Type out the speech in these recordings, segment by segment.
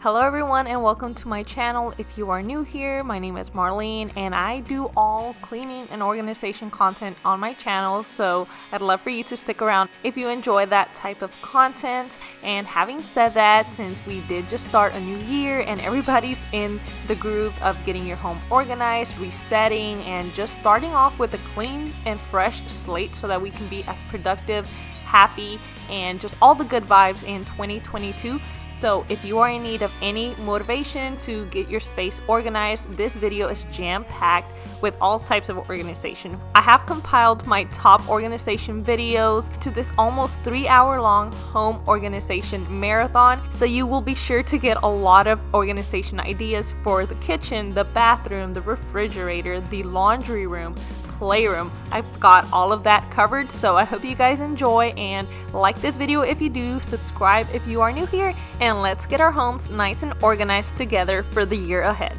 Hello everyone and welcome to my channel. If you are new here, my name is Marlene and I do all cleaning and organization content on my channel, so I'd love for you to stick around if you enjoy that type of content. And having said that, since we did just start a new year and everybody's in the groove of getting your home organized, resetting, and just starting off with a clean and fresh slate so that we can be as productive, happy, and just all the good vibes in 2022. So if you are in need of any motivation to get your space organized, this video is jam-packed with all types of organization. I have compiled my top organization videos to this almost 3-hour long home organization marathon, so you will be sure to get a lot of organization ideas for the kitchen, the bathroom, the refrigerator, the laundry room, playroom. I've got all of that covered, so I hope you guys enjoy and like this video if you do, subscribe if you are new here, and let's get our homes nice and organized together for the year ahead.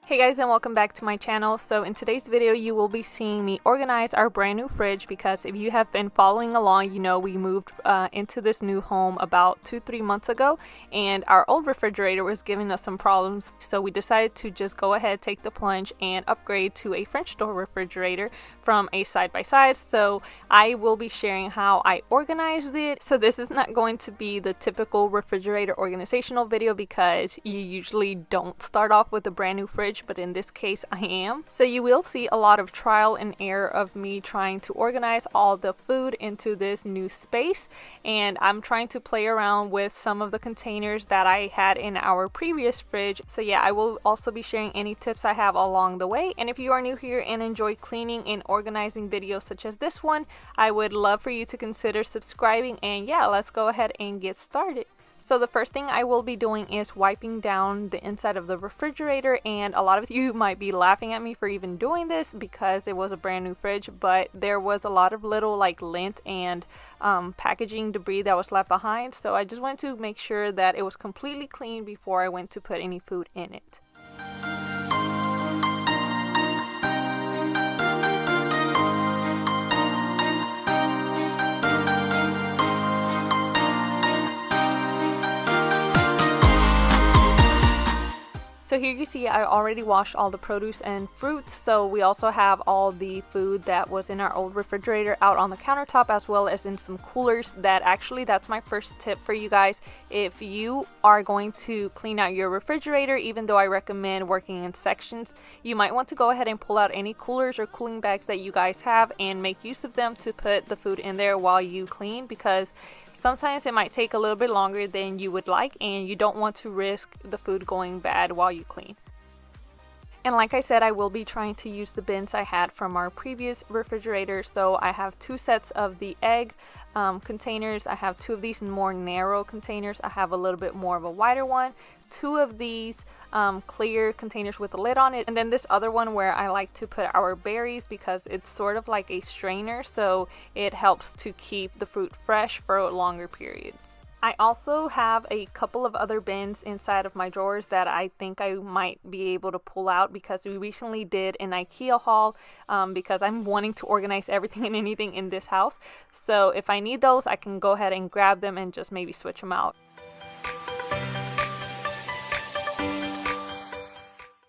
Hey guys, and welcome back to my channel. So in today's video you will be seeing me organize our brand new fridge, because if you have been following along, you know we moved into this new home about 2-3 months ago, and our old refrigerator was giving us some problems, so we decided to just go ahead, take the plunge, and upgrade to a French door refrigerator from a side-by-side. So I will be sharing how I organized it. So this is not going to be the typical refrigerator organizational video, because you usually don't start off with a brand new fridge, but in this case I am. So you will see a lot of trial and error of me trying to organize all the food into this new space, and I'm trying to play around with some of the containers that I had in our previous fridge. So yeah, I will also be sharing any tips I have along the way. And if you are new here and enjoy cleaning and organizing videos such as this one, I would love for you to consider subscribing, and yeah, let's go ahead and get started. So the first thing I will be doing is wiping down the inside of the refrigerator, and a lot of you might be laughing at me for even doing this because it was a brand new fridge, but there was a lot of little like lint and packaging debris that was left behind, so I just wanted to make sure that it was completely clean before I went to put any food in it. So here you see I already washed all the produce and fruits, so we also have all the food that was in our old refrigerator out on the countertop, as well as in some coolers. That's my first tip for you guys. If you are going to clean out your refrigerator, even though I recommend working in sections, you might want to go ahead and pull out any coolers or cooling bags that you guys have and make use of them to put the food in there while you clean, because sometimes it might take a little bit longer than you would like, and you don't want to risk the food going bad while you clean. And like I said, I will be trying to use the bins I had from our previous refrigerator. So I have 2 sets of the egg containers. I have 2 of these more narrow containers. I have a little bit more of a wider one. 2 of these clear containers with a lid on it, and then this other one where I like to put our berries, because it's sort of like a strainer, so it helps to keep the fruit fresh for longer periods. I also have a couple of other bins inside of my drawers that I think I might be able to pull out, because we recently did an IKEA haul, because I'm wanting to organize everything and anything in this house. So if I need those, I can go ahead and grab them and just maybe switch them out.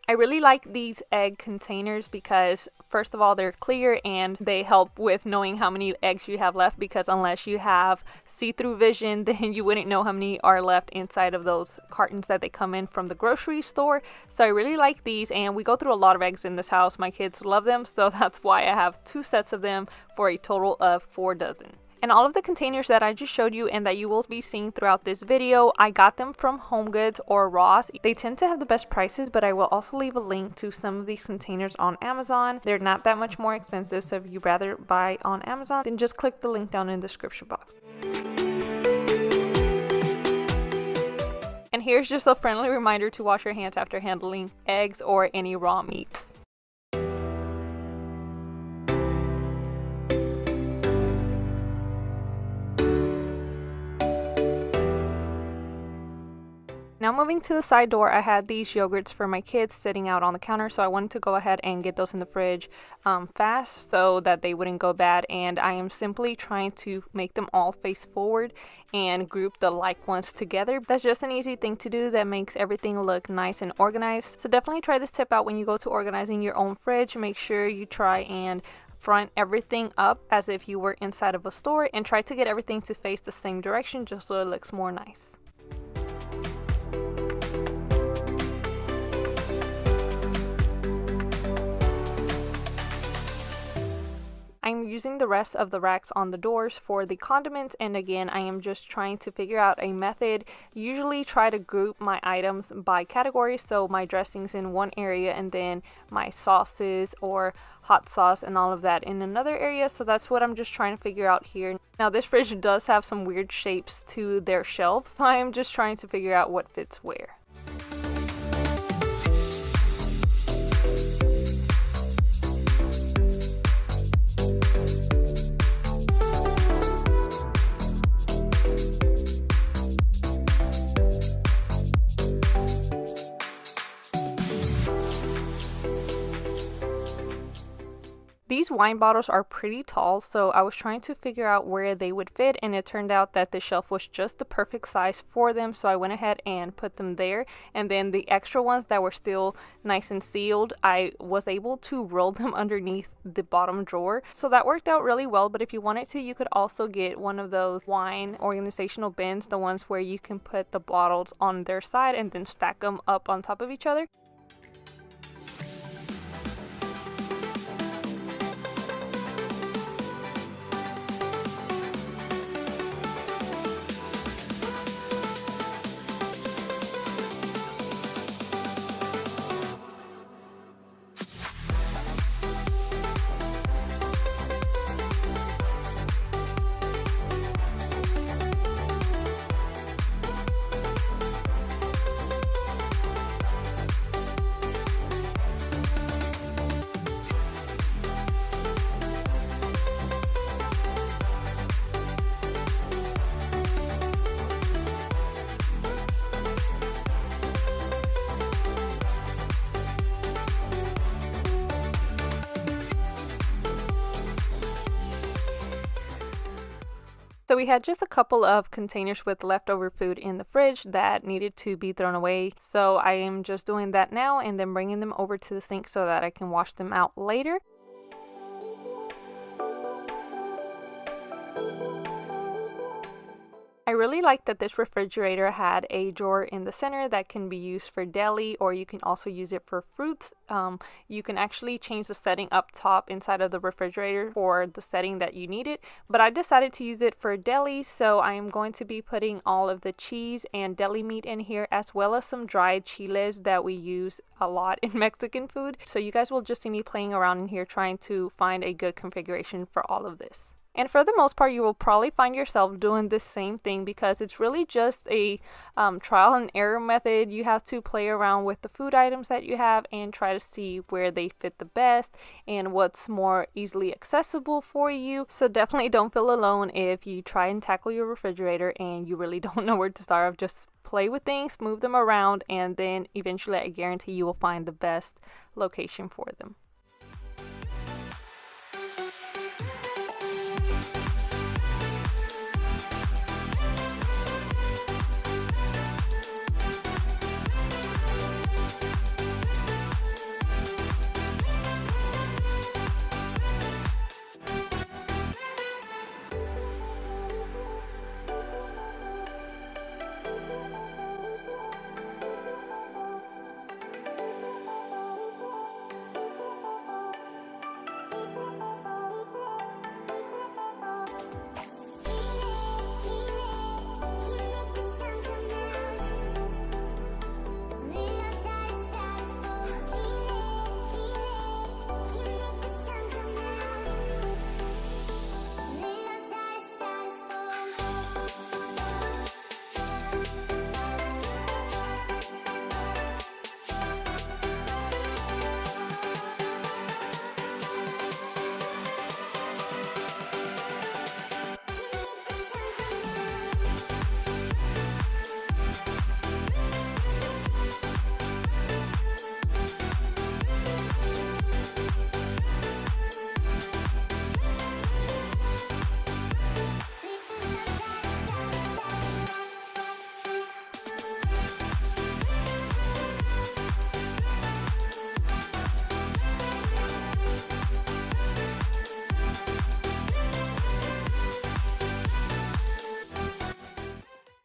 I really like these egg containers because, first of all, they're clear and they help with knowing how many eggs you have left, because unless you have see-through vision, then you wouldn't know how many are left inside of those cartons that they come in from the grocery store. So I really like these, and we go through a lot of eggs in this house. My kids love them, so that's why I have 2 sets of them for a total of 4 dozen. And all of the containers that I just showed you and that you will be seeing throughout this video, I got them from HomeGoods or Ross. They tend to have the best prices, but I will also leave a link to some of these containers on Amazon. They're not that much more expensive, so if you'd rather buy on Amazon, then just click the link down in the description box. And here's just a friendly reminder to wash your hands after handling eggs or any raw meats. Now Now moving to the side door, I had these yogurts for my kids sitting out on the counter, so I wanted to go ahead and get those in the fridge fast so that they wouldn't go bad. And I am simply trying to make them all face forward and group the like ones together. That's just an easy thing to do that makes everything look nice and organized. So definitely try this tip out when you go to organizing your own fridge. Make sure you try and front everything up as if you were inside of a store, and try to get everything to face the same direction just so it looks more nice. I'm using the rest of the racks on the doors for the condiments, and again I am just trying to figure out a method. Usually try to group my items by category, so my dressings in one area and then my sauces or hot sauce and all of that in another area. So that's what I'm just trying to figure out here. Now this fridge does have some weird shapes to their shelves, so I am just trying to figure out what fits where. These wine bottles are pretty tall, so I was trying to figure out where they would fit, and it turned out that the shelf was just the perfect size for them, so I went ahead and put them there. And then the extra ones that were still nice and sealed, I was able to roll them underneath the bottom drawer, so that worked out really well. But if you wanted to, you could also get one of those wine organizational bins, the ones where you can put the bottles on their side and then stack them up on top of each other. So we had just a couple of containers with leftover food in the fridge that needed to be thrown away. So I am just doing that now and then bringing them over to the sink so that I can wash them out later. I really like that this refrigerator had a drawer in the center that can be used for deli, or you can also use it for fruits. You can actually change the setting up top inside of the refrigerator for the setting that you need it, but I decided to use it for deli, so I am going to be putting all of the cheese and deli meat in here, as well as some dried chiles that we use a lot in Mexican food. So you guys will just see me playing around in here trying to find a good configuration for all of this. And for the most part, you will probably find yourself doing the same thing, because it's really just a trial and error method. You have to play around with the food items that you have and try to see where they fit the best and what's more easily accessible for you. So definitely don't feel alone if you try and tackle your refrigerator and you really don't know where to start. Just play with things, move them around, and then eventually I guarantee you will find the best location for them.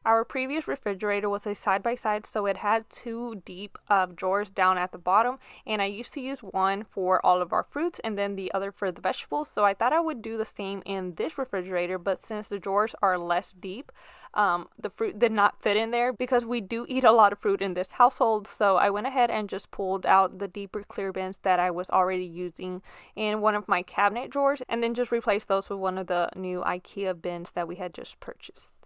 Our previous refrigerator was a side-by-side, so it had two deep drawers down at the bottom, and I used to use one for all of our fruits and then the other for the vegetables. So I thought I would do the same in this refrigerator, but since the drawers are less deep, the fruit did not fit in there because we do eat a lot of fruit in this household. So I went ahead and just pulled out the deeper clear bins that I was already using in one of my cabinet drawers, and then just replaced those with one of the new IKEA bins that we had just purchased.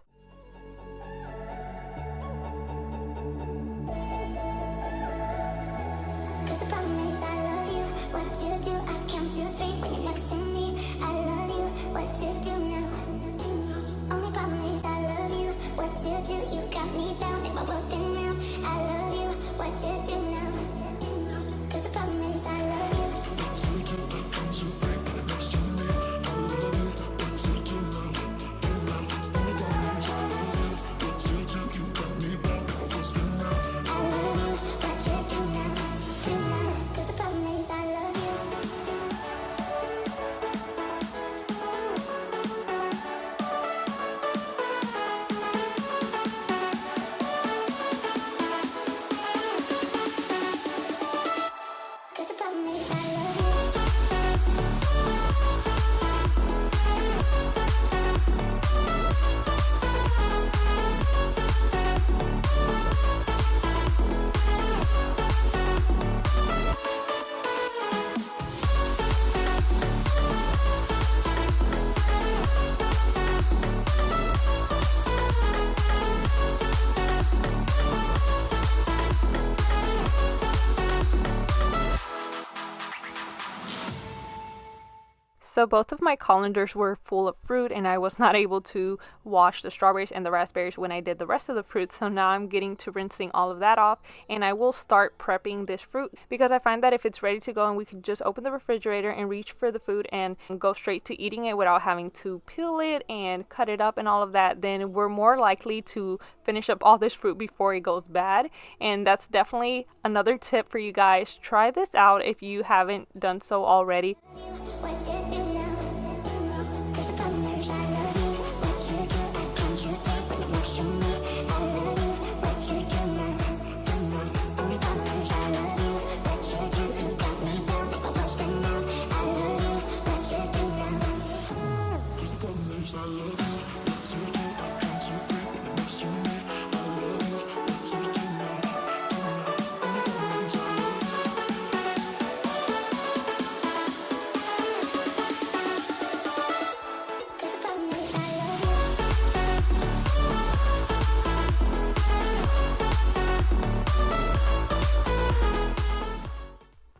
So both of my colanders were full of fruit, and I was not able to wash the strawberries and the raspberries when I did the rest of the fruit. So now I'm getting to rinsing all of that off, and I will start prepping this fruit because I find that if it's ready to go and we can just open the refrigerator and reach for the food and go straight to eating it without having to peel it and cut it up and all of that, then we're more likely to finish up all this fruit before it goes bad. And that's definitely another tip for you guys. Try this out if you haven't done so already.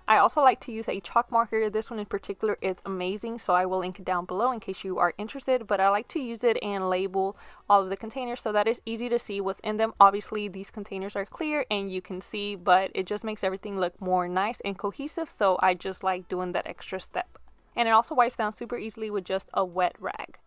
I also like to use a chalk marker. This one in particular is amazing, so I will link it down below in case you are interested. But I like to use it and label all of the containers so that it's easy to see what's in them. Obviously, these containers are clear and you can see, but it just makes everything look more nice and cohesive, so I just like doing that extra step. And it also wipes down super easily with just a wet rag.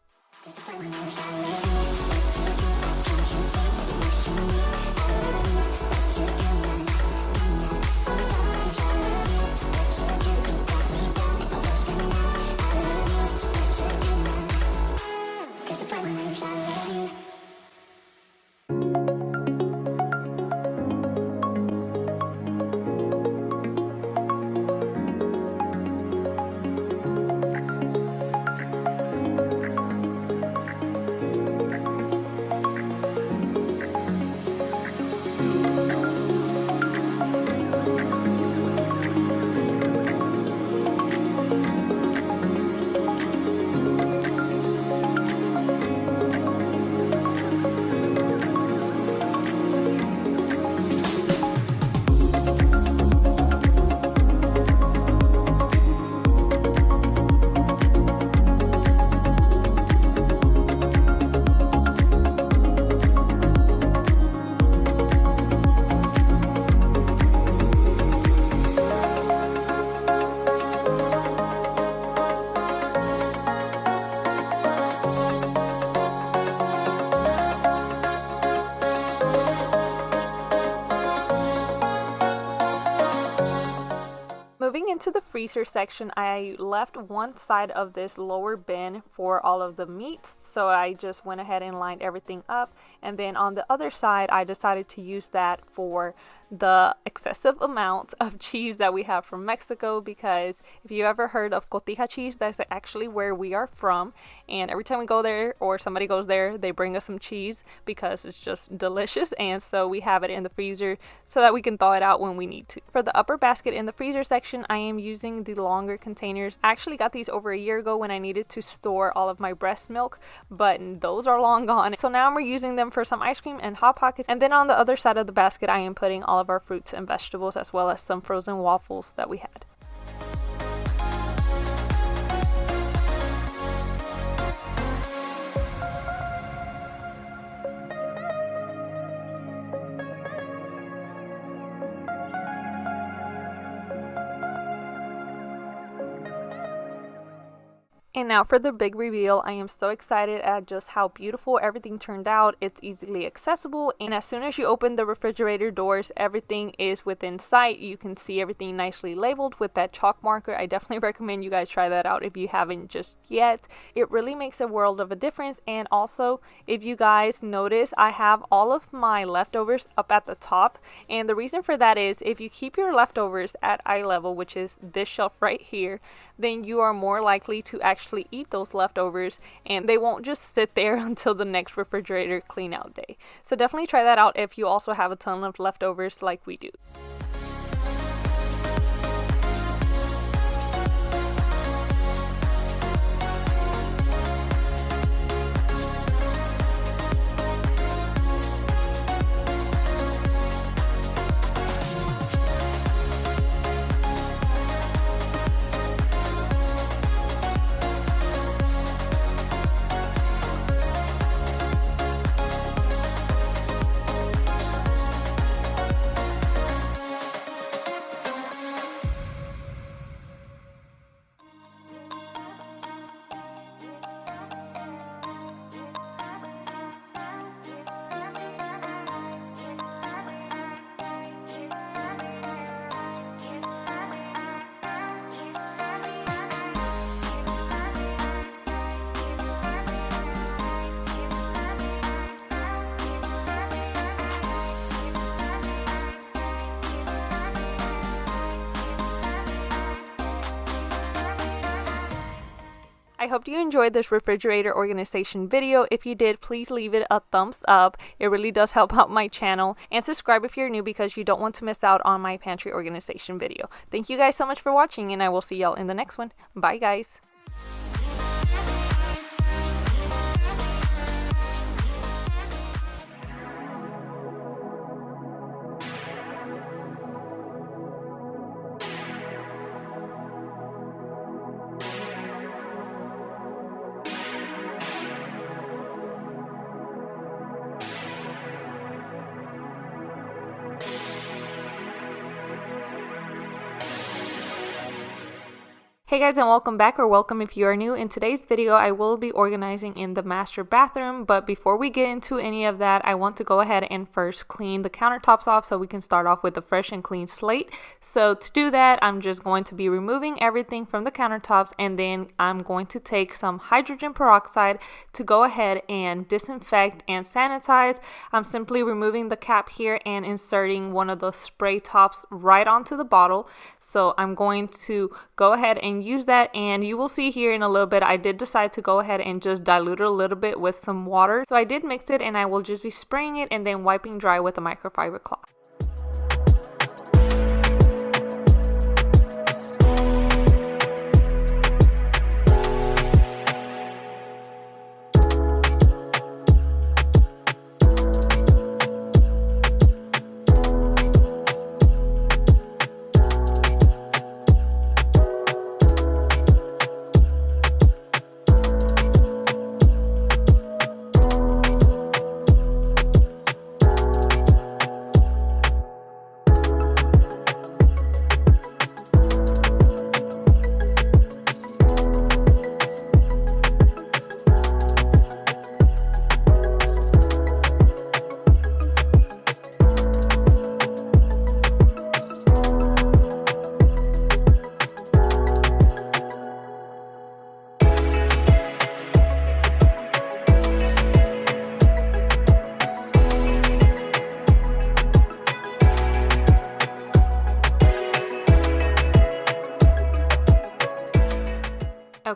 freezer section, I left one side of this lower bin for all of the meats, so I just went ahead and lined everything up, and then on the other side I decided to use that for the excessive amount of cheese that we have from Mexico, because if you ever heard of cotija cheese, that's actually where we are from, and every time we go there or somebody goes there, they bring us some cheese because it's just delicious, and so we have it in the freezer so that we can thaw it out when we need to. For the upper basket in the freezer section, I am using the longer containers. I actually got these over a year ago when I needed to store all of my breast milk, but those are long gone, so now we're using them for some ice cream and Hot Pockets. And then on the other side of the basket, I am putting all of our fruits and vegetables, as well as some frozen waffles that we had. And now for the big reveal. I am so excited at just how beautiful everything turned out. It's easily accessible, and as soon as you open the refrigerator doors, everything is within sight. You can see everything nicely labeled with that chalk marker. I definitely recommend you guys try that out if you haven't just yet. It really makes a world of a difference. And also, if you guys notice, I have all of my leftovers up at the top, and the reason for that is if you keep your leftovers at eye level, which is this shelf right here, then you are more likely to actually eat those leftovers, and they won't just sit there until the next refrigerator clean out day. So definitely try that out if you also have a ton of leftovers like we do. I hope you enjoyed this refrigerator organization video. If you did, please leave it a thumbs up. It really does help out my channel. And subscribe if you're new, because you don't want to miss out on my pantry organization video. Thank you guys so much for watching, and I will see y'all in the next one. Bye guys. Hey guys, and welcome back, or welcome if you are new. In today's video, I will be organizing in the master bathroom, but before we get into any of that, I want to go ahead and first clean the countertops off so we can start off with a fresh and clean slate. So to do that, I'm just going to be removing everything from the countertops, and then I'm going to take some hydrogen peroxide to go ahead and disinfect and sanitize. I'm simply removing the cap here and inserting one of the spray tops right onto the bottle. So I'm going to go ahead and use that, and you will see here in a little bit I did decide to go ahead and just dilute it a little bit with some water. So I did mix it, and I will just be spraying it and then wiping dry with a microfiber cloth.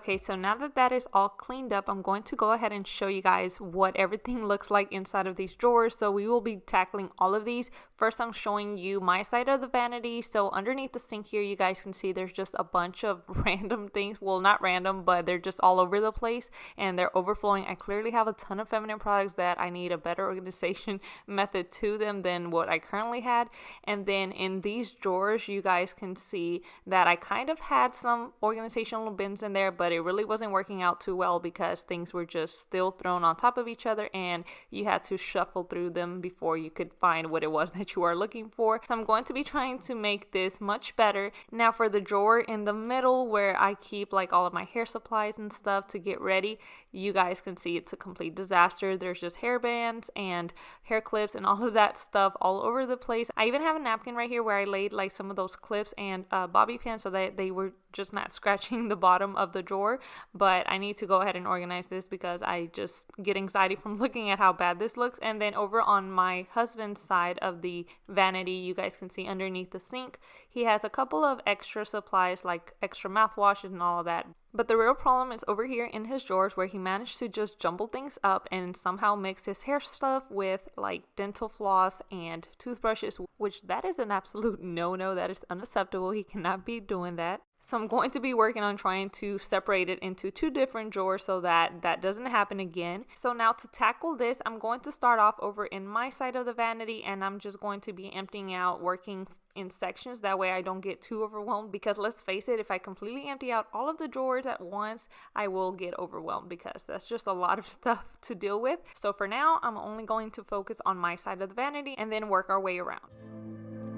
Okay, so now that that is all cleaned up, I'm going to go ahead and show you guys what everything looks like inside of these drawers. So we will be tackling all of these. First, I'm showing you my side of the vanity. So underneath the sink here, you guys can see there's just a bunch of random things. Well, not random, but they're just all over the place and they're overflowing. I clearly have a ton of feminine products that I need a better organization method to them than what I currently had. And then in these drawers, you guys can see that I kind of had some organizational bins in there, but it really wasn't working out too well because things were just still thrown on top of each other and you had to shuffle through them before you could find what it was that you are looking for. So I'm going to be trying to make this much better. Now for the drawer in the middle where I keep like all of my hair supplies and stuff to get ready, you guys can see it's a complete disaster. There's just hair bands and hair clips and all of that stuff all over the place. I even have a napkin right here where I laid like some of those clips and bobby pins so that they were just not scratching the bottom of the drawer. But I need to go ahead and organize this because I just get anxiety from looking at how bad this looks. And then over on my husband's side of the vanity, you guys can see underneath the sink, he has a couple of extra supplies like extra mouthwashes and all of that. But the real problem is over here in his drawers where he managed to just jumble things up and somehow mix his hair stuff with like dental floss and toothbrushes, which that is an absolute no-no. That is unacceptable. He cannot be doing that. So I'm going to be working on trying to separate it into two different drawers so that that doesn't happen again. So now to tackle this, I'm going to start off over in my side of the vanity and I'm just going to be emptying out, working in sections. That way I don't get too overwhelmed because let's face it, if I completely empty out all of the drawers at once, I will get overwhelmed because that's just a lot of stuff to deal with. So for now, I'm only going to focus on my side of the vanity and then work our way around.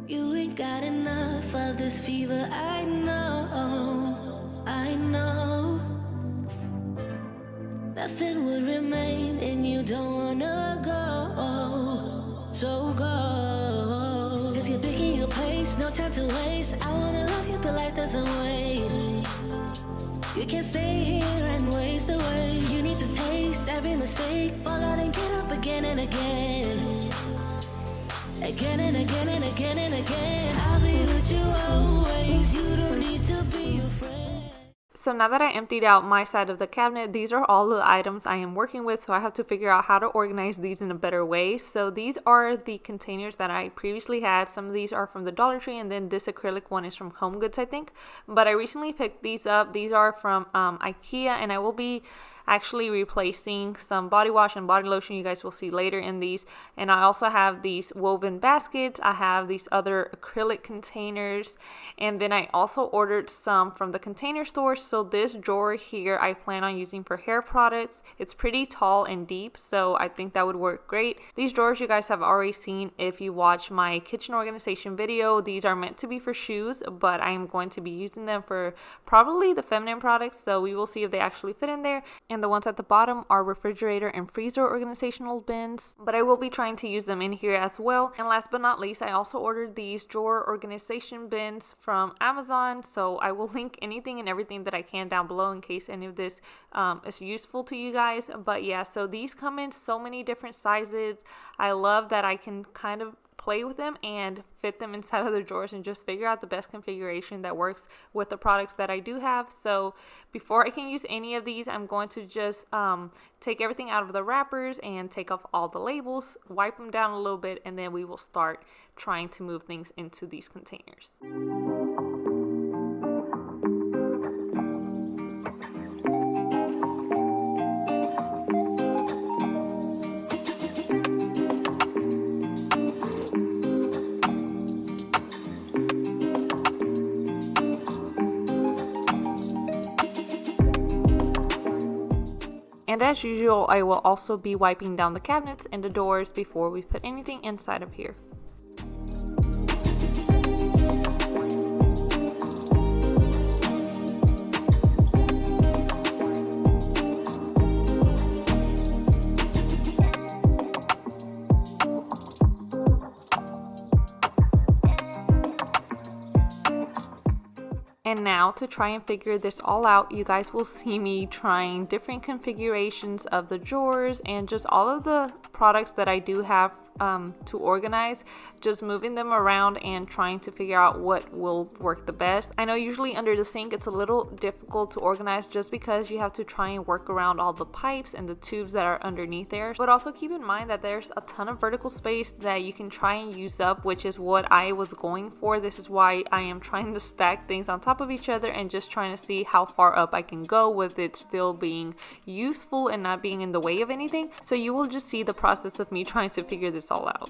You ain't got enough of this fever, I know, I know. Nothing would remain and you don't wanna go, so go. Cause you're picking your place, no time to waste. I wanna love you but life doesn't wait. You can't stay here and waste away. You need to taste every mistake, fall out and get up again and again. Again and again and again and again. I'll be with you always. You don't need to be your friend. So now that I emptied out my side of the cabinet, these are all the items I am working with, so I have to figure out how to organize these in a better way. So these are the containers that I previously had. Some of these are from the Dollar Tree and then this acrylic one is from Home Goods, I think. But I recently picked these up. These are from IKEA and I will be actually replacing some body wash and body lotion. You guys will see later in these. And I also have these woven baskets. I have these other acrylic containers. And then I also ordered some from the Container Store. So this drawer here I plan on using for hair products. It's pretty tall and deep, so I think that would work great. These drawers you guys have already seen if you watch my kitchen organization video. These are meant to be for shoes, but I am going to be using them for probably the feminine products. So we will see if they actually fit in there. And the ones at the bottom are refrigerator and freezer organizational bins, but I will be trying to use them in here as well. And last but not least, I also ordered these drawer organization bins from Amazon, so I will link anything and everything that I can down below in case any of this is useful to you guys. But yeah, so these come in so many different sizes. I love that I can kind of play with them and fit them inside of the drawers and just figure out the best configuration that works with the products that I do have. So before I can use any of these, I'm going to just take everything out of the wrappers and take off all the labels, wipe them down a little bit, and then we will start trying to move things into these containers. And as usual, I will also be wiping down the cabinets and the doors before we put anything inside of here. And now to try and figure this all out, you guys will see me trying different configurations of the drawers and just all of the products that I do have to organize, just moving them around and trying to figure out what will work the best. I know usually under the sink it's a little difficult to organize just because you have to try and work around all the pipes and the tubes that are underneath there, but also keep in mind that there's a ton of vertical space that you can try and use up, which is what I was going for. This is why I am trying to stack things on top of each other and just trying to see how far up I can go with it still being useful and not being in the way of anything. So you will just see the process of me trying to figure this all out.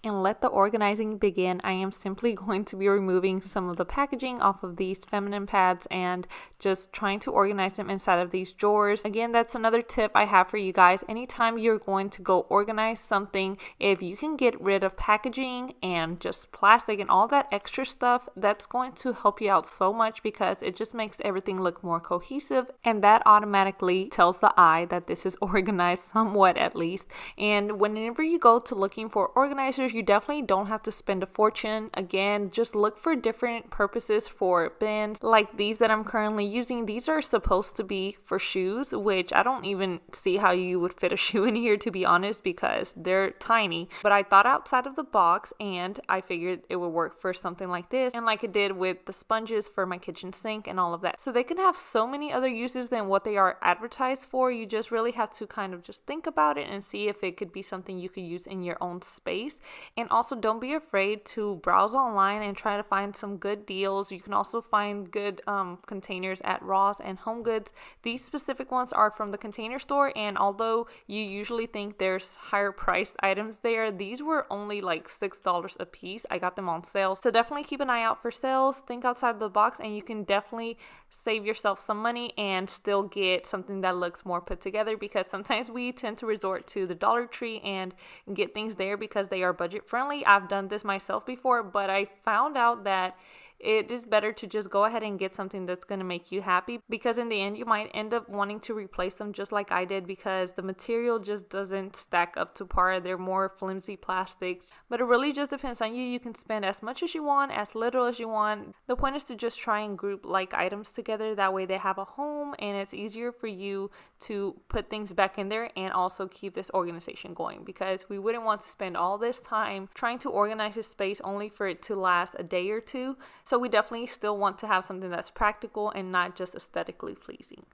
And let the organizing begin. I am simply going to be removing some of the packaging off of these feminine pads and just trying to organize them inside of these drawers. Again, that's another tip I have for you guys. Anytime you're going to go organize something, if you can get rid of packaging and just plastic and all that extra stuff, that's going to help you out so much because it just makes everything look more cohesive, and that automatically tells the eye that this is organized somewhat at least. And whenever you go to looking for organizers, you definitely don't have to spend a fortune. Again, just look for different purposes for bins like these that I'm currently using. These are supposed to be for shoes, which I don't even see how you would fit a shoe in here, to be honest, because they're tiny. But I thought outside of the box and I figured it would work for something like this, and like it did with the sponges for my kitchen sink and all of that. So they can have so many other uses than what they are advertised for. You just really have to kind of just think about it and see if it could be something you could use in your own space. And also don't be afraid to browse online and try to find some good deals. You can also find good containers at Ross and Home Goods. These specific ones are from the Container Store, and although you usually think there's higher priced items there, these were only like $6 a piece. I got them on sale. So definitely keep an eye out for sales. Think outside the box and you can definitely save yourself some money and still get something that looks more put together, because sometimes we tend to resort to the Dollar Tree and get things there because they are budget friendly. I've done this myself before, but I found out that it is better to just go ahead and get something that's going to make you happy, because in the end you might end up wanting to replace them just like I did, because the material just doesn't stack up to par. They're more flimsy plastics, but it really just depends on you. You can spend as much as you want, as little as you want. The point is to just try and group like items together, that way they have a home and it's easier for you to put things back in there and also keep this organization going, because we wouldn't want to spend all this time trying to organize a space only for it to last a day or two. So we definitely still want to have something that's practical and not just aesthetically pleasing.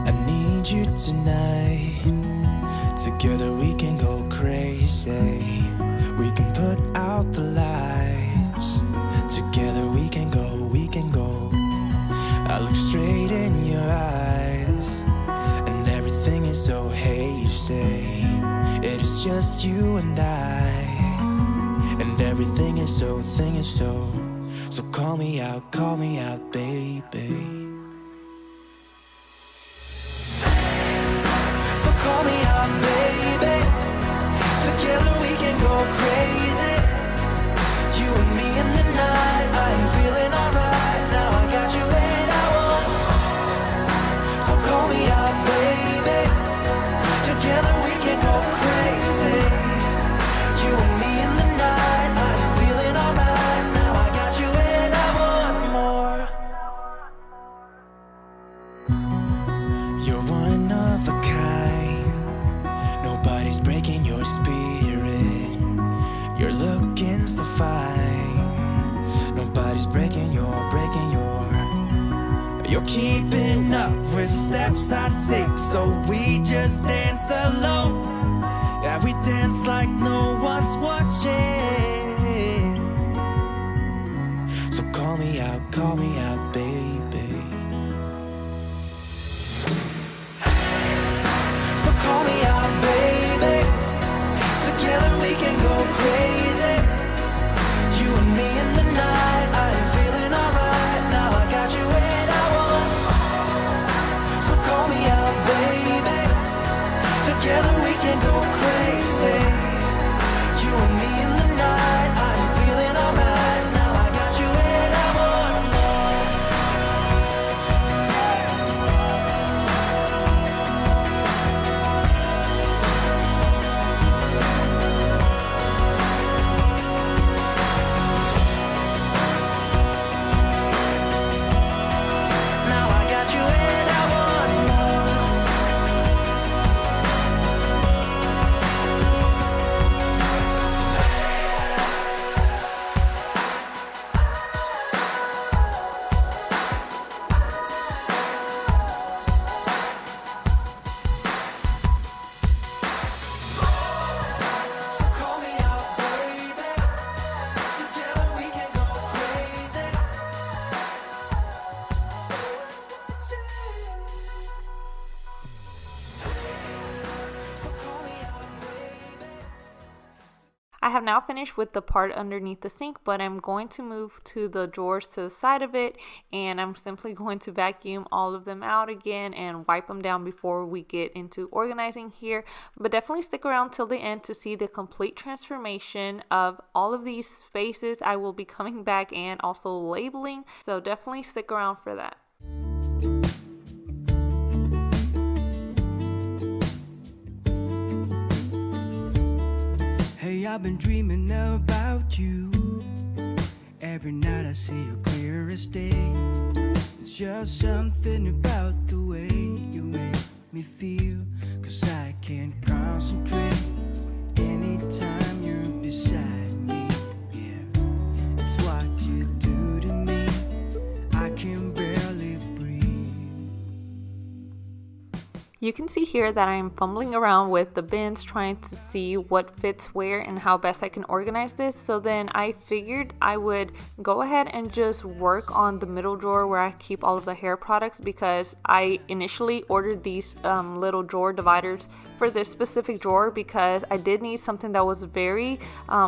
I need you tonight. Together we can go crazy. We can put out the lights. Together we can go, we can go. I look straight in your eyes, and everything is so hazy. It is just you and I, and everything is so, so call me out, baby. So call me out, baby. Together we can go crazy. You and me in the night. I'm feeling alright. Now I got you when I want. So call me out, baby. Together we can go crazy. You and me in the night. I'm feeling alright. Now I got you when I want more. You're one of a kind. Nobody's breaking your spirit. You're looking so fine. Nobody's breaking your. You're keeping up with steps I take, so we just dance alone. Yeah, dance like no one's watching. So call me out, baby. So call me out, baby. Together we can go crazy. You and me in the night. I am feeling alright. Now I got you when I want. So call me out, baby. Together we can go crazy. You and me in the night. I am feeling alright. Now I got you when I want more. Now I got you when I want more. So call me out, baby. Together we can go crazy. So call me out, baby. I have now finished with the part underneath the sink, but I'm going to move to the drawers to the side of it, and I'm simply going to vacuum all of them out again and wipe them down before we get into organizing here. But definitely stick around till the end to see the complete transformation of all of these spaces. I will be coming back and also labeling, so definitely stick around for that. Hey, I've been dreaming about you. Every night I see you clear as day. It's just something about the way you make me feel. 'Cause I can't concentrate anytime you're beside me. Yeah, it's what you do to me. I can barely breathe. You can see here that I'm fumbling around with the bins trying to see what fits where and how best I can organize this. So then I figured I would go ahead and just work on the middle drawer where I keep all of the hair products, because I initially ordered these little drawer dividers for this specific drawer because I did need something that was very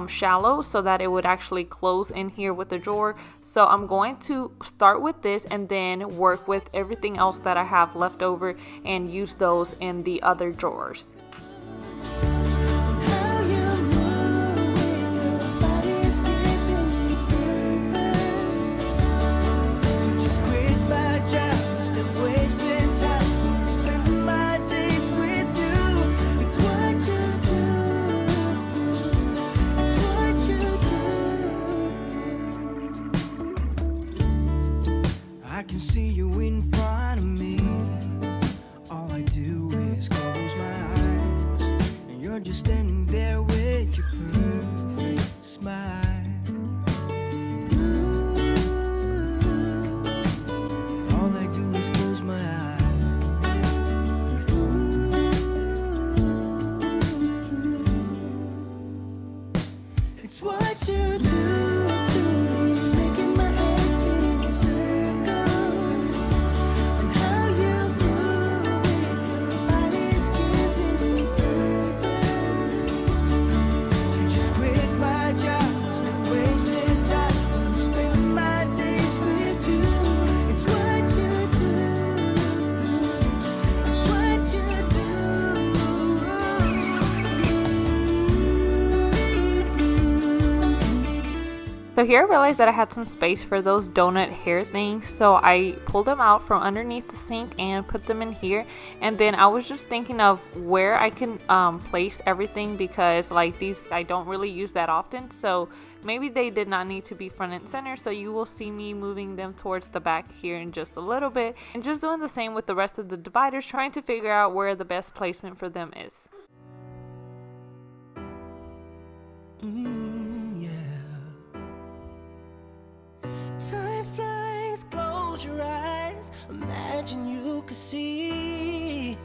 shallow so that it would actually close in here with the drawer. So I'm going to start with this and then work with everything else that I have left over and use those in the other drawers. How you move with your body's giving me purpose. So just quit my job, stop wasting time, spending my days with you. It's what you do. It's what you do. I can see you in front of me. All I do is close my eyes, and you're just standing there with your perfect smile. Ooh, all I do is close my eyes. Ooh, it's what you do to me, making my head spin in circles, and how you move with your body's giving me purpose. So just quit my job, stop wasting time, I'm spending my days with you. It's what you do. It's what you do. So here I realized that I had some space for those donut hair things, so I pulled them out from underneath the sink and put them in here. And then I was just thinking of where I can place everything, because like these I don't really use that often, so maybe they did not need to be front and center. So you will see me moving them towards the back here in just a little bit, and just doing the same with the rest of the dividers, trying to figure out where the best placement for them is. Yeah. Time flies, close your eyes. Imagine you could see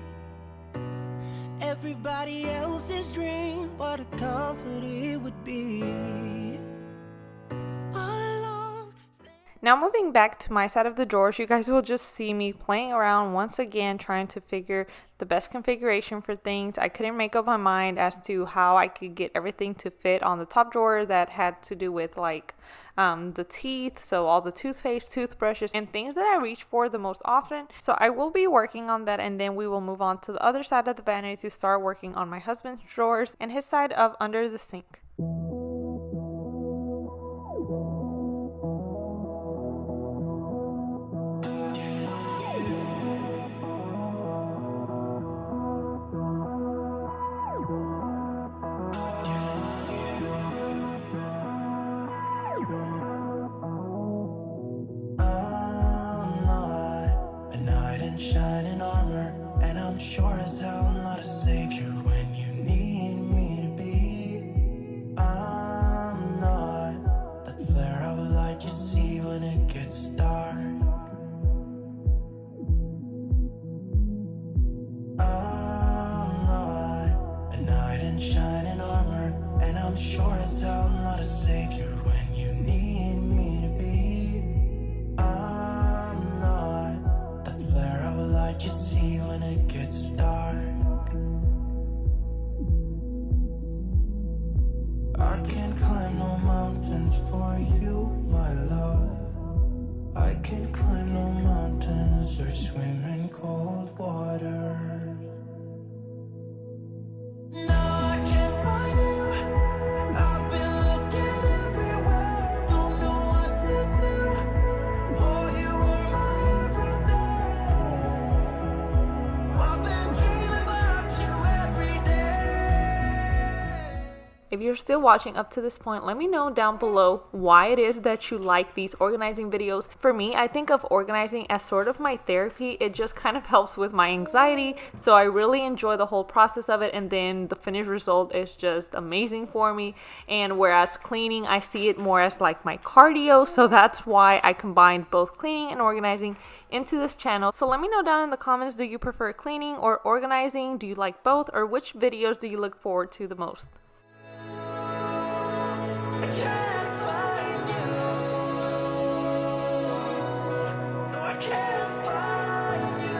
Everybody else's dream, what a comfort it would be. All along. Now moving back to my side of the drawers, you guys will just see me playing around once again trying to figure the best configuration for things. I couldn't make up my mind as to how I could get everything to fit on the top drawer that had to do with like the teeth, so all the toothpaste, toothbrushes, and things that I reach for the most often. So I will be working on that, and then we will move on to the other side of the vanity to start working on my husband's drawers and his side of under the sink. Shining armor, and I'm sure as hell not a savior when you need me to be. I'm not that flare of light you see when it gets dark. I'm not a knight in shining armor, and I'm sure as hell not a savior when you need me to be. I'm not that flare of light you see when it gets dark. I can't climb no mountains for you, my love. I can't climb no mountains or swim in cold water. No, I can't find you. I've been looking everywhere, don't know what to do. Oh, you were my everything. I've been dreaming about you every day. If you're still watching up to this point, let me know down below why it is that you like these organizing videos. For me, I think of organizing as sort of my therapy. It just kind of helps with my anxiety, so I really enjoy the whole process of it, and then the finished result is just amazing for me. And whereas cleaning, I see it more as like my cardio, so that's why I combined both cleaning and organizing into this channel. So let me know down in the comments, do you prefer cleaning or organizing? Do you like both, or which videos do you look forward to the most? I can't find you. No, I can't find you.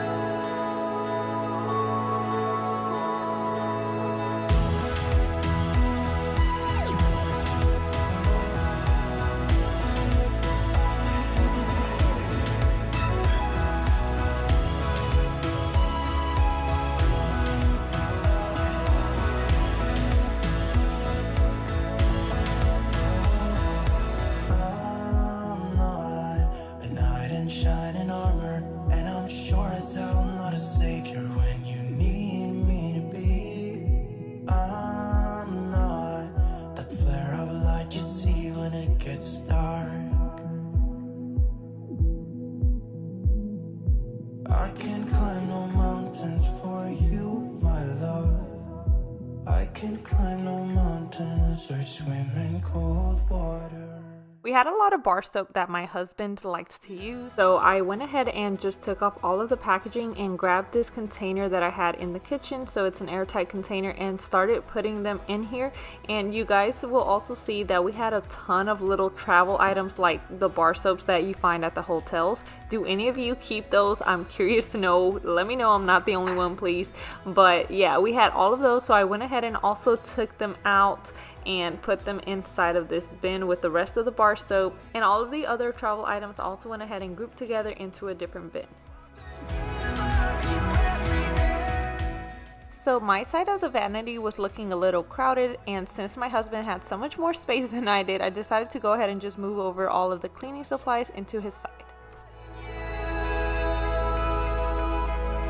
I'm not a knight in shining armor, and I'm sure as hell not a savior when you need me to be. I'm not that flare of light you see when it gets dark. I can't climb no mountains for you, my love. I can't climb no mountains or swim in cold water. We had a lot of bar soap that my husband liked to use, so I went ahead and just took off all of the packaging and grabbed this container that I had in the kitchen, so it's an airtight container, and started putting them in here. And you guys will also see that we had a ton of little travel items like the bar soaps that you find at the hotels. Do any of you keep those? I'm curious to know. Let me know, I'm not the only one, please. But yeah, we had all of those, so I went ahead and also took them out and put them inside of this bin with the rest of the bar soap, and all of the other travel items also went ahead and grouped together into a different bin. So my side of the vanity was looking a little crowded, and since my husband had so much more space than I did, I decided to go ahead and just move over all of the cleaning supplies into his side.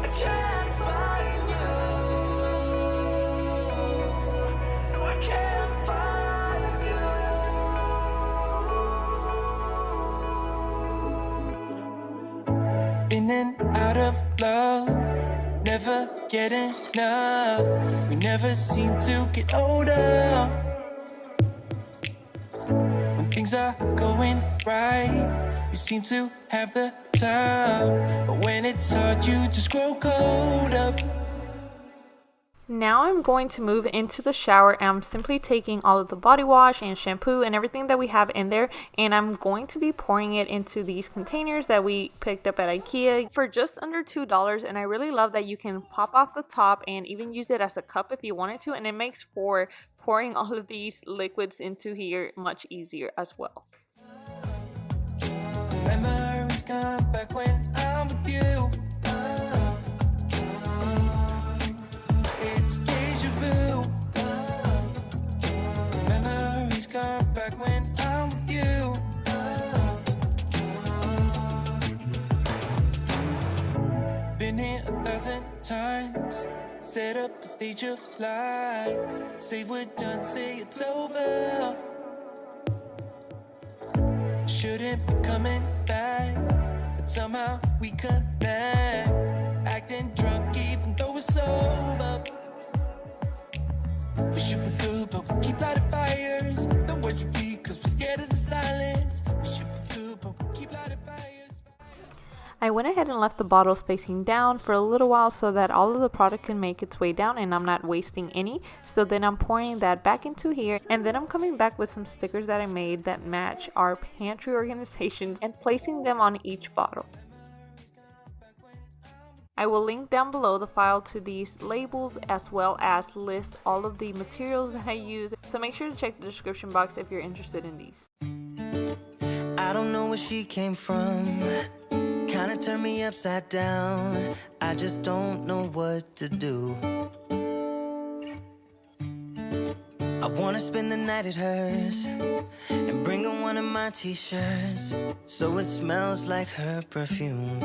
I can't find you. No, I can't find you. In and out of love, never get enough. We never seem to get older. When things are going right, you seem to have the time, but when it's hard, you just grow cold up. Now I'm going to move into the shower. I'm simply taking all of the body wash and shampoo and everything that we have in there, and I'm going to be pouring it into these containers that we picked up at IKEA for just under $2. And I really love that you can pop off the top and even use it as a cup if you wanted to, and it makes for pouring all of these liquids into here much easier as well. Memories come back when I'm with you. It's deja vu. Memories come back when I'm with you. Been here 1,000 times. Set up a stage of lies. Say we're done, say it's over. Shouldn't be coming back, but somehow we connect. Acting drunk even though we're sober. We should be good, but we keep lighting fires. The words repeat cause we're scared of the silence. We should be good, but we keep lighting fires. I went ahead and left the bottles facing down for a little while so that all of the product can make its way down and I'm not wasting any. So then I'm pouring that back into here, and then I'm coming back with some stickers that I made that match our pantry organizations and placing them on each bottle. I will link down below the file to these labels as well as list all of the materials that I use. So make sure to check the description box if you're interested in these. I don't know where she came from. Kinda turned me upside down. I just don't know what to do. I wanna spend the night at hers and bring her one of my t-shirts so it smells like her perfume.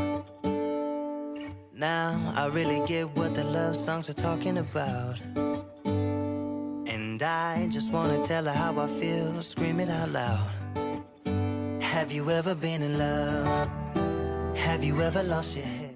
Now I really get what the love songs are talking about, and I just wanna tell her how I feel, scream it out loud. Have you ever been in love? Have you ever lost your head?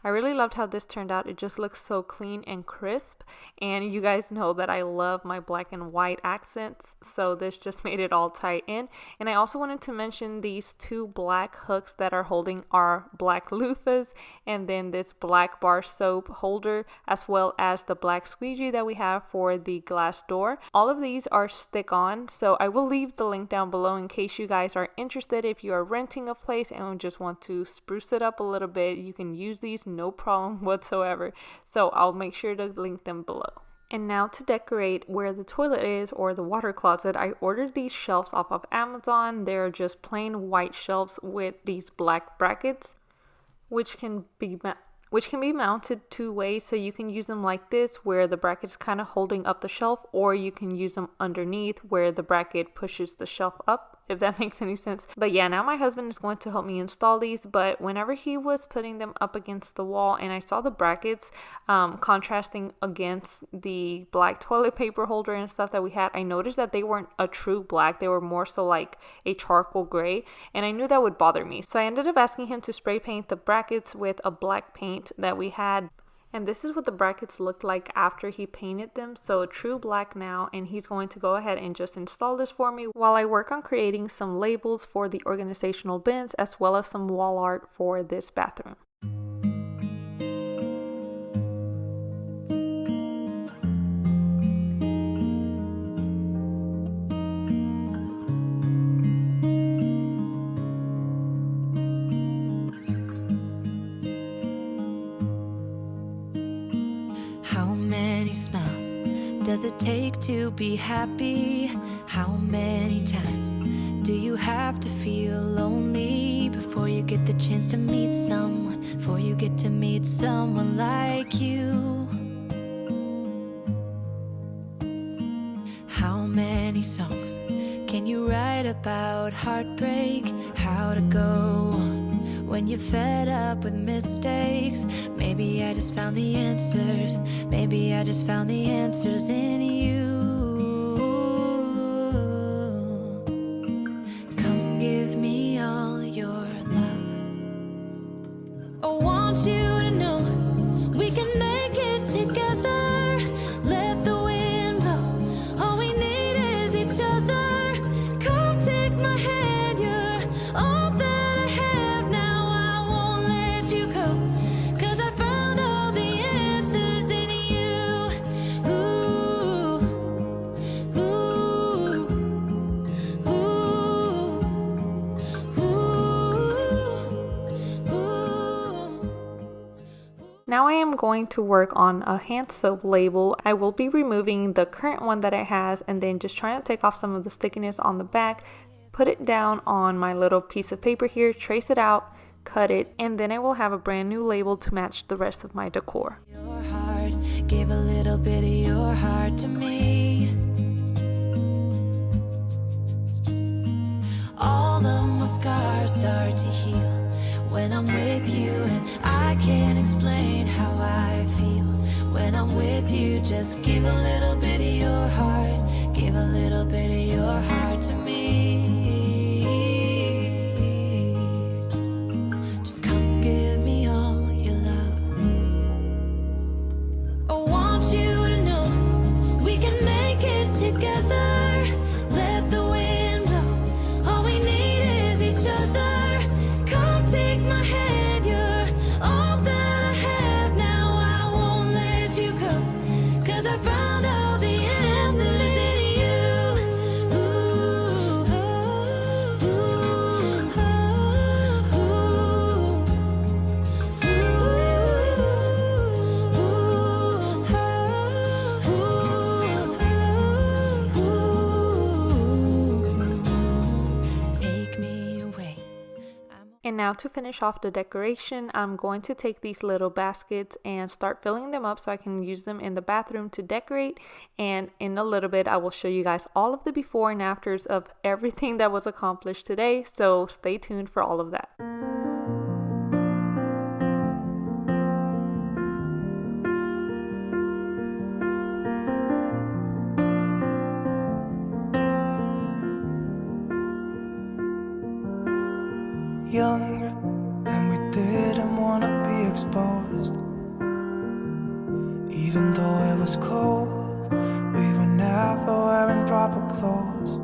I really loved how this turned out. It just looks so clean and crisp, and you guys know that I love my black and white accents, so this just made it all tie in. And I also wanted to mention these two black hooks that are holding our black loofahs, and then this black bar soap holder, as well as the black squeegee that we have for the glass door. All of these are stick-on, so I will leave the link down below in case you guys are interested. If you are renting a place and just want to spruce it up a little bit, you can use these, no problem whatsoever. So I'll make sure to link them below. And now to decorate where the toilet is, or the water closet, I ordered these shelves off of Amazon. They're just plain white shelves with these black brackets, which can be mounted two ways. So you can use them like this, where the bracket is kind of holding up the shelf, or you can use them underneath where the bracket pushes the shelf up, if that makes any sense. But yeah, now my husband is going to help me install these, but whenever he was putting them up against the wall and I saw the brackets contrasting against the black toilet paper holder and stuff that we had, I noticed that they weren't a true black. They were more so like a charcoal gray, and I knew that would bother me. So I ended up asking him to spray paint the brackets with a black paint that we had. And this is what the brackets looked like after he painted them, so true black now. And he's going to go ahead and just install this for me while I work on creating some labels for the organizational bins, as well as some wall art for this bathroom. How many smiles does it take to be happy? How many times do you have to feel lonely before you get the chance to meet someone, before you get to meet someone like you? How many songs can you write about heartbreak? How to go when you're fed up with mistakes? Maybe I just found the answers. Maybe I just found the answers in you. Come give me all your love. I want you to know we can make it together. Let the wind blow. All we need is each other. Come take my hand, you're all that I have now. I won't let you go, 'cause I found all the answers. Now I am going to work on a hand soap label. I will be removing the current one that it has and then just trying to take off some of the stickiness on the back, put it down on my little piece of paper here, trace it out, cut it, and then I will have a brand new label to match the rest of my decor. Your heart, give a little bit of your heart to me. All the scars start to heal when I'm with you, and I can't explain how I feel when I'm with you. Just give a little bit of your heart, give a little bit of your heart to me. Just come give me all your love. I want you to know we can make it together. Let the wind blow, all we need is each other. Come take my hand, you're all that I have now. I won't let you go, 'cause I found all the answers in you. Ooh, ooh, ooh, ooh. Take me away. And now to finish off the decoration, I'm going to take these little baskets and start filling them up so I can use them in the bathroom to decorate. And in a little bit, I will show you guys all of the before and afters of everything that was accomplished today. So stay tuned for all of that. Young, and we didn't want to be exposed. Even though it was cold, we were never wearing proper clothes.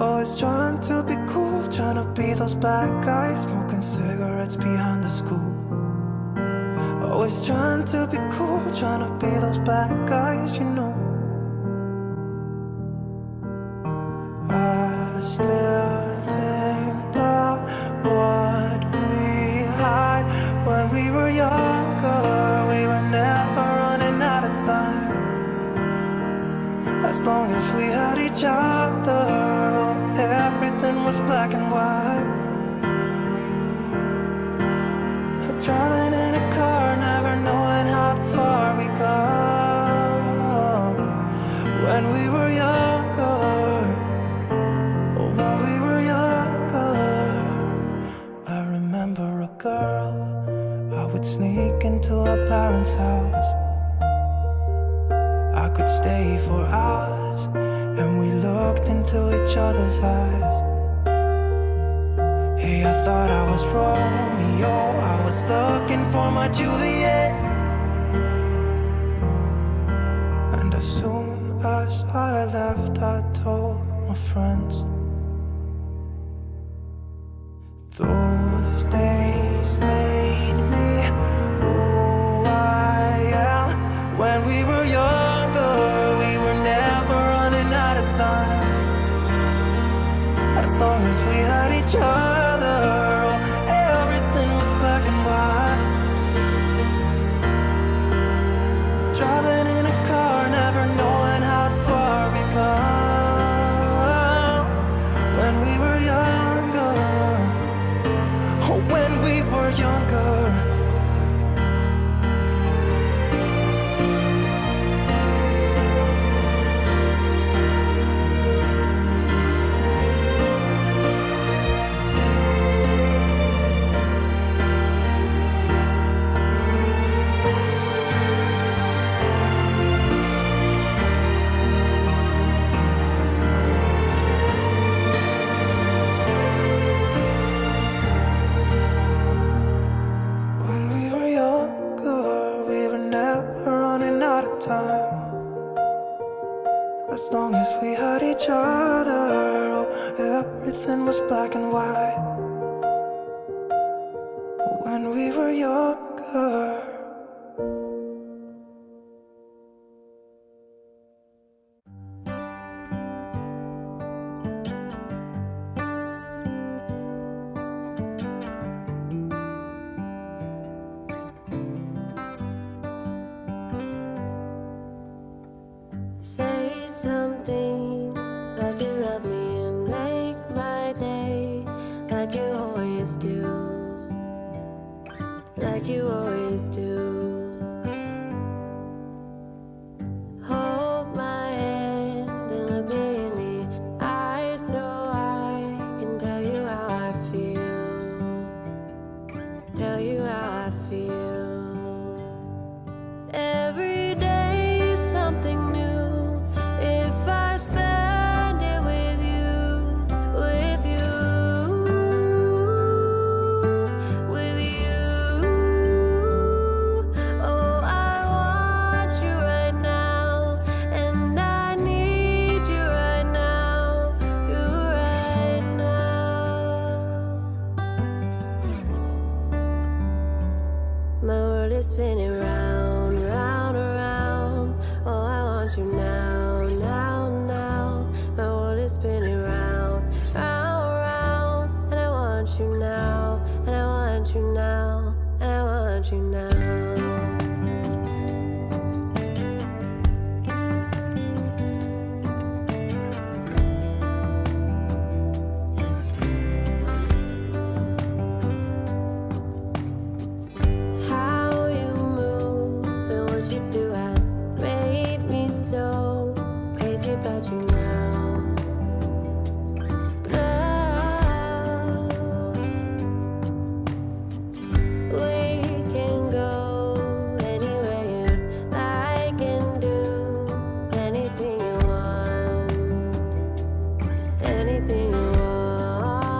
Always trying to be cool, trying to be those bad guys, smoking cigarettes behind the school. Always trying to be cool, trying to be those bad guys, you know. I still think about what we hide when we were younger. We were never running out of time. As long as we had each other, oh, everything was black and white. Driving in a car, never knowing how far we go. When we were younger, when we were younger, I remember a girl. I would sneak into her parents' house. I could stay for hours, and we looked into each other's eyes. Hey, I thought I was Romeo, I was looking for my Juliet. And as soon as I left, I told my friends. Those days made me who I am. When we were younger, we were never running out of time. As long as we had each other, everything was black and white. Driving in a car, never knowing how far we go. When we were younger, oh, when we were younger. do, like you always do. Hold my hand and look me in the eyes so I can tell you how I feel. Tell you how I feel. Every day is something new. If I spend it with you, with you, with you. Oh, I want you right now, and I need you right now, you right now. My world is spinning round, round, around. Oh, I want you now, now, now. My world is spinning round, round, round. And I want you now, and I want you now, and I want you now. How you move and what you do has made me so crazy about you now. Now we can go anywhere you like and do anything you want, anything you want.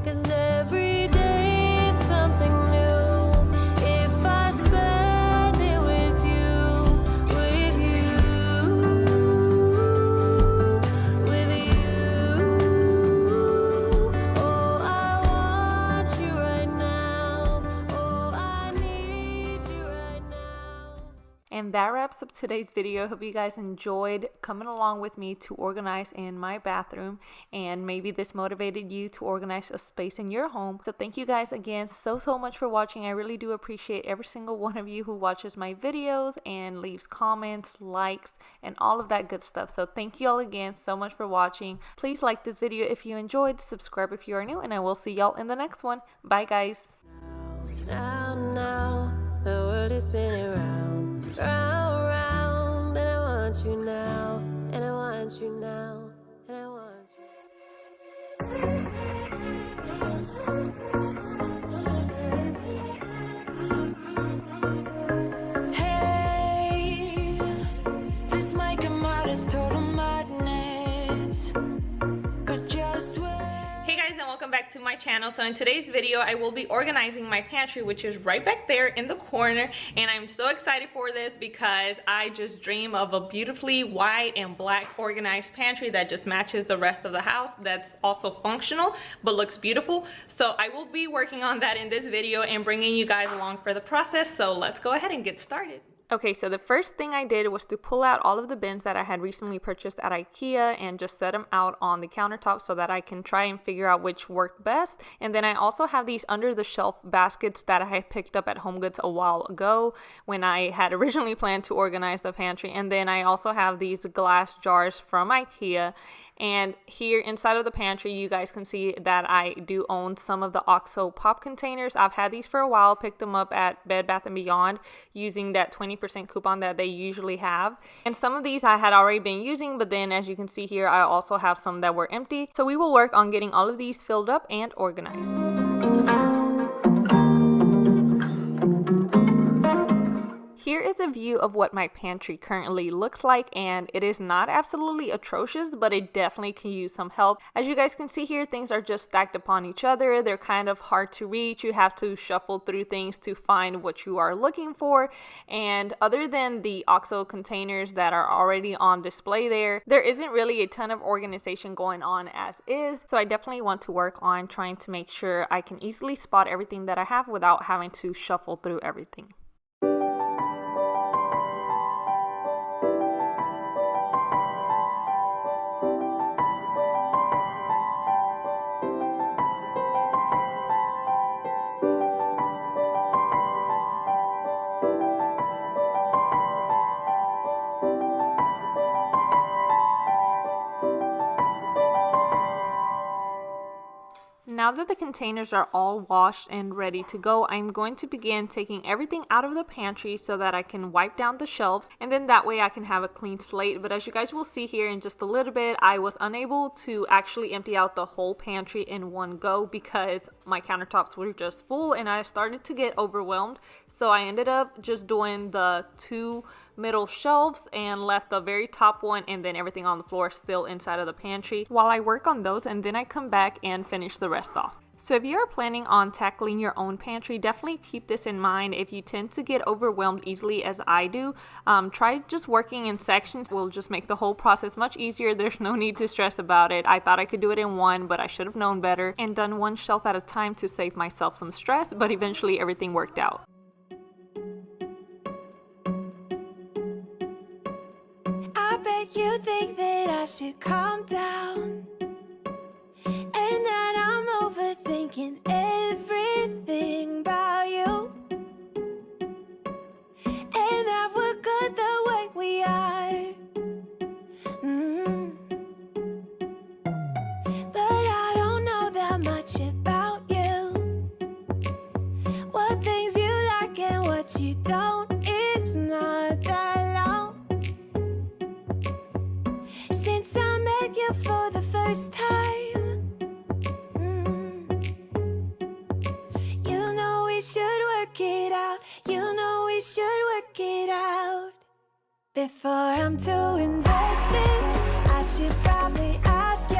'Cause every day is something new. If I spend it with you, with you, with you. Oh, I want you right now. Oh, I need you right now. And that wraps up today's video. Hope you guys enjoyed coming along with me to organize in my bathroom, and maybe this motivated you to organize a space in your home. So thank you guys again so much for watching. I really do appreciate every single one of you who watches my videos and leaves comments, likes, and all of that good stuff. So thank you all again so much for watching. Please like this video if you enjoyed, subscribe if you are new, and I will see y'all in the next one. Bye guys. Now, now, the world is spinning round, round, round. And I want you now, and I want you now, and I want you. Hey, this might come out as total madness, but just wait. Hey guys, and welcome back to my channel. So in today's video I will be organizing my pantry, which is right back there in the corner, and I'm so excited for this because I just dream of a beautifully white and black organized pantry that just matches the rest of the house, that's also functional but looks beautiful. So I will be working on that in this video and bringing you guys along for the process. So let's go ahead and get started. Okay, so the first thing I did was to pull out all of the bins that I had recently purchased at IKEA and just set them out on the countertop so that I can try and figure out which worked best. And then I also have these under the shelf baskets that I had picked up at HomeGoods a while ago when I had originally planned to organize the pantry. And then I also have these glass jars from IKEA. And here inside of the pantry, you guys can see that I do own some of the OXO pop containers. I've had these for a while, picked them up at Bed Bath & Beyond using that 20% coupon that they usually have. And some of these I had already been using, but then as you can see here, I also have some that were empty. So we will work on getting all of these filled up and organized. Here is a view of what my pantry currently looks like, and it is not absolutely atrocious, but it definitely can use some help. As you guys can see here, things are just stacked upon each other. They're kind of hard to reach. You have to shuffle through things to find what you are looking for. And other than the OXO containers that are already on display there isn't really a ton of organization going on as is. So I definitely want to work on trying to make sure I can easily spot everything that I have without having to shuffle through everything. now that the containers are all washed and ready to go, I'm going to begin taking everything out of the pantry so that I can wipe down the shelves, and then that way I can have a clean slate. But as you guys will see here in just a little bit, I was unable to actually empty out the whole pantry in one go because my countertops were just full and I started to get overwhelmed. So I ended up just doing the 2 middle shelves and left the very top one, and then everything on the floor still inside of the pantry while I work on those, and then I come back and finish the rest off. So if you're planning on tackling your own pantry, definitely keep this in mind. If you tend to get overwhelmed easily as I do, try just working in sections. It will just make the whole process much easier. There's no need to stress about it. I thought I could do it in one, but I should have known better and done one shelf at a time to save myself some stress, but eventually everything worked out. I bet you think that I should calm down, and that I'm overthinking everything about you, and that we're good the way we are. But I don't know that much about you, what things you like and what you don't. It's not that long since I met you for the first time. You know we should work it out. You know we should work it out. Before I'm too invested, I should probably ask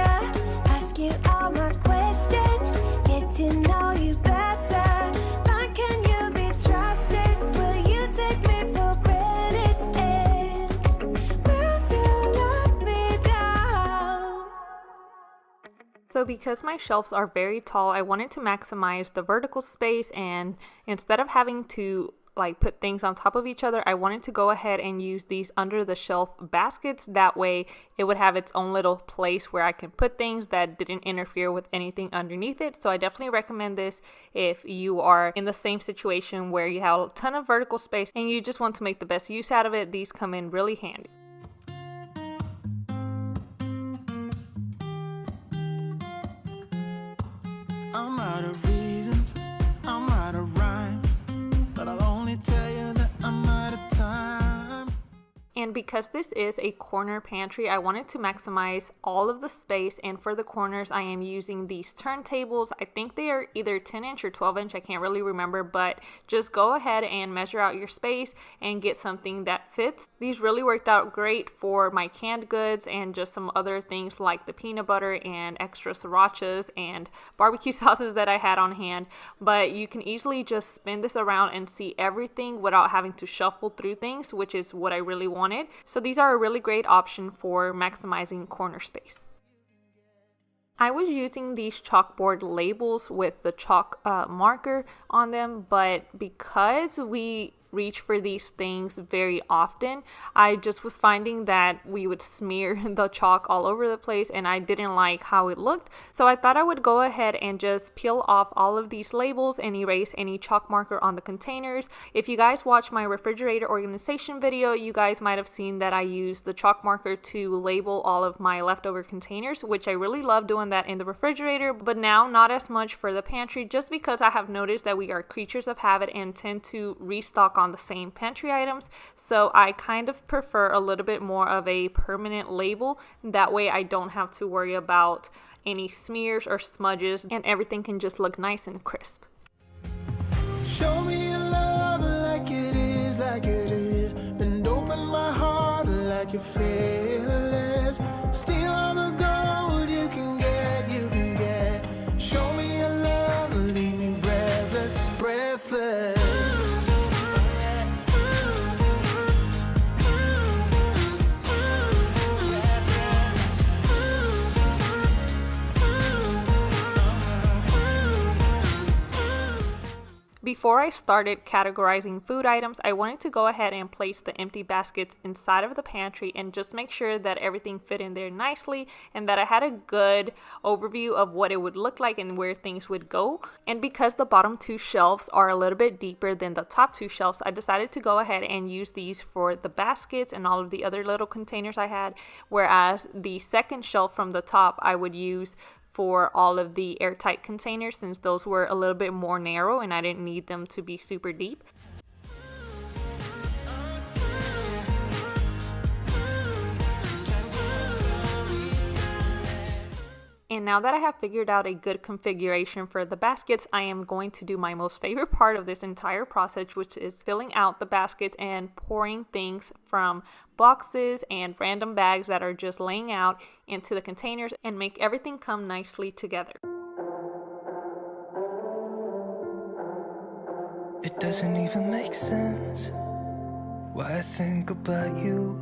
you all my questions, get to know you better. Like, can you be trusted? Will you take me for granted? And will you let me down? So because my shelves are very tall, I wanted to maximize the vertical space, and instead of having to put things on top of each other, I wanted to go ahead and use these under the shelf baskets. That way it would have its own little place where I can put things that didn't interfere with anything underneath it. So I definitely recommend this if you are in the same situation where you have a ton of vertical space and you just want to make the best use out of it. These come in really handy. I'm out of reasons, I'm out of rhyme, but I'll only tell you that I'm out of time. And because this is a corner pantry, I wanted to maximize all of the space, and for the corners I am using these turntables. I think they are either 10-inch or 12-inch, I can't really remember, but just go ahead and measure out your space and get something that fits. These really worked out great for my canned goods and just some other things like the peanut butter and extra srirachas and barbecue sauces that I had on hand, but you can easily just spin this around and see everything without having to shuffle through things, which is what I really wanted. So these are a really great option for maximizing corner space. I was using these chalkboard labels with the chalk marker on them, but because we reach for these things very often, I just was finding that we would smear the chalk all over the place and I didn't like how it looked. So I thought I would go ahead and just peel off all of these labels and erase any chalk marker on the containers. If you guys watch my refrigerator organization video, you guys might have seen that I used the chalk marker to label all of my leftover containers, which I really love doing that in the refrigerator, but now not as much for the pantry, just because I have noticed that we are creatures of habit and tend to restock on the same pantry items. So I kind of prefer a little bit more of a permanent label. That way I don't have to worry about any smears or smudges and everything can just look nice and crisp. Show me your love like it is. Bend open my heart like you're fearless. Steal all the gold you can get. Show me your love, leave me breathless. Before I started categorizing food items, I wanted to go ahead and place the empty baskets inside of the pantry and just make sure that everything fit in there nicely and that I had a good overview of what it would look like and where things would go. And because the bottom two shelves are a little bit deeper than the top two shelves, I decided to go ahead and use these for the baskets and all of the other little containers I had, whereas the second shelf from the top I would use for all of the airtight containers, since those were a little bit more narrow and I didn't need them to be super deep. And now that I have figured out a good configuration for the baskets, I am going to do my most favorite part of this entire process, which is filling out the baskets and pouring things from boxes and random bags that are just laying out into the containers and make everything come nicely together. It doesn't even make sense why I think about you.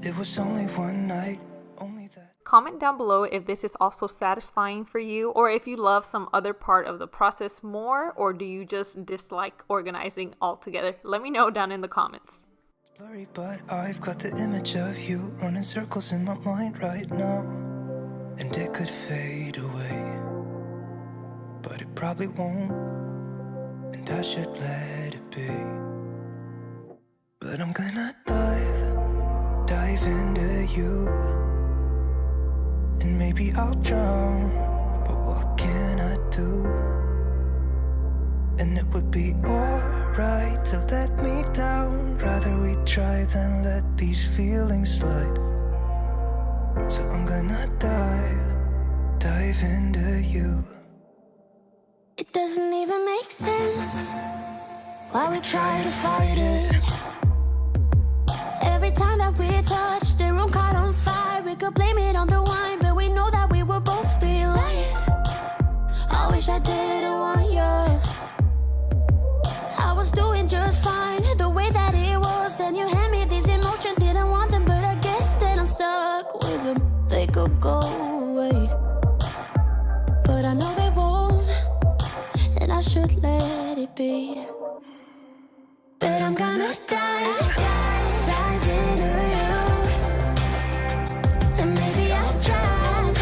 It was only one night, only that. Comment down below if this is also satisfying for you, or if you love some other part of the process more, or do you just dislike organizing altogether? Let me know down in the comments. It's blurry, but I've got the image of you running circles in my mind right now. And it could fade away, but it probably won't, and I should let it be. But I'm gonna dive into you. And maybe I'll drown, but what can I do? And it would be alright to let me down. Rather we try than let these feelings slide. So I'm gonna dive into you. It doesn't even make sense why we try to fight it. Every time that we touch, the room caught on fire. We could blame it on the wine, but we know that we will both be lying. I wish I didn't want you. I was doing just fine, the way that it was. Then you hand me these emotions, didn't want them, but I guess that I'm stuck with them. They could go away, but I know they won't, and I should let it be. But I'm gonna dive into you, and maybe I'll try,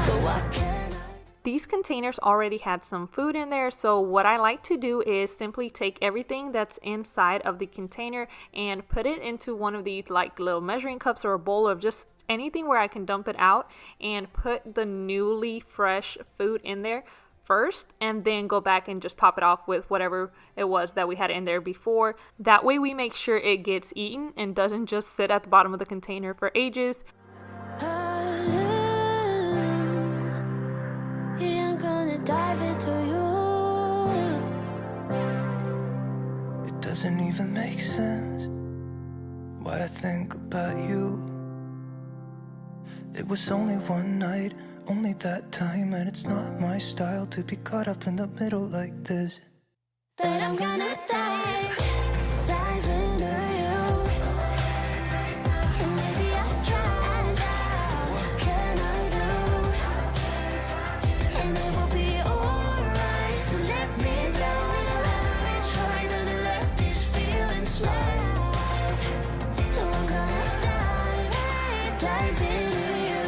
but what can I? These containers already had some food in there, so what I like to do is simply take everything that's inside of the container and put it into one of these like little measuring cups or a bowl of just anything where I can dump it out, and put the newly fresh food in there first, and then go back and just top it off with whatever it was that we had in there before. That way we make sure it gets eaten and doesn't just sit at the bottom of the container for ages. Yeah, I'm gonna dive into you. It doesn't even make sense why I think about you. It was only one night, only that time, and it's not my style to be caught up in the middle like this. But I'm gonna dive into you, and maybe I'll try, but what can I do? And it will be alright to let me down. We try not to let these feelings slide. So I'm gonna dive into you.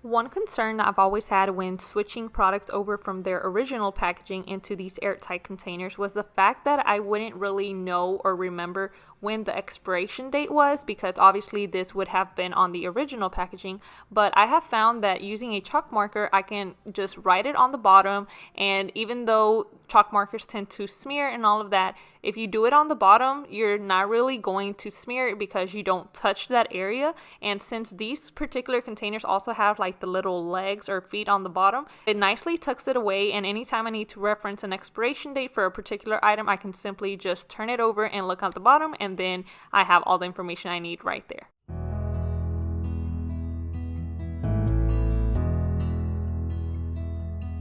One concern I've always had when switching products over from their original packaging into these airtight containers was the fact that I wouldn't really know or remember when the expiration date was, because obviously this would have been on the original packaging. But I have found that using a chalk marker, I can just write it on the bottom, and even though chalk markers tend to smear and all of that, if you do it on the bottom, you're not really going to smear it because you don't touch that area. And since these particular containers also have like the little legs or feet on the bottom, it nicely tucks it away, and anytime I need to reference an expiration date for a particular item, I can simply just turn it over and look at the bottom, and then I have all the information I need right there.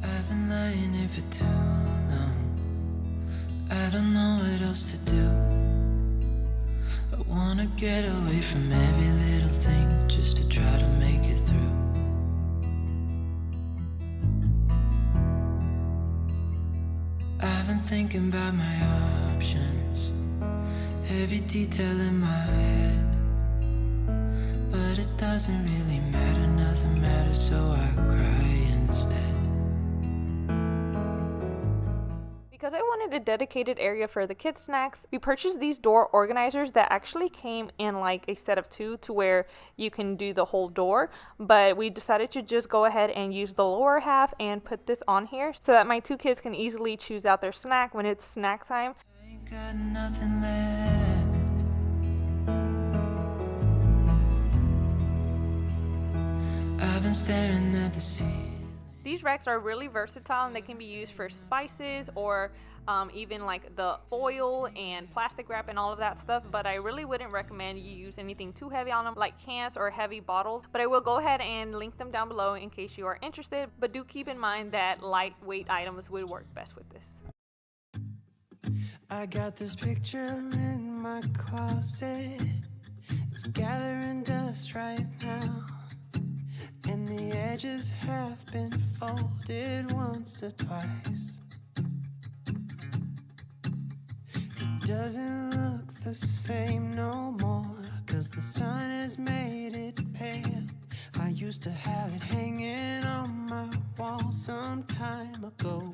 I've been lying here for too long. I don't know what else to do. I wanna get away from every little thing just to try to make it through. I've been thinking about my options, every detail in my head, but it doesn't really matter, nothing matters, so I cry instead. Because I wanted a dedicated area for the kids' snacks, we purchased these door organizers that actually came in like a set of 2 to where you can do the whole door, but we decided to just go ahead and use the lower half and put this on here so that my 2 kids can easily choose out their snack when it's snack time. Ain't got nothing left. I've been staring at the sea. These racks are really versatile and they can be used for spices or even like the foil and plastic wrap and all of that stuff, but I really wouldn't recommend you use anything too heavy on them like cans or heavy bottles, but I will go ahead and link them down below in case you are interested, but do keep in mind that lightweight items would work best with this. I got this picture in my closet. It's gathering dust right now, and the edges have been folded once or twice. It doesn't look the same no more, 'cause the sun has made it pale. I used to have it hanging on my wall some time ago.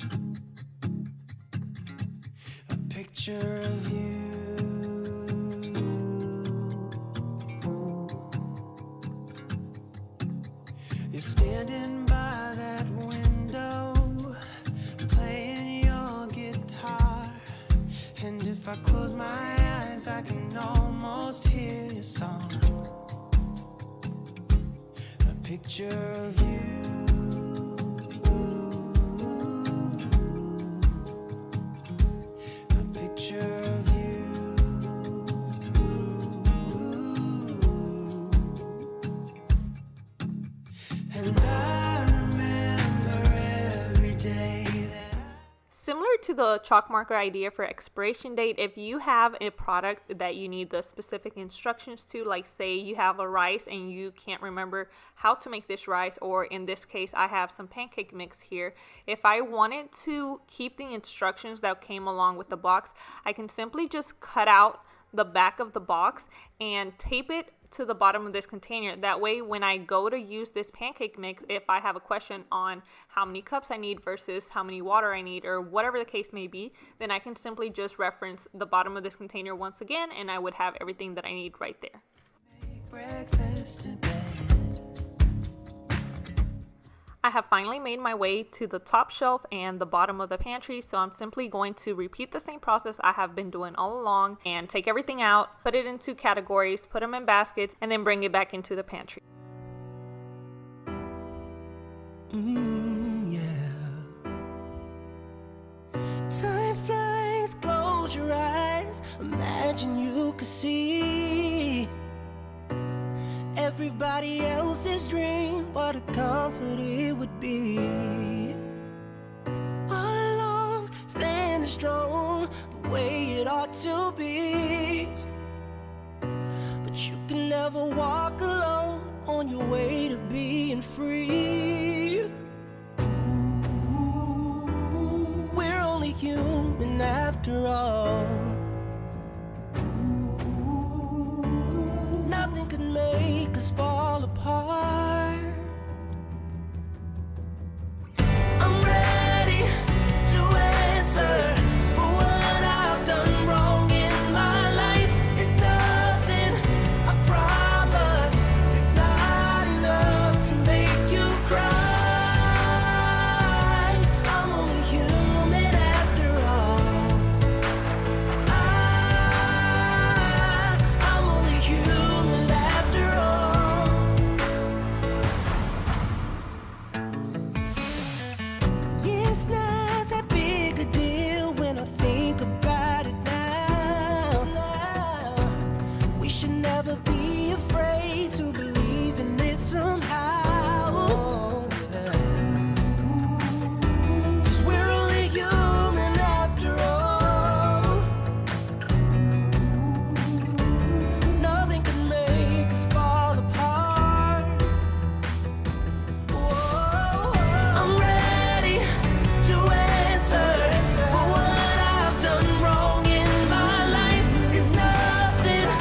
A picture of you. You're standing by that window, playing your guitar, and if I close my eyes, I can almost hear your song. A picture of you. A picture of you. And I remember every day that Similar to the chalk marker idea for expiration date, if you have a product that you need the specific instructions to, like say you have a rice and you can't remember how to make this rice, or in this case I have some pancake mix here, if I wanted to keep the instructions that came along with the box, I can simply just cut out the back of the box and tape it to the bottom of this container. That way when I go to use this pancake mix, if I have a question on how many cups I need versus how many water I need or whatever the case may be, then I can simply just reference the bottom of this container once again and I would have everything that I need right there. make breakfast in bed. I have finally made my way to the top shelf and the bottom of the pantry, so I'm simply going to repeat the same process I have been doing all along and take everything out, put it into categories, put them in baskets, and then bring it back into the pantry. Yeah. Time flies, close your eyes. Imagine you could see everybody else's dream, what a comfort it would be. All along, standing strong, the way it ought to be. But you can never walk alone on your way to being free. We're only human after all. Nothing could make us fall apart. I'm ready to answer for what I've done wrong in my life. It's nothing, I promise. It's not enough to make you cry. I'm only human after all. I'm only human after all. Yeah, it's not that big a deal when I think about it now. We should never be afraid to believe in it somehow. 'Cause we're only human after all. Nothing can make us fall apart. Whoa. I'm ready to answer for what I've done wrong in my life. It's nothing, I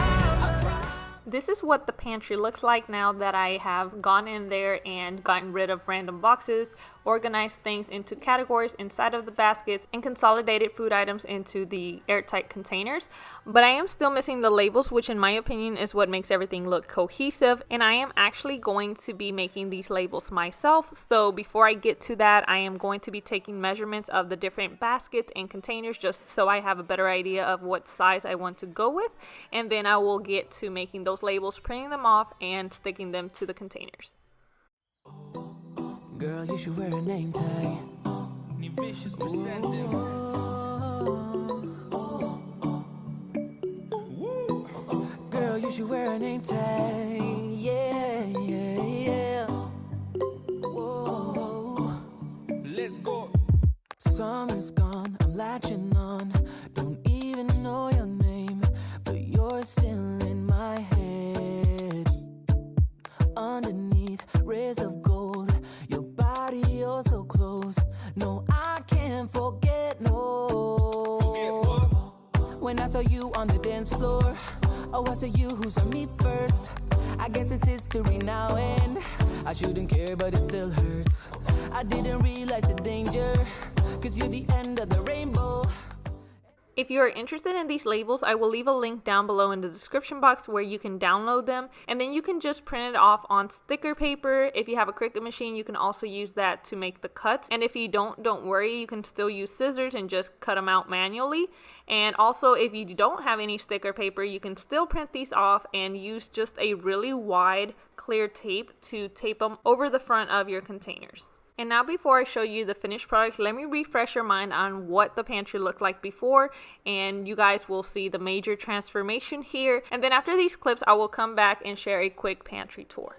promise. This is what the pantry looks like now that I have gone in there and gotten rid of random boxes organized things into categories inside of the baskets, and consolidated food items into the airtight containers. But I am still missing the labels, which in my opinion is what makes everything look cohesive, and I am actually going to be making these labels myself. So before I get to that, I am going to be taking measurements of the different baskets and containers just so I have a better idea of what size I want to go with, and then I will get to making those labels, printing them off, and sticking them to the containers. Girl, you should wear a name tag. Girl, you should wear a name tag. Yeah, yeah, yeah. Whoa. Let's go. Summer's gone, I'm latching on. Don't even know your name, but you're still in my head. Underneath rays of gold, your body oh so close. No, I can't forget, no. Forget what? When I saw you on the dance floor, oh, I saw you who saw me first. I guess it's history now, and I shouldn't care, but it still hurts. I didn't realize the danger, 'cause you're the end of the rainbow. If you are interested in these labels, I will leave a link down below in the description box where you can download them, and then you can just print it off on sticker paper. If you have a Cricut machine, you can also use that to make the cuts, and if you don't worry, you can still use scissors and just cut them out manually. And also, if you don't have any sticker paper, you can still print these off and use just a really wide clear tape to tape them over the front of your containers. And now, before I show you the finished product, let me refresh your mind on what the pantry looked like before, and you guys will see the major transformation here. And then after these clips, I will come back and share a quick pantry tour.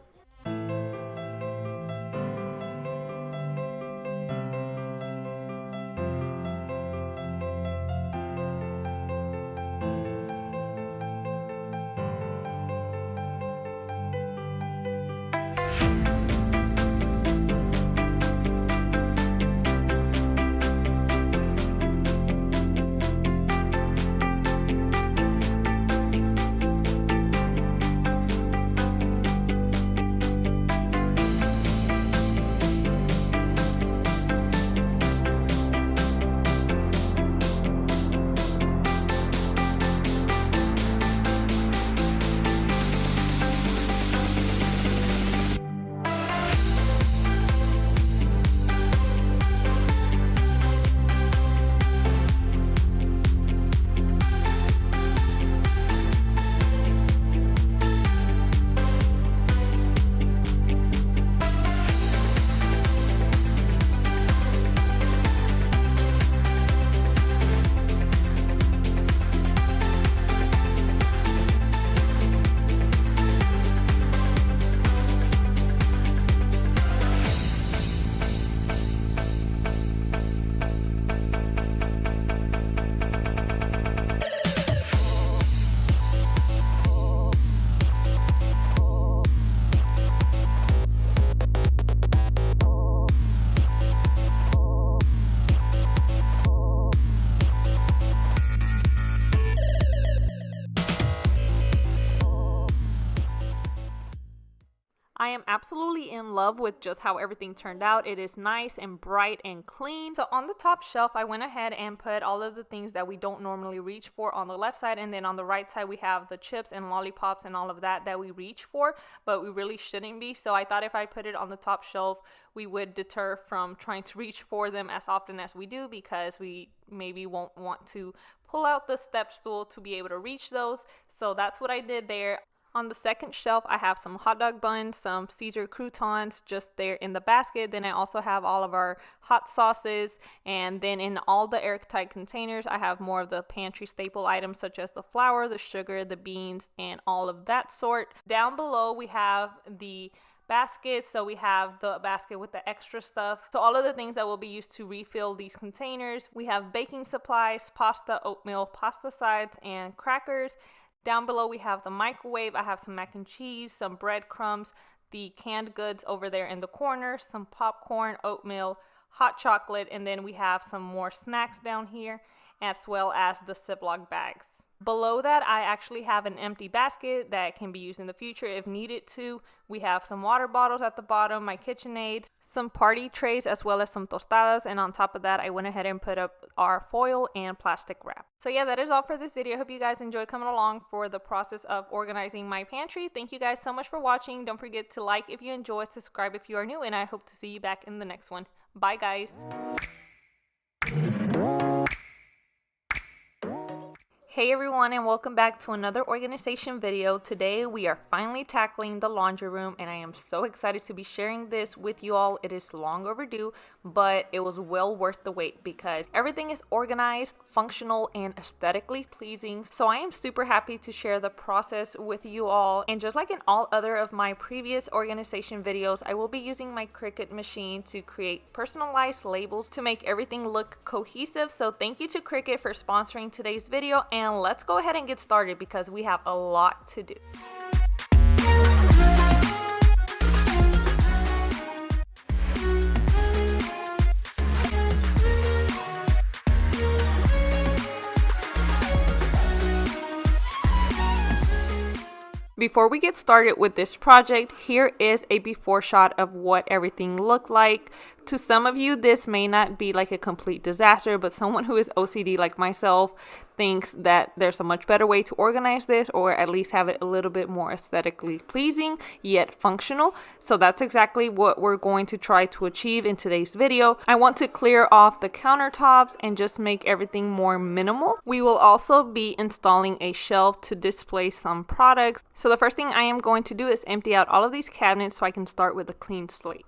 I am absolutely in love with just how everything turned out. It is nice and bright and clean. So on the top shelf, I went ahead and put all of the things that we don't normally reach for on the left side, and then on the right side we have the chips and lollipops and all of that we reach for, but we really shouldn't be. So I thought if I put it on the top shelf, we would deter from trying to reach for them as often as we do, because we maybe won't want to pull out the step stool to be able to reach those. So that's what I did there. On the second shelf, I have some hot dog buns, some Caesar croutons just there in the basket. Then I also have all of our hot sauces. And then in all the airtight containers, I have more of the pantry staple items such as the flour, the sugar, the beans, and all of that sort. Down below, we have the baskets. So we have the basket with the extra stuff. So all of the things that will be used to refill these containers. We have baking supplies, pasta, oatmeal, pasta sides, and crackers. Down below we have the microwave. I have some mac and cheese, some breadcrumbs, the canned goods over there in the corner, some popcorn, oatmeal, hot chocolate, and then we have some more snacks down here, as well as the Ziploc bags. Below that, I actually have an empty basket that can be used in the future if needed to. We have some water bottles at the bottom, my KitchenAid, some party trays, as well as some tostadas. And on top of that, I went ahead and put up our foil and plastic wrap. So yeah, that is all for this video. I hope you guys enjoy coming along for the process of organizing my pantry. Thank you guys so much for watching. Don't forget to like if you enjoy, subscribe if you are new, and I hope to see you back in the next one. Bye guys. Hey everyone, and welcome back to another organization video. Today we are finally tackling the laundry room, and I am so excited to be sharing this with you all. It is long overdue, but it was well worth the wait because everything is organized, functional, and aesthetically pleasing. So I am super happy to share the process with you all. And just like in all other of my previous organization videos, I will be using my Cricut machine to create personalized labels to make everything look cohesive. So thank you to Cricut for sponsoring today's video, and let's go ahead and get started because we have a lot to do. Before we get started with this project, here is a before shot of what everything looked like. To some of you, this may not be like a complete disaster, but someone who is OCD like myself thinks that there's a much better way to organize this, or at least have it a little bit more aesthetically pleasing yet functional. So that's exactly what we're going to try to achieve in today's video. I want to clear off the countertops and just make everything more minimal. We will also be installing a shelf to display some products. So the first thing I am going to do is empty out all of these cabinets so I can start with a clean slate.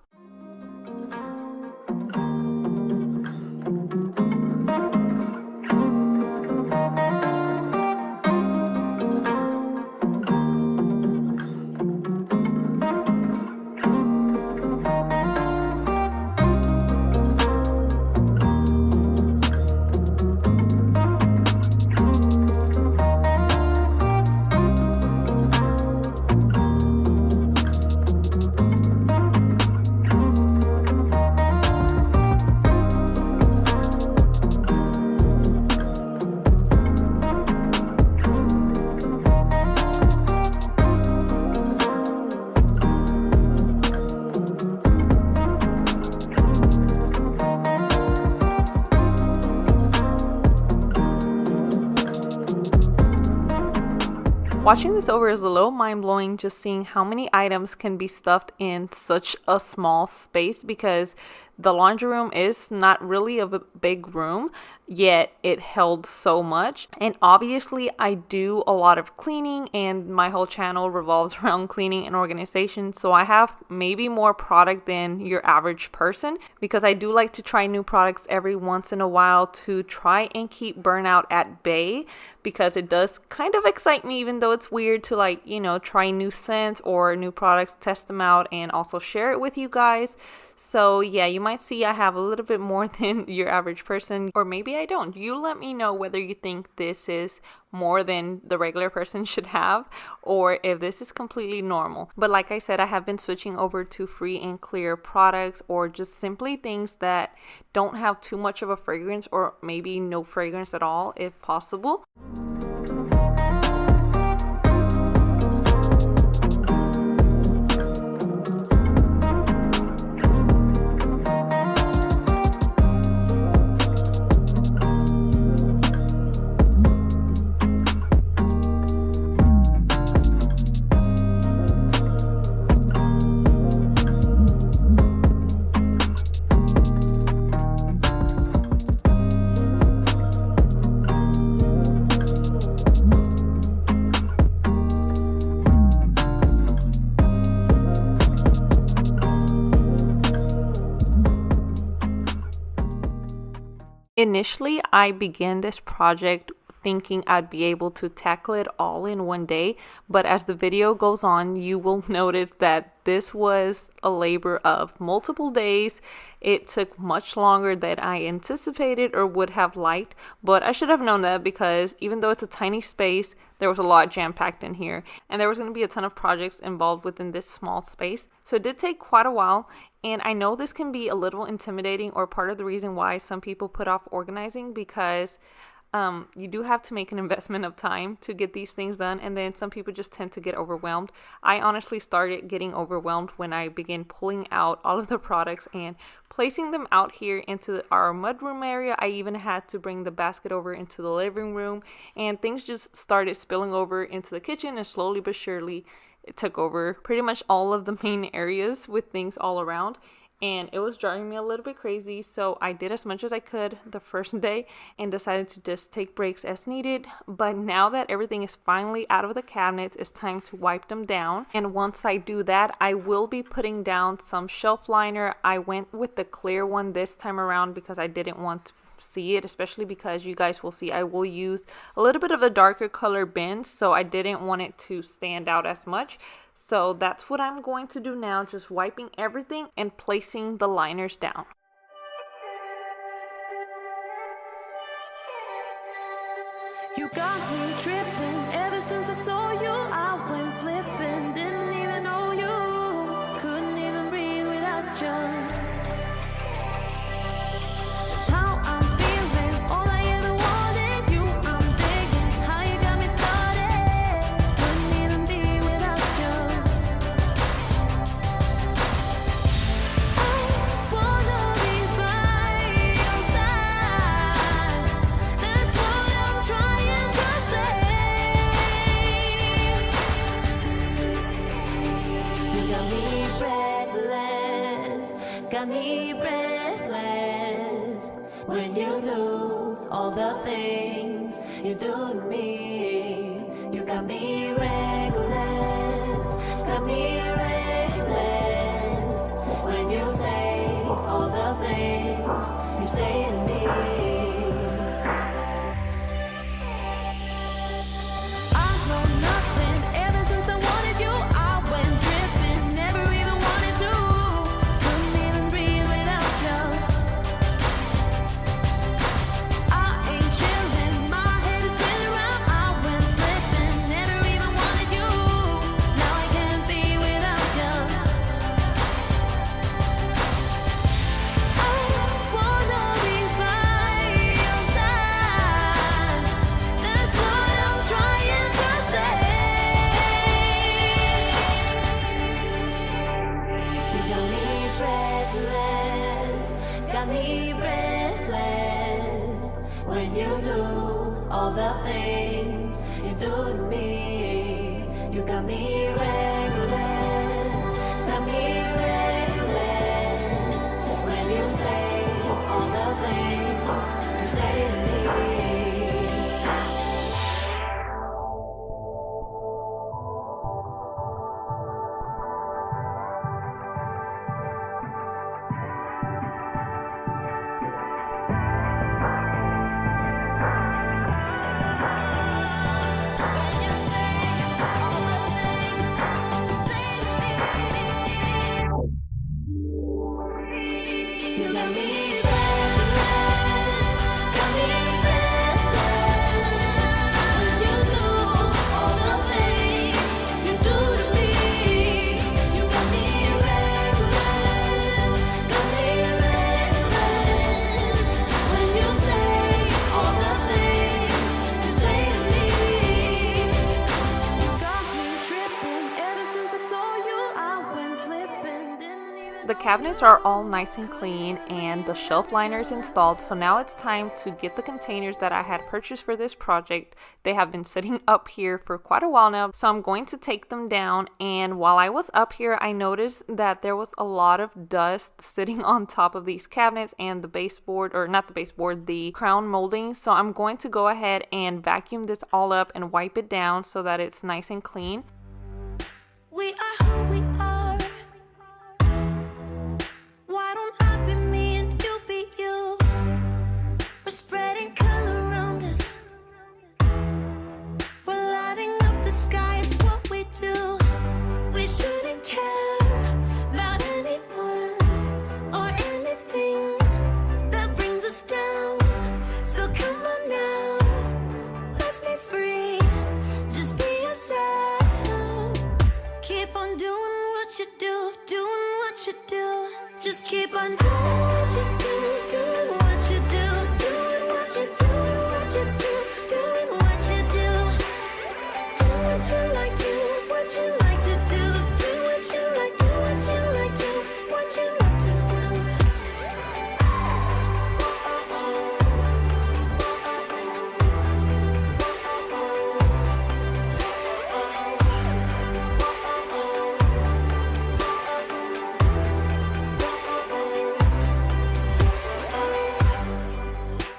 Watching this over is a little mind-blowing, just seeing how many items can be stuffed in such a small space, because the laundry room is not really a big room, yet it held so much. And obviously I do a lot of cleaning, and my whole channel revolves around cleaning and organization, so I have maybe more product than your average person, because I do like to try new products every once in a while to try and keep burnout at bay, because it does kind of excite me, even though it's weird to, like, you know, try new scents or new products, test them out, and also share it with you guys. So yeah, you might see I have a little bit more than your average person, or maybe I don't. You let me know whether you think this is more than the regular person should have, or if this is completely normal. But like I said, I have been switching over to free and clear products, or just simply things that don't have too much of a fragrance, or maybe no fragrance at all if possible. Initially, I began this project thinking I'd be able to tackle it all in one day, but as the video goes on, you will notice that this was a labor of multiple days. It took much longer than I anticipated or would have liked, but I should have known that, because even though it's a tiny space, there was a lot jam-packed in here, and there was going to be a ton of projects involved within this small space. So it did take quite a while, and I know this can be a little intimidating, or part of the reason why some people put off organizing, because You do have to make an investment of time to get these things done, and then some people just tend to get overwhelmed. I honestly started getting overwhelmed when I began pulling out all of the products and placing them out here into our mudroom area. I even had to bring the basket over into the living room, and things just started spilling over into the kitchen, and slowly but surely it took over pretty much all of the main areas with things all around. And it was driving me a little bit crazy, so I did as much as I could the first day and decided to just take breaks as needed. But now that everything is finally out of the cabinets, it's time to wipe them down. And once I do that, I will be putting down some shelf liner. I went with the clear one this time around because I didn't want to see it, especially because you guys will see I will use a little bit of a darker color bin, so I didn't want it to stand out as much. So that's what I'm going to do now, just wiping everything and placing the liners down. You got me tripping ever since I saw you. I went slipping, didn't even know you. Couldn't even breathe without you. That's how I'm feeling. All I ever wanted, you. I'm digging. It's how you got me started. Couldn't even be without you. I wanna be by your side. That's what I'm trying to say. You got me breathless, got me breathless. When you do all the things you do to me, you got me reckless, got me reckless. When you say all the things you say to me. I know nothing ever since I wanted you. I went dripping, never even wanted to. Couldn't even breathe without you. I ain't chilling, my head is spinning round. I went slipping, never even wanted you. Now I can't be without you. I wanna be by your side. That's what I'm trying to say. You got me breathless, got me breathless. When you do all the things you do to me, you got me reckless, got me reckless. When you say all the things you say to me. You got me breathless, got me breathless. When you do all the things you do to me, you got me reckless, got me reckless. When you say all the things you say to me, you got me tripping ever since I saw you. I went slipping, didn't even. The cabinets are all nice and clean and the shelf liners installed, so now it's time to get the containers that I had purchased for this project. They have been sitting up here for quite a while now, so I'm going to take them down. And while I was up here, I noticed that there was a lot of dust sitting on top of these cabinets and the baseboard, or not the baseboard, the crown molding. So I'm going to go ahead and vacuum this all up and wipe it down so that it's nice and clean. We are who we are. Why don't I be me and you be you? We're spreading color around us. We're lighting up the sky, it's what we do. We shouldn't care about anyone or anything that brings us down. So come on now, let's be free. Just be yourself. Keep on doing what you do, doing what you do. Just keep on doing what you do, doing what you do, doing what you do, doing what you do. what you like to do. Do what you like, do what you like, do what you like to do.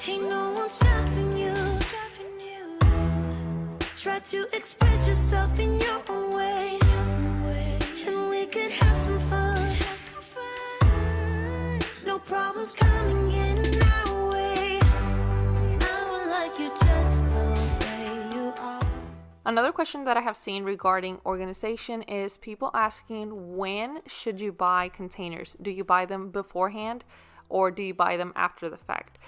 Ain't no one stopping you. Try to express yourself in your own way, and we could have some fun. No problems coming in our way. I would like you just the way you are. Another question that I have seen regarding organization is people asking, when should you buy containers? Do you buy them beforehand or do you buy them after the fact?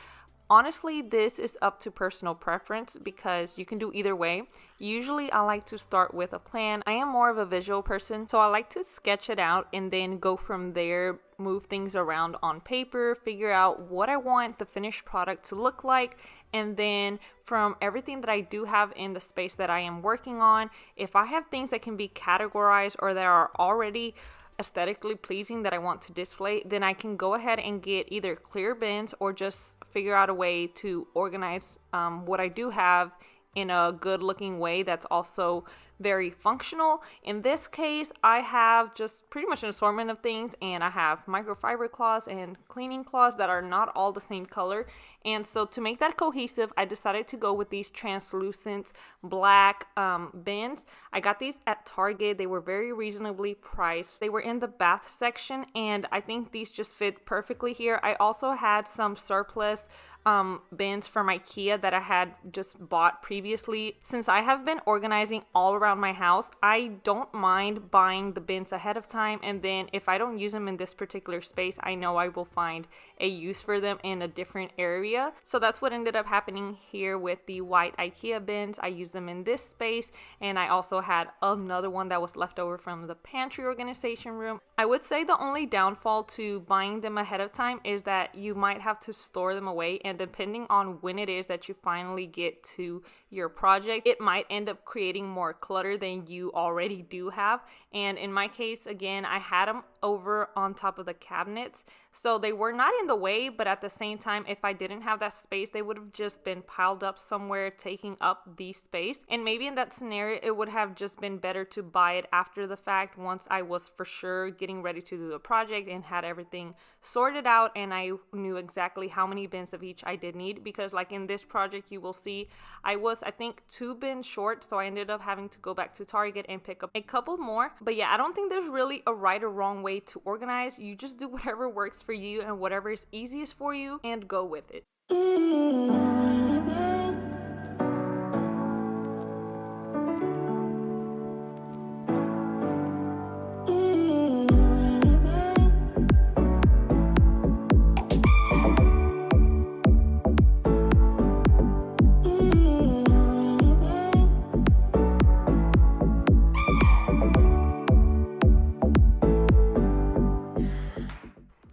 Honestly, this is up to personal preference because you can do either way. Usually I like to start with a plan. I am more of a visual person, so I like to sketch it out and then go from there, move things around on paper, figure out what I want the finished product to look like, and then from everything that I do have in the space that I am working on, if I have things that can be categorized or that are already aesthetically pleasing that I want to display, then I can go ahead and get either clear bins or just figure out a way to organize what I do have in a good looking way that's also very functional. In this case, I have just pretty much an assortment of things, and I have microfiber cloths and cleaning cloths that are not all the same color. And so to make that cohesive, I decided to go with these translucent black bins. I got these at Target. They were very reasonably priced. They were in the bath section, and I think these just fit perfectly here. I also had some surplus bins from IKEA that I had just bought previously. Since I have been organizing all around my house, I don't mind buying the bins ahead of time, and then if I don't use them in this particular space, I know I will find a use for them in a different area. So that's what ended up happening here with the white IKEA bins. I use them in this space, and I also had another one that was left over from the pantry organization room. I would say the only downfall to buying them ahead of time is that you might have to store them away, and depending on when it is that you finally get to your project, it might end up creating more clutter than you already do have. And in my case, again, I had them over on top of the cabinets, so they were not in the way, but at the same time, if I didn't have that space, they would have just been piled up somewhere taking up the space. And maybe in that scenario, it would have just been better to buy it after the fact, once I was for sure getting ready to do the project and had everything sorted out and I knew exactly how many bins of each I did need. Because like in this project, you will see I was, I think, 2 bins short, so I ended up having to go back to Target and pick up a couple more. But yeah, I don't think there's really a right or wrong way to organize. You just do whatever works for you and whatever is easiest for you and go with it.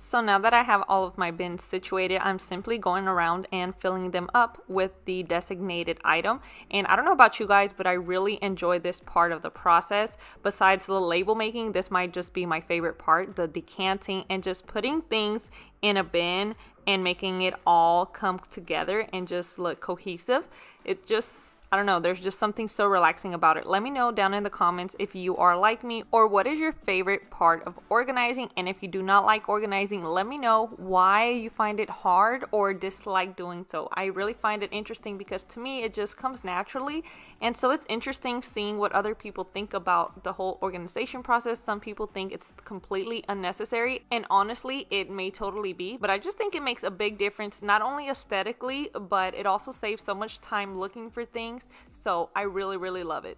So now that I have all of my bins situated, I'm simply going around and filling them up with the designated item. And I don't know about you guys, but I really enjoy this part of the process. Besides the label making, this might just be my favorite part, the decanting and just putting things in a bin and making it all come together and just look cohesive. It just, I don't know, there's just something so relaxing about it. Let me know down in the comments if you are like me, or what is your favorite part of organizing. And if you do not like organizing, let me know why you find it hard or dislike doing so. I really find it interesting because to me it just comes naturally, and so it's interesting seeing what other people think about the whole organization process. Some people think it's completely unnecessary, and honestly it may totally be, but I just think it makes a big difference, not only aesthetically, but it also saves so much time looking for things. So I really love it.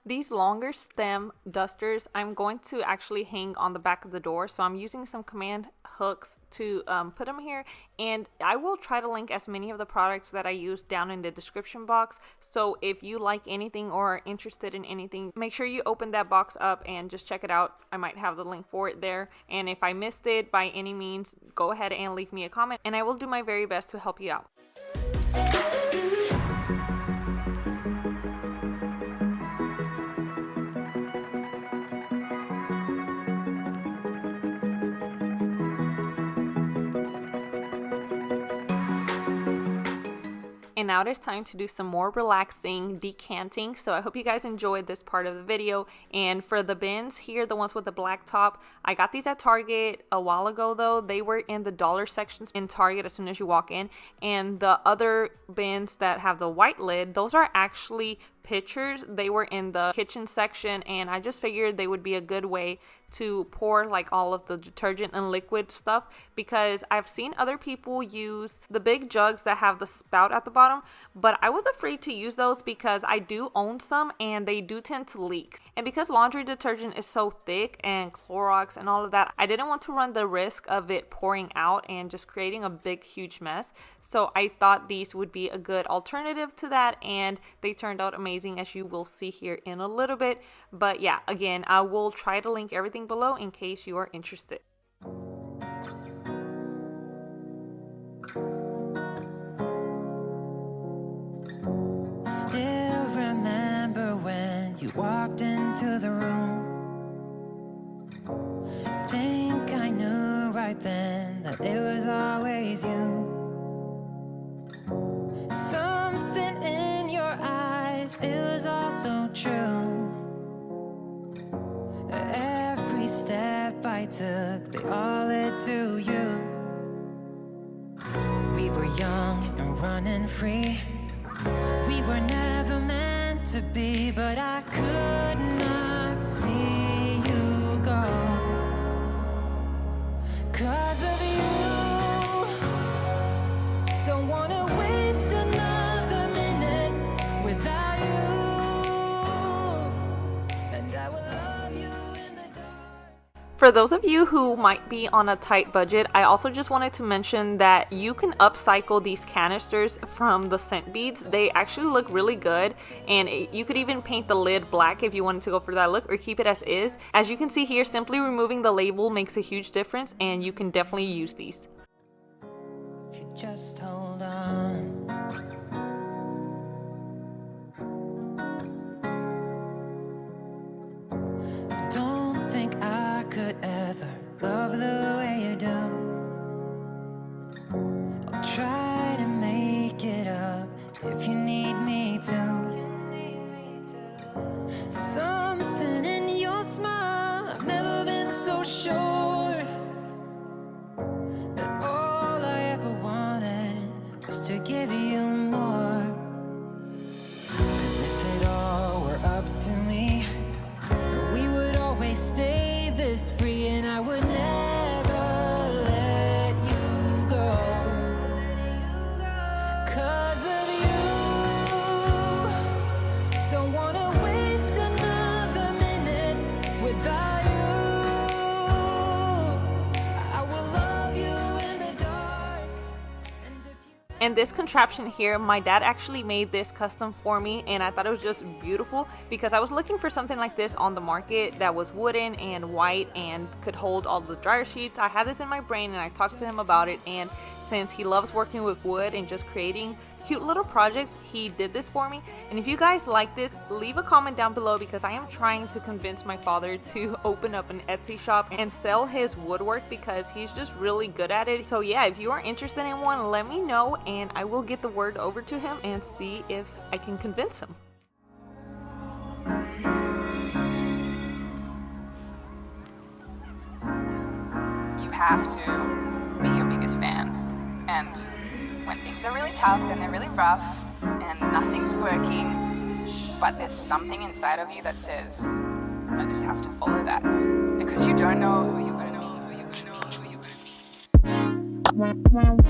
These longer stem dusters I'm going to actually hang on the back of the door, so I'm using some command hooks to put them here, and I will try to link as many of the products that I use down in the description box. So if you like anything or are interested in anything, make sure you open that box up and just check it out. I might have the link for it there, and if I missed it by any means, go ahead and leave me a comment and I will do my very best to help you out. And now it is time to do some more relaxing decanting. So I hope you guys enjoyed this part of the video. And for the bins here, the ones with the black top, I got these at Target a while ago though. They were in the dollar sections in Target as soon as you walk in. And the other bins that have the white lid, those are actually pitchers. They were in the kitchen section, and I just figured they would be a good way to pour like all of the detergent and liquid stuff, because I've seen other people use the big jugs that have the spout at the bottom, but I was afraid to use those because I do own some and they do tend to leak. And because laundry detergent is so thick and Clorox and all of that, I didn't want to run the risk of it pouring out and just creating a big huge mess. So I thought these would be a good alternative to that, and they turned out amazing, as you will see here in a little bit. But yeah, again, I will try to link everything below in case you are interested. Still remember when you walked into the room. Think I knew right then that it was always you. Something in your eyes, it was all so true. Every step I took, they all led to you. We were young and running free. We were never meant to be, but I could not see you go. 'Cause of you, don't wanna waste another minute without you, and I will love you in the dark. For those of you who might be on a tight budget, I also just wanted to mention that you can upcycle these canisters from the scent beads. They actually look really good, and you could even paint the lid black if you wanted to go for that look, or keep it as is. As you can see here, simply removing the label makes a huge difference, and you can definitely use these. If you just hold on. Don't think I could ever love the way you do. I'll try to make it up if you need me to. Something in your smile, I've never been so sure that all I ever wanted was to give you more. 'Cause if it all were up to me, we would always stay this free, and I would never let you go. 'Cause of you, don't wanna waste another minute without you. I will love you in the dark. And if you And this contraption here, my dad actually made this custom for me, and I thought it was just beautiful because I was looking for something like this on the market that was wooden and white and could hold all the dryer sheets. I had this in my brain and I talked to him about it, and since he loves working with wood and just creating cute little projects, he did this for me. And if you guys like this, leave a comment down below because I am trying to convince my father to open up an Etsy shop and sell his woodwork because he's just really good at it. So yeah, if you are interested in one, let me know and I will get the word over to him and see if I can convince him. You have to be your biggest fan, and when things are really tough and they're really rough and nothing's working, but there's something inside of you that says, I just have to follow that, because you don't know who you're going to meet, who you're going to meet, who you're going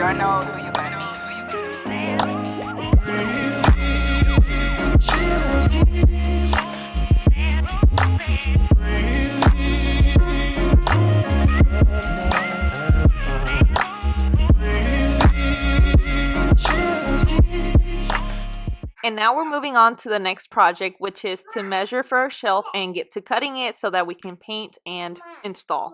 don't know who you're gonna meet, who you're And now we're moving on to the next project, which is to measure for our shelf and get to cutting it so that we can paint and install.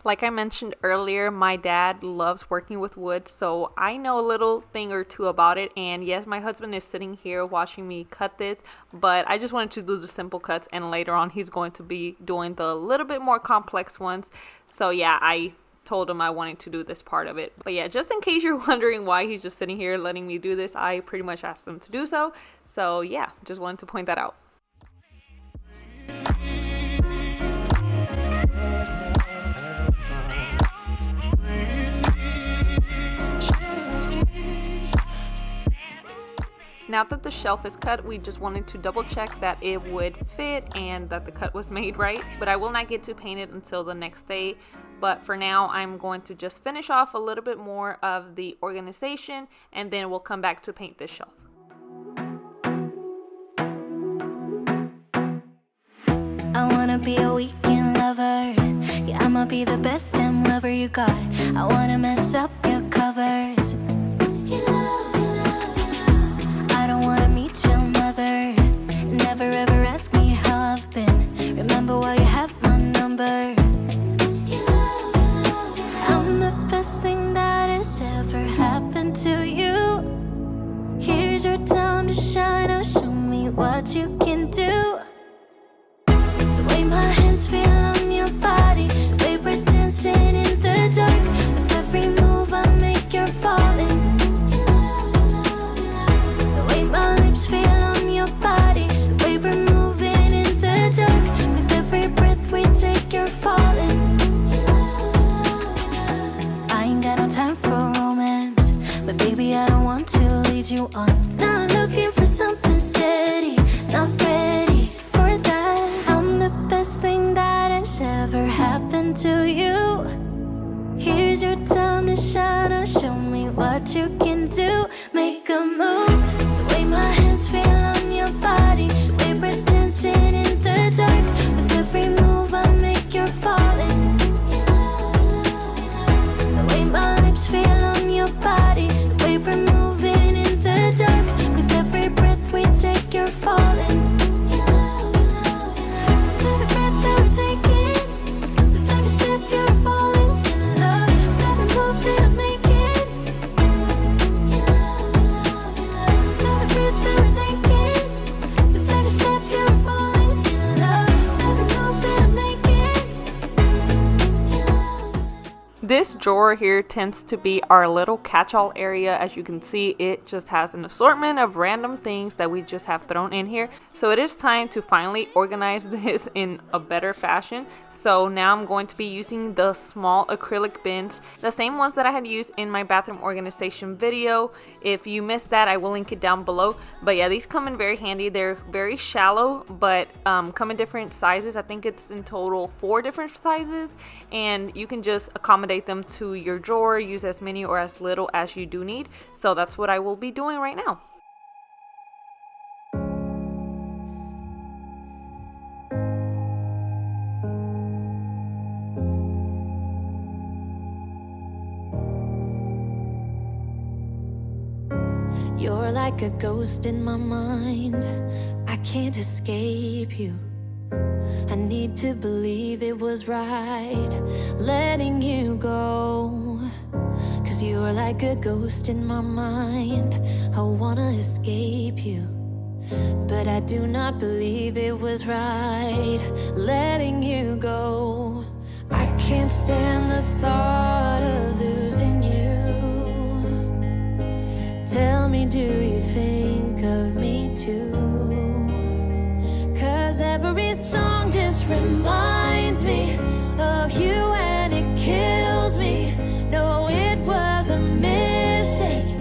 Like I mentioned earlier, my dad loves working with wood, so I know a little thing or two about it. And yes, my husband is sitting here watching me cut this, but I just wanted to do the simple cuts, and later on he's going to be doing the little bit more complex ones. So yeah, I told him I wanted to do this part of it. But yeah, just in case you're wondering why he's just sitting here letting me do this, I pretty much asked him to do so. So yeah, just wanted to point that out. Now that the shelf is cut, we just wanted to double check that it would fit and that the cut was made right. But I will not get to paint it until the next day. But for now, I'm going to just finish off a little bit more of the organization and then we'll come back to paint this shelf. I wanna be a weekend lover. Yeah, I'ma be the best damn lover you got. I wanna mess up your covers. I don't wanna meet your mother. Never ever ask me how I've been. Remember why you have my number. I'm the best thing that has ever happened to you. Here's your time to shine. Now show me what you can do. The way my hands feel on your body, the way we're dancing in the dark. With every move I make, you're falling. The way my lips feel on your body, the way we're moving in the dark. With every breath we take, you're falling. I ain't got no time for romance, but baby I don't want to lead you on. Not looking for something steady, not ready for that. I'm the best thing that has ever happened to you. Here's your time to shine. Now show me what you can do. Make a move. The way my hands feel on your body, the way we're dancing in the dark. With every move I make, you're falling. The way my lips feel on your body, the way we're moving in the dark. With every breath we take, you're falling. With every breath that we're taking, with every step drawer here tends to be our little catch-all area. As you can see, it just has an assortment of random things that we just have thrown in here. So it is time to finally organize this in a better fashion. So now I'm going to be using the small acrylic bins, the same ones that I had used in my bathroom organization video. If you missed that, I will link it down below. But yeah, these come in very handy. They're very shallow, but come in different sizes. I think it's in total 4 different sizes, and you can just accommodate them to your drawer, use as many or as little as you do need. So that's what I will be doing right now. You're like a ghost in my mind, I can't escape you. I need to believe it was right letting you go, 'cause you are like a ghost in my mind. I wanna escape you, but I do not believe it was right letting you go. I can't stand the thought of losing you. Tell me, do you think of me too? 'Cause every song just reminds me of you, and it kills me. No, it was a mistake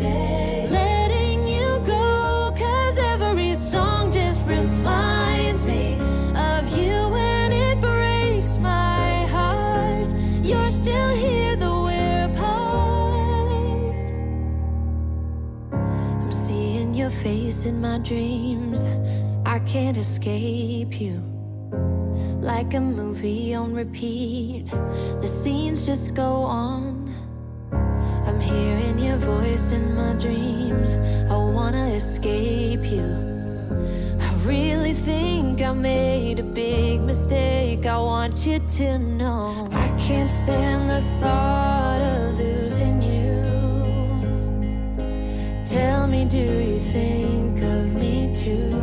letting you go. 'Cause every song just reminds me of you, and it breaks my heart. You're still here though we're apart. I'm seeing your face in my dreams, I can't escape you. Like a movie on repeat, the scenes just go on. I'm hearing your voice in my dreams, I wanna escape you. I really think I made a big mistake, I want you to know. I can't stand the thought of losing you. Tell me, do you think of me too?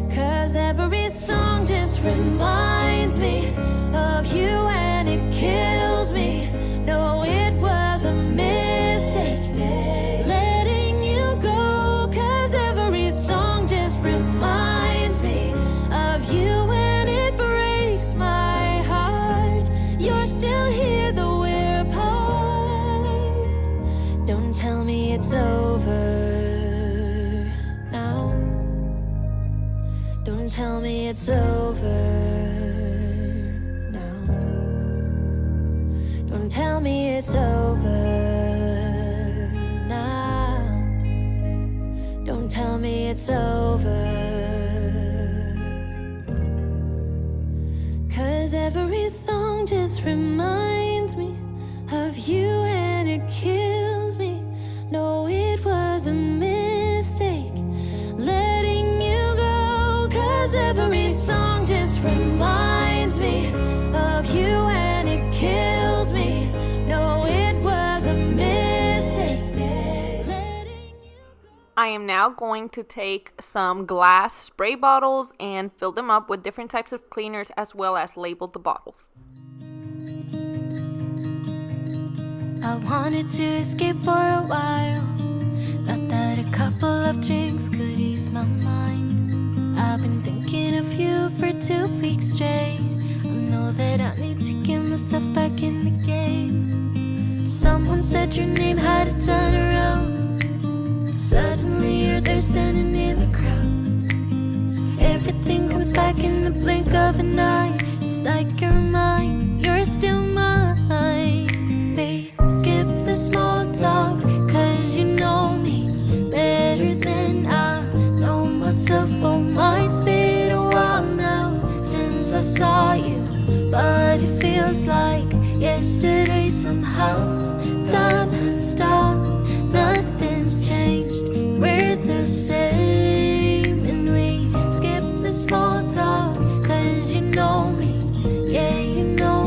'Cause every song just reminds me of you, and it kills me. No, it was a mistake letting you go. 'Cause every song just reminds me of you, and it breaks my heart. You're still here though we're apart. Don't tell me it's over now. Don't tell me it's over now. Don't tell me it's over now. Don't tell me it's over. 'Cause every song just reminds me of you, and it kills me. No, it was a mistake letting you go. 'Cause every song just reminds me of you, and it kills me. No, it was a mistake letting you go. I am now going to take some glass spray bottles and fill them up with different types of cleaners, as well as label the bottles. I wanted to escape for a while, thought that a couple of drinks could ease my mind. I've been thinking of you for 2 weeks straight. I know that I need to get myself back in the game. Someone said your name had a turn around. Suddenly you're there standing in the crowd. Everything comes back in the blink of an eye. It's like you're mine, you're still mine. They skip the small talk, 'cause you know me better than I know myself. Oh, mine's been a while now since I saw you, but it feels like yesterday somehow. Time has stopped, nothing's changed, we're the same. And we skip the small talk, 'cause you know me, yeah, you know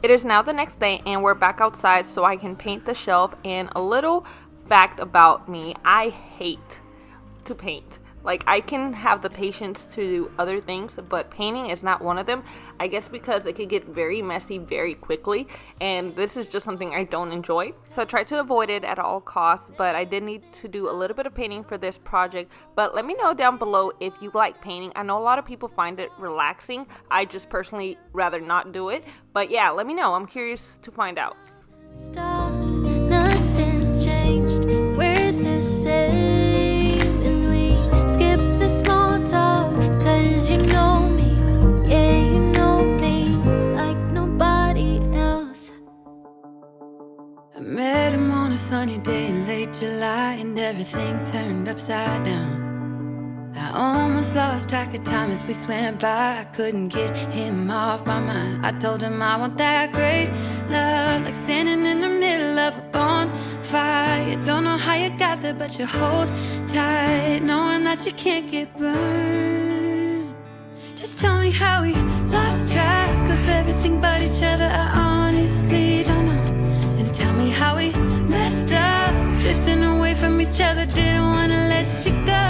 It is now the next day and we're back outside so I can paint the shelf. And a little fact about me, I hate to paint. Like, I can have the patience to do other things, but painting is not one of them. I guess because it could get very messy very quickly, and this is just something I don't enjoy. So I try to avoid it at all costs, but I did need to do a little bit of painting for this project. But let me know down below if you like painting. I know a lot of people find it relaxing. I just personally rather not do it. But yeah, let me know. I'm curious to find out. Stopped, nothing's changed. We're the same, and we skip the small talk, 'cause you know me, yeah, you know me like nobody else. I met him on a sunny day in late July, and everything turned upside down. I almost lost track of time as weeks went by. I couldn't get him off my mind. I told him I want that great love, like standing in the middle of a bonfire. You don't know how you got there, but you hold tight, knowing that you can't get burned. Just tell me how we lost track of everything but each other. I honestly don't know. And tell me how we messed up, drifting away from each other. Didn't wanna let you go.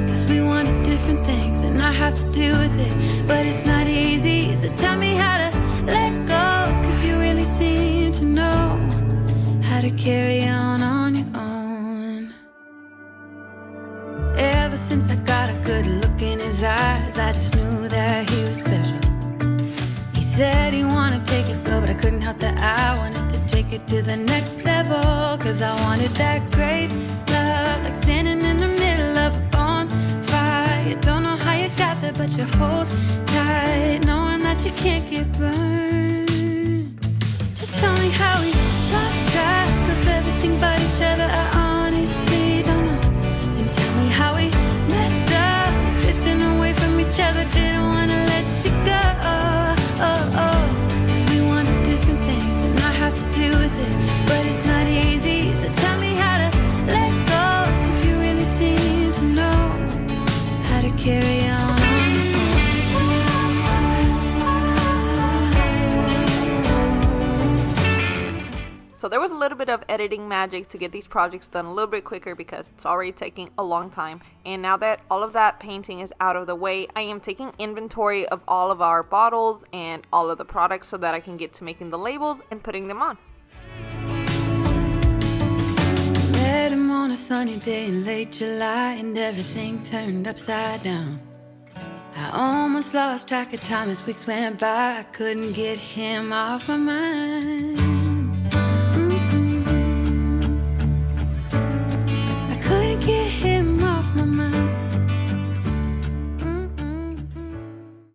Cause we wanted different things, and I have to deal with it, but it's not easy. So tell me how to let go, cause you really seem to know how to carry on your own. Ever since I got a good look in his eyes, I just knew that he was special. He said he wanted to take it slow, but I couldn't help that I wanted to take it to the next level. Cause I wanted that great love, like standing in the middle of a bonfire. You don't know how you got there, but you hold tight, knowing that you can't get burned. Just tell me how we lost track of everything but each other. I honestly don't know. And tell me how we messed up, drifting away from each other. Didn't wanna let you go. Cause we wanted different things, and I have to deal with it, but it's not easy. So tell me how to let go, cause you really seem to know how to carry on. So there was a little bit of editing magic to get these projects done a little bit quicker because it's already taking a long time. And now that all of that painting is out of the way, I am taking inventory of all of our bottles and all of the products so that I can get to making the labels and putting them on. Met him on a sunny day in late July, and everything turned upside down. I almost lost track of time as weeks went by. I couldn't get him off my mind. I couldn't get him off my mind.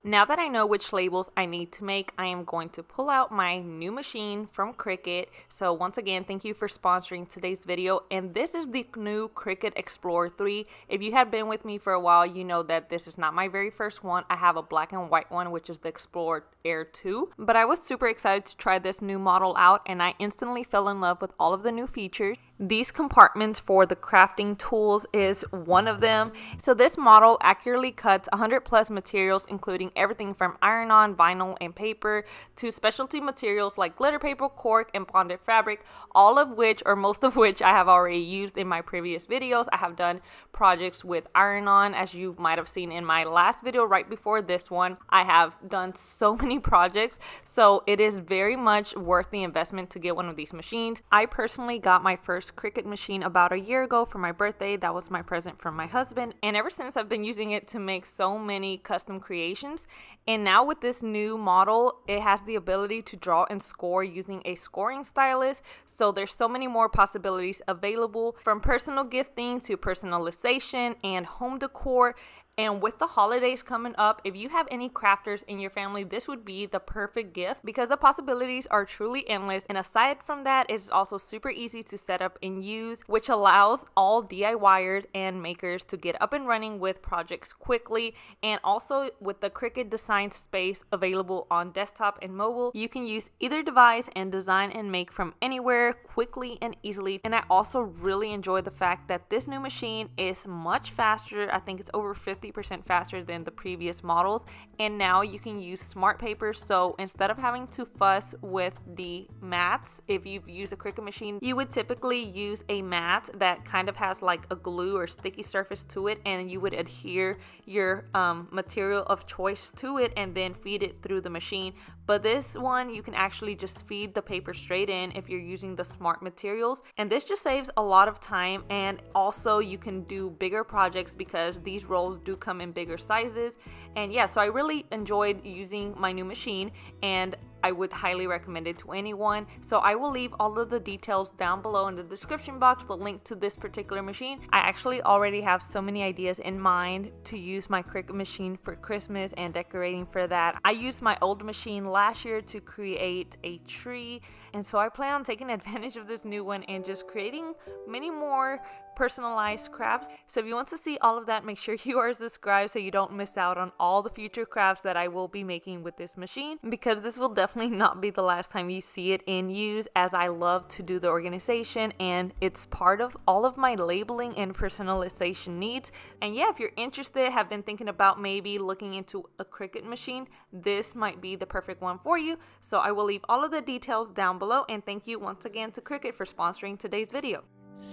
Now that I know which labels I need to make, I am going to pull out my new machine from Cricut. So once again, thank you for sponsoring today's video. And this is the new Cricut Explorer 3. If you have been with me for a while, you know that this is not my very first one. I have a black and white one, which is the Explorer Air 2. But I was super excited to try this new model out, and I instantly fell in love with all of the new features. These compartments for the crafting tools is one of them. So this model accurately cuts 100 plus materials, including everything from iron-on, vinyl, and paper to specialty materials like glitter paper, cork, and bonded fabric, all of which, or most of which, I have already used in my previous videos. I have done projects with iron-on, as you might have seen in my last video right before this one. I have done so many projects, so it is very much worth the investment to get one of these machines. I personally got my first Cricut machine about a year ago for my birthday. That was my present from my husband, and ever since I've been using it to make so many custom creations. And now with this new model, it has the ability to draw and score using a scoring stylus. So there's so many more possibilities available, from personal gifting to personalization and home decor. And with the holidays coming up, if you have any crafters in your family, this would be the perfect gift because the possibilities are truly endless. And aside from that, it's also super easy to set up and use, which allows all DIYers and makers to get up and running with projects quickly. And also with the Cricut Design Space available on desktop and mobile, you can use either device and design and make from anywhere quickly and easily. And I also really enjoy the fact that this new machine is much faster. I think it's over 50% 50% faster than the previous models. And now you can use smart paper, so instead of having to fuss with the mats, if you've used a Cricut machine, you would typically use a mat that kind of has like a glue or sticky surface to it, and you would adhere your material of choice to it and then feed it through the machine. But this one, you can actually just feed the paper straight in if you're using the smart materials, and this just saves a lot of time. And also you can do bigger projects because these rolls do come in bigger sizes. And yeah, so I really enjoyed using my new machine, and I would highly recommend it to anyone. So I will leave all of the details down below in the description box, the link to this particular machine. I actually already have so many ideas in mind to use my Cricut machine for Christmas and decorating for that. I used my old machine last year to create a tree, and so I plan on taking advantage of this new one and just creating many more personalized crafts. So if you want to see all of that, make sure you are subscribed so you don't miss out on all the future crafts that I will be making with this machine, because this will definitely not be the last time you see it in use, as I love to do the organization and it's part of all of my labeling and personalization needs. And yeah, if you're interested, have been thinking about maybe looking into a Cricut machine, this might be the perfect one for you. So I will leave all of the details down below, and thank you once again to Cricut for sponsoring today's video.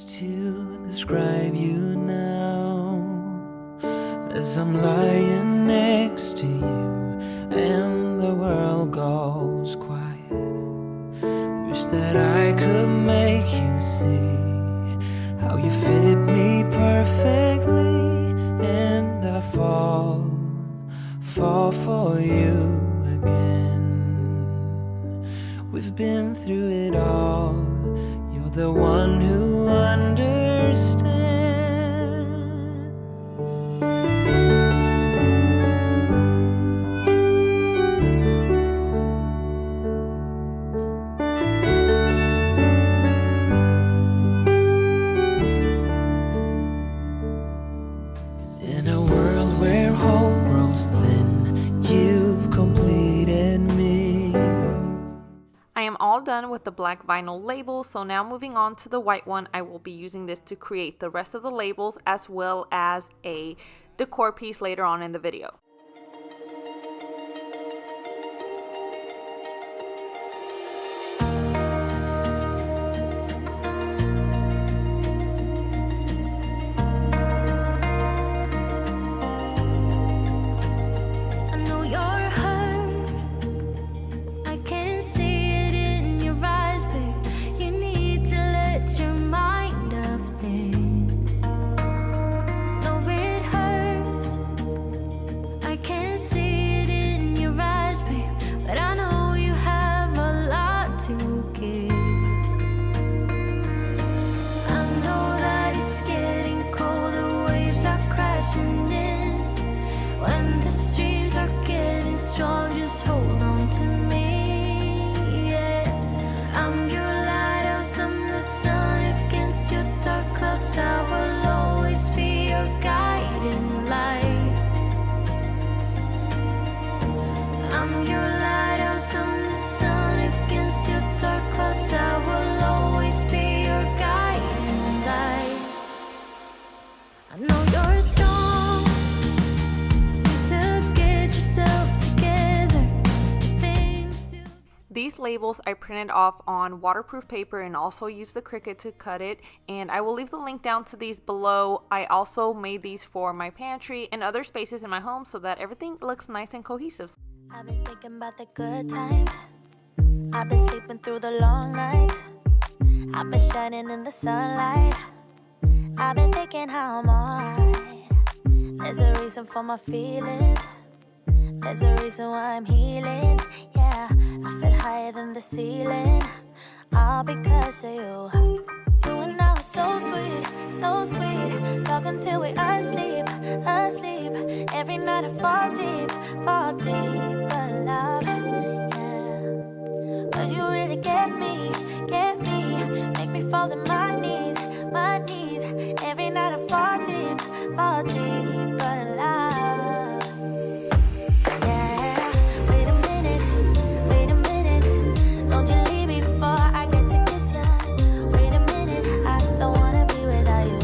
To describe you now, as I'm lying next to you and the world goes quiet. Wish that I could make you see how you fit me perfectly, and I fall for you again. We've been through it all. You're the one who understands. In a world where hope grows thin, you've completed me. I am all done with the black vinyl label, so now moving on to the white one. I will be using this to create the rest of the labels as well as a decor piece later on in the video. I know you're hurt. I can see it in your eyes, babe. You need to let your mind off things. No, it hurts. I can see it in your eyes, babe. But I know you have a lot to give. I know that it's getting cold, the waves are crashing in. When the streams are getting strong, just hold on to me, yeah. I'm your lighthouse, I'm the sun against your dark clouds. I will always be your guiding light. I'm your lighthouse, I'm the sun against your dark clouds. I will always be your guiding light. I know you're strong. Need to get yourself together. Things to These labels I printed off on waterproof paper and also used the Cricut to cut it, and I will leave the link down to these below. I also made these for my pantry and other spaces in my home so that everything looks nice and cohesive. I've been thinking about the good times. I've been sleeping through the long nights. I've been shining in the sunlight. I've been thinking how I'm alright. There's a reason for my feelings. There's a reason why I'm healing. Yeah, I feel higher than the ceiling. All because of you. You and I were so sweet, so sweet. Talking till we asleep, asleep. Every night I fall deep, but love, yeah. But you really get me, make me fall to my knees, my knees. Every night I fall deep, but love, yeah. Wait a minute, don't you leave me before I get to kiss ya. Wait a minute, I don't wanna be without you.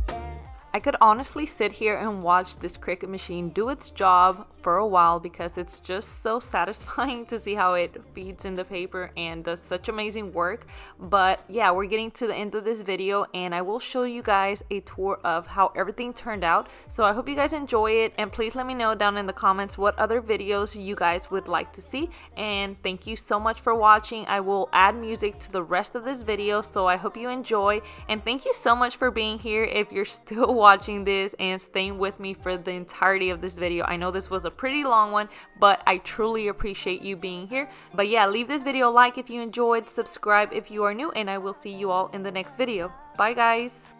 Yeah. I could honestly sit here and watch this Cricut machine do its job for a while because it's just so satisfying to see how it feeds in the paper and does such amazing work. But yeah, we're getting to the end of this video and I will show you guys a tour of how everything turned out. So I hope you guys enjoy it, and please let me know down in the comments what other videos you guys would like to see. And thank you so much for watching. I will add music to the rest of this video, so I hope you enjoy, and thank you so much for being here if you're still watching this and staying with me for the entirety of this video. I know this was a pretty long one, but I truly appreciate you being here. But yeah, leave this video a like if you enjoyed, subscribe if you are new, and I will see you all in the next video. Bye guys.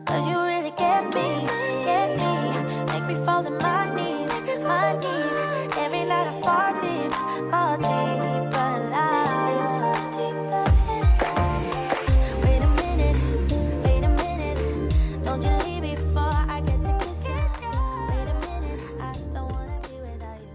'Cause you really get me, make me fall to my knees, my knees. Every night I fall deep, but alive. Wait a minute, don't you leave before I get to kiss you. Wait a minute, I don't wanna be without you.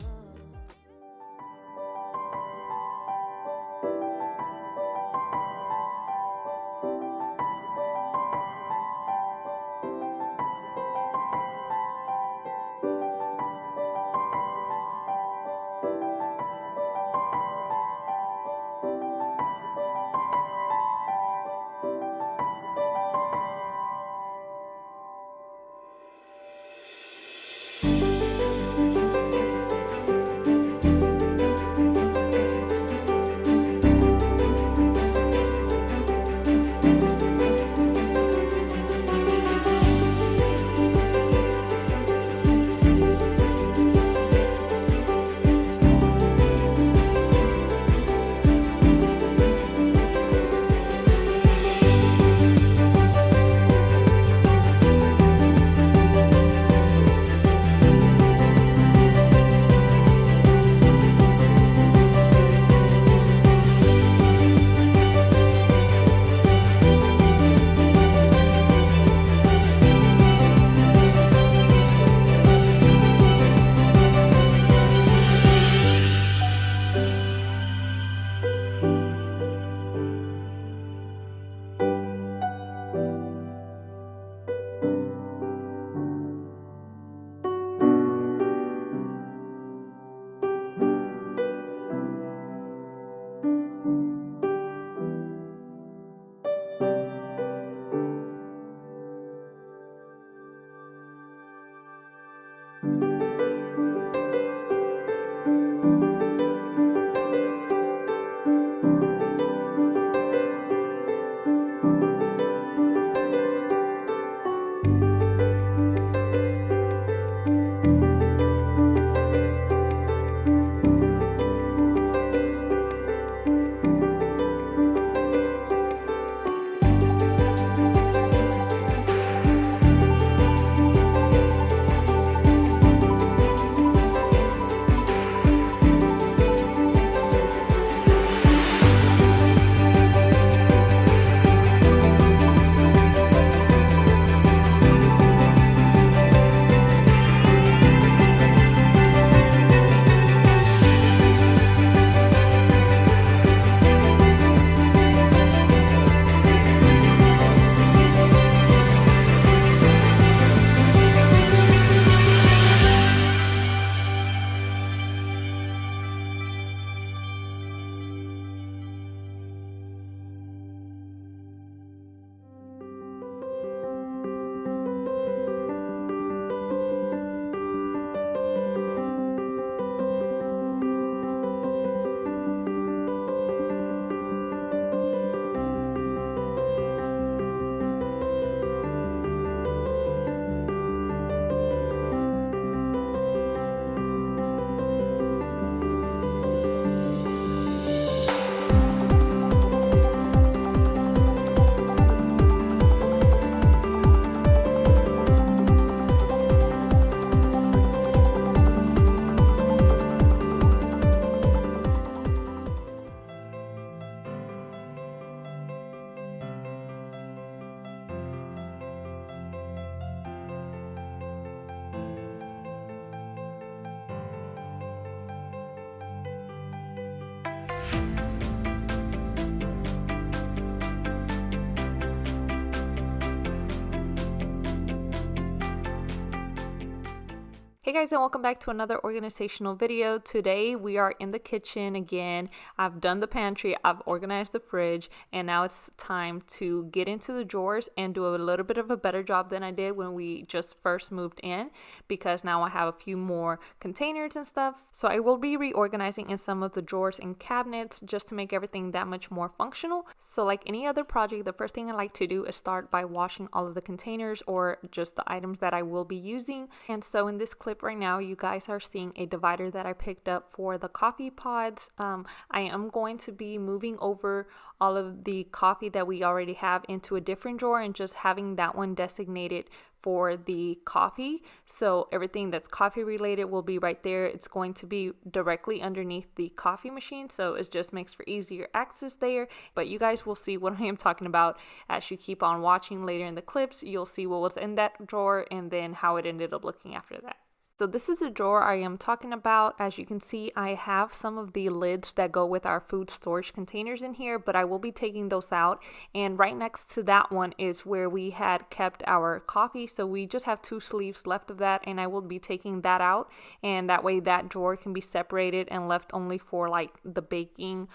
Hey guys, and welcome back to another organizational video. Today we are in the kitchen again. I've done the pantry, I've organized the fridge, and now it's time to get into the drawers and do a little bit of a better job than I did when we just first moved in, because now I have a few more containers and stuff. So I will be reorganizing in some of the drawers and cabinets just to make everything that much more functional. So like any other project, the first thing I like to do is start by washing all of the containers or just the items that I will be using. And so in this clip right now, you guys are seeing a divider that I picked up for the coffee pods. I am going to be moving over all of the coffee that we already have into a different drawer and just having that one designated for the coffee. So everything that's coffee related will be right there. It's going to be directly underneath the coffee machine, so it just makes for easier access there. But you guys will see what I am talking about as you keep on watching later in the clips. You'll see what was in that drawer and then how it ended up looking after that. So this is a drawer I am talking about. As you can see, I have some of the lids that go with our food storage containers in here, but I will be taking those out. And right next to that one is where we had kept our coffee. So we just have 2 sleeves left of that, and I will be taking that out. And that way that drawer can be separated and left only for like the baking,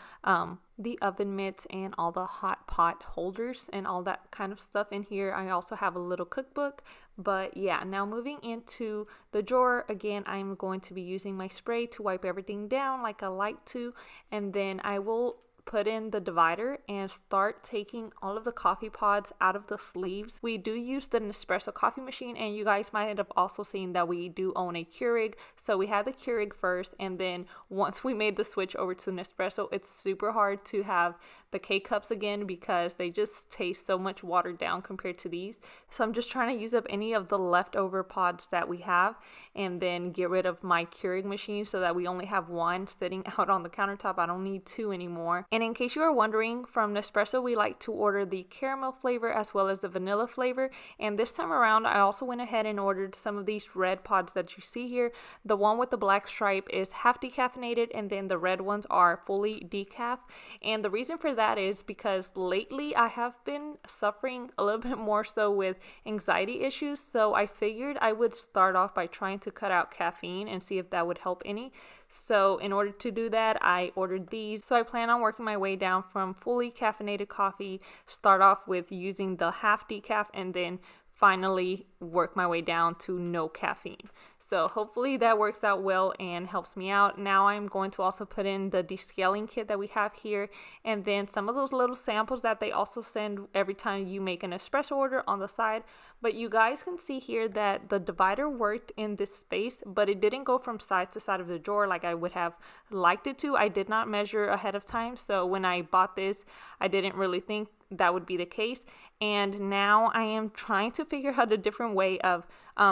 the oven mitts, and all the hot pot holders and all that kind of stuff in here. I also have a little cookbook. But yeah, now moving into the drawer, again, I'm going to be using my spray to wipe everything down like I like to, and then I will put in the divider and start taking all of the coffee pods out of the sleeves. We do use the Nespresso coffee machine, and you guys might have also seen that we do own a Keurig. So we had the Keurig first, and then once we made the switch over to Nespresso, it's super hard to have the K-cups again because they just taste so much watered down compared to these. So I'm just trying to use up any of the leftover pods that we have and then get rid of my Keurig machine so that we only have one sitting out on the countertop. I don't need 2 anymore. And in case you are wondering, from Nespresso, we like to order the caramel flavor as well as the vanilla flavor. And this time around, I also went ahead and ordered some of these red pods that you see here. The one with the black stripe is half decaffeinated, and then the red ones are fully decaf. And the reason for that is because lately I have been suffering a little bit more so with anxiety issues. So I figured I would start off by trying to cut out caffeine and see if that would help any. So in order to do that, I ordered these. So I plan on working my way down from fully caffeinated coffee, start off with using the half decaf, and then finally work my way down to no caffeine. So hopefully that works out well and helps me out. Now I'm going to also put in the descaling kit that we have here, and then some of those little samples that they also send every time you make an espresso order on the side. But you guys can see here that the divider worked in this space, but it didn't go from side to side of the drawer like I would have liked it to. I did not measure ahead of time, so when I bought this, I didn't really think that would be the case. And now I am trying to figure out a different way of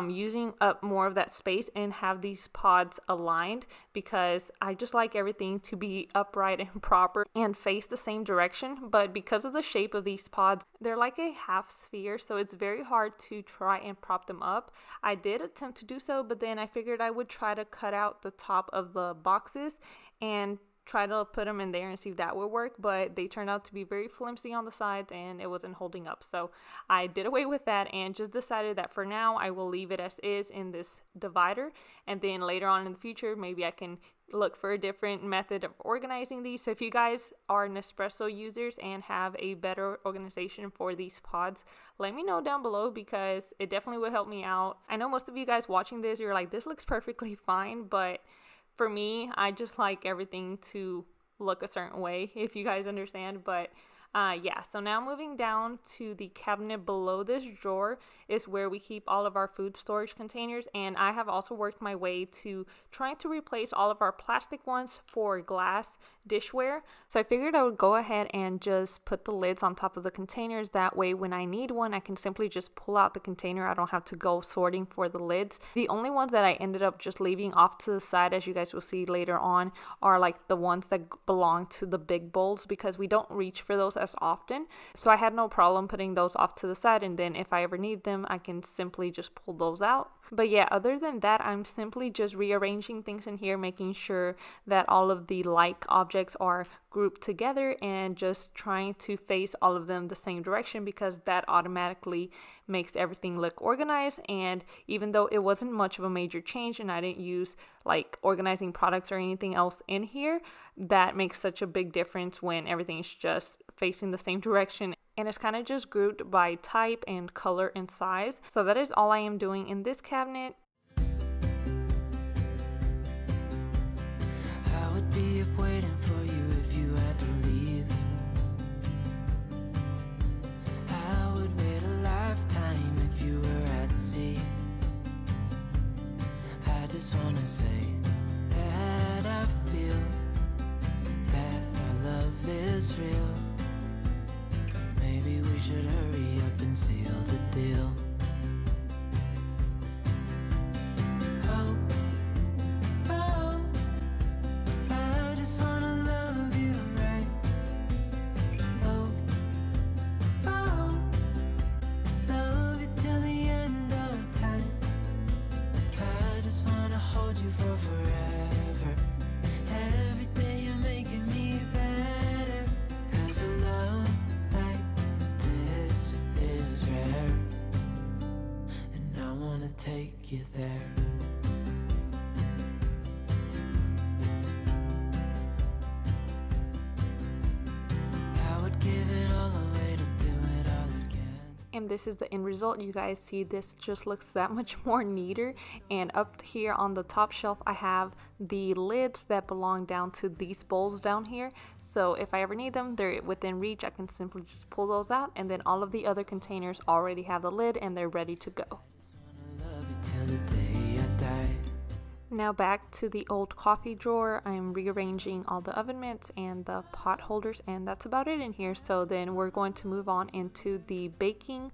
using up more of that space and have these pods aligned, because I just like everything to be upright and proper and face the same direction. But because of the shape of these pods, they're like a half sphere, so it's very hard to try and prop them up. I did attempt to do so, but then I figured I would try to cut out the top of the boxes and try to put them in there and see if that would work, but they turned out to be very flimsy on the sides and it wasn't holding up. So I did away with that and just decided that for now I will leave it as is in this divider, and then later on in the future maybe I can look for a different method of organizing these. So if you guys are Nespresso users and have a better organization for these pods, let me know down below, because it definitely will help me out. I know most of you guys watching this, you're like, this looks perfectly fine, but for me, I just like everything to look a certain way, if you guys understand. But yeah, so now moving down to the cabinet below this drawer is where we keep all of our food storage containers, and I have also worked my way to trying to replace all of our plastic ones for glass dishware. So I figured I would go ahead and just put the lids on top of the containers. That way when I need one, I can simply just pull out the container. I don't have to go sorting for the lids. The only ones that I ended up just leaving off to the side, as you guys will see later on, are like the ones that belong to the big bowls, because we don't reach for those as often. So I had no problem putting those off to the side, and then if I ever need them, I can simply just pull those out. But yeah, other than that, I'm simply just rearranging things in here, making sure that all of the like objects objects are grouped together and just trying to face all of them the same direction, because that automatically makes everything look organized. And even though it wasn't much of a major change and I didn't use like organizing products or anything else in here, that makes such a big difference when everything is just facing the same direction. And it's kind of just grouped by type and color and size. So that is all I am doing in this cabinet. I would be up waiting for you if you had to leave. I would wait a lifetime if you were at sea. I just wanna say that I feel that our love is real. Maybe we should hurry up and seal the deal. Oh, oh, I just wanna love you right. Oh, oh, love you till the end of time. I just wanna hold you for forever. Every day you're making me better. 'Cause a love like this is rare, and I wanna take you there. I would give it all away to do it all again. And this is the end result. You guys see, this just looks that much more neater. And up here on the top shelf, I have the lids that belong down to these bowls down here. So if I ever need them, they're within reach. I can simply just pull those out, and then all of the other containers already have the lid and they're ready to go. Wanna love you till the day I die. Now back to the old coffee drawer. I'm rearranging all the oven mitts and the pot holders, and that's about it in here. So then we're going to move on into the baking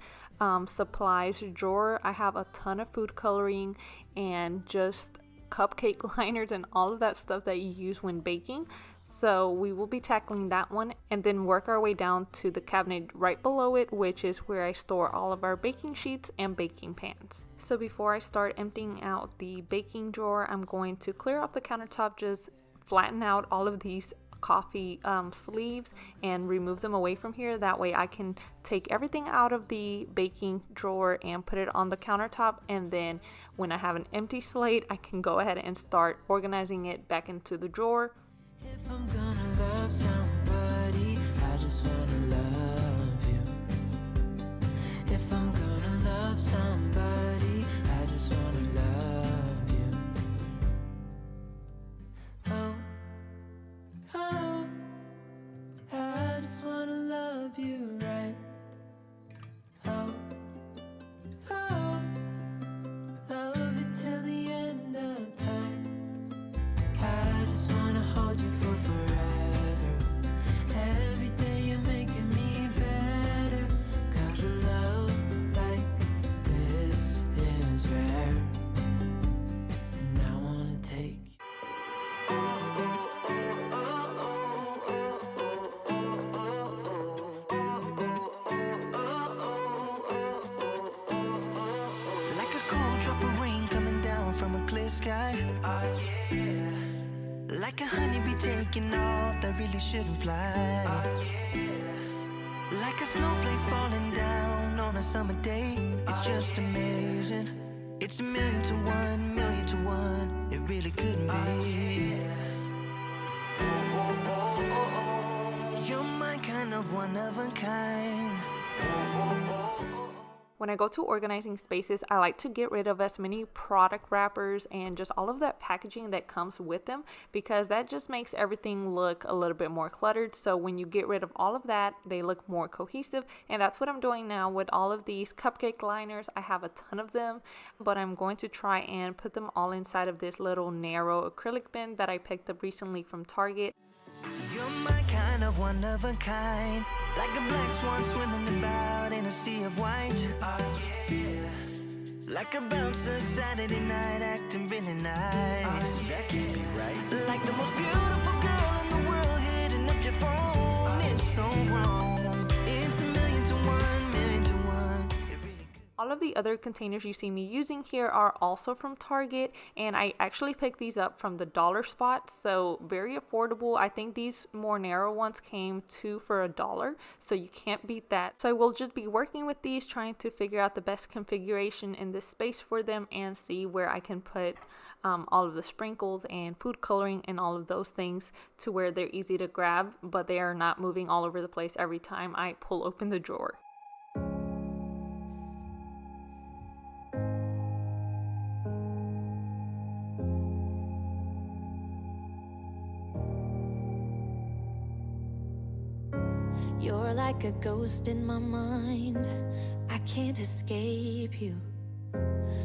supplies drawer. I have a ton of food coloring and just cupcake liners and all of that stuff that you use when baking. So we will be tackling that one and then work our way down to the cabinet right below it, which is where I store all of our baking sheets and baking pans. So before I start emptying out the baking drawer, I'm going to clear off the countertop, just flatten out all of these coffee sleeves and remove them away from here. That way I can take everything out of the baking drawer and put it on the countertop, and then when I have an empty slate, I can go ahead and start organizing it back into the drawer. If I'm gonna love somebody, I just wanna love you. If I'm gonna love somebody, I just wanna love you. Oh, oh, I just wanna love you right. Oh, oh, love you till the end of time. I just wanna hold you for forever. Every day you're making me better. 'Cause a love like this is rare, and I wanna take you. Like a cool drop of rain coming down from a clear sky. Yeah. Like a honeybee taking off that really shouldn't fly. Yeah. Like a snowflake falling down on a summer day. It's just amazing. It's a million to one, million to one. It really couldn't be. Oh, oh, oh, oh, oh. You're my kind of one of a kind. Oh, oh, oh, oh. When I go to organizing spaces, I like to get rid of as many product wrappers and just all of that packaging that comes with them, because that just makes everything look a little bit more cluttered. So when you get rid of all of that, they look more cohesive, and that's what I'm doing now with all of these cupcake liners. I have a ton of them, but I'm going to try and put them all inside of this little narrow acrylic bin that I picked up recently from Target. You're my kind of one of a kind. Like a black swan swimming about in a sea of white. Yeah. Like a bouncer Saturday night acting really nice. That can't be right. Like the most beautiful girl in the world hitting up your phone. It's so wrong. It's a million to one, million to one. It really could. All of of the other containers you see me using here are also from Target, and I actually picked these up from the dollar spot, so very affordable. I think these more narrow ones came 2 for $1, so you can't beat that. So I will just be working with these, trying to figure out the best configuration in this space for them and see where I can put all of the sprinkles and food coloring and all of those things to where they're easy to grab, but they are not moving all over the place every time I pull open the drawer. You're like a ghost in my mind, I can't escape you.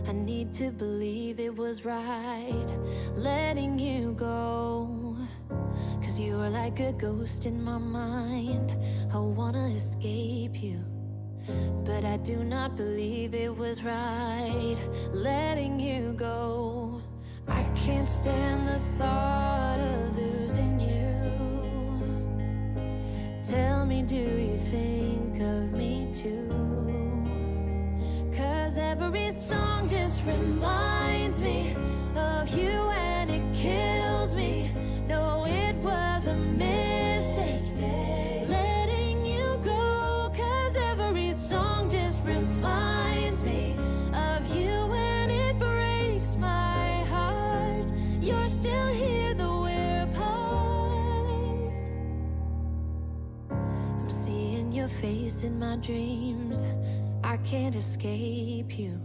I need to believe it was right letting you go, 'cause you are like a ghost in my mind. I wanna escape you, but I do not believe it was right letting you go. I can't stand the thought of losing you. Tell me, do you think of me too? 'Cause every song just reminds me of you and it kills me. No, it was a mistake letting you go. 'Cause every song just reminds me of you and it breaks my heart. You're still here though we're apart. I'm seeing your face in my dreams, I can't escape you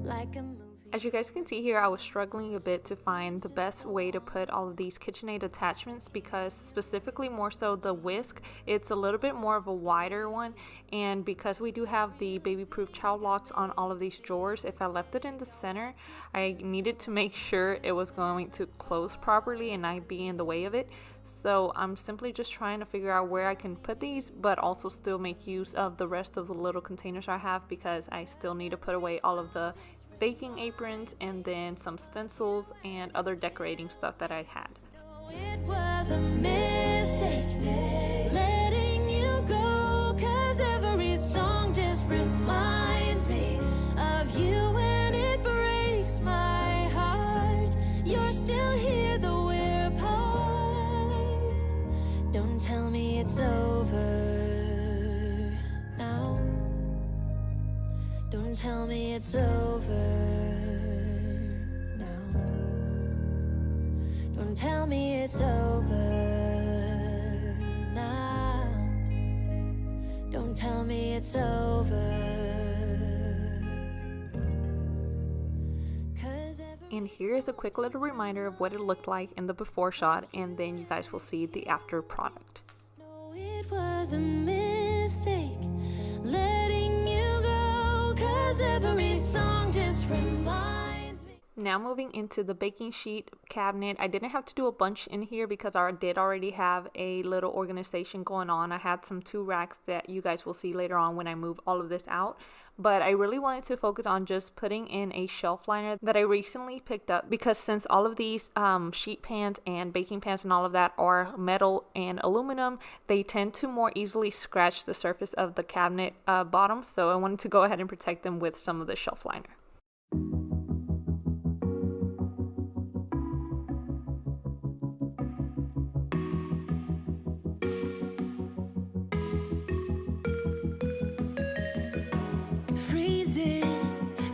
like a movie. As you guys can see here, I was struggling a bit to find the best way to put all of these KitchenAid attachments, because specifically more so the whisk, it's a little bit more of a wider one, and because we do have the baby-proof child locks on all of these drawers, if I left it in the center, I needed to make sure it was going to close properly and not be in the way of it. So I'm simply just trying to figure out where I can put these, but also still make use of the rest of the little containers I have, because I still need to put away all of the baking aprons and then some stencils and other decorating stuff that I had. It was a mistake letting you go, 'cause every song just reminds me of you and it breaks my heart. You're still here though we're apart. Don't tell me it's over now. Don't tell me it's over now. Don't tell me it's over now. Don't tell me it's over. And here is a quick little reminder of what it looked like in the before shot, and then you guys will see the after product. No, it was a mistake letting you go, 'cause every song just reminds me. Now moving into the baking sheet cabinet, I didn't have to do a bunch in here because I did already have a little organization going on. I had some 2 racks that you guys will see later on when I move all of this out, but I really wanted to focus on just putting in a shelf liner that I recently picked up, because since all of these sheet pans and baking pans and all of that are metal and aluminum, they tend to more easily scratch the surface of the cabinet bottom, so I wanted to go ahead and protect them with some of the shelf liner.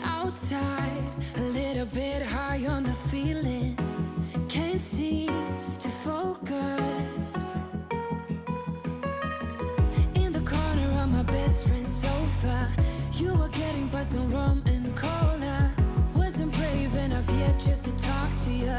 Outside, a little bit high on the feeling, can't seem to focus. In the corner of my best friend's sofa, you were getting buzzed on rum and cola. Wasn't brave enough yet just to talk to you.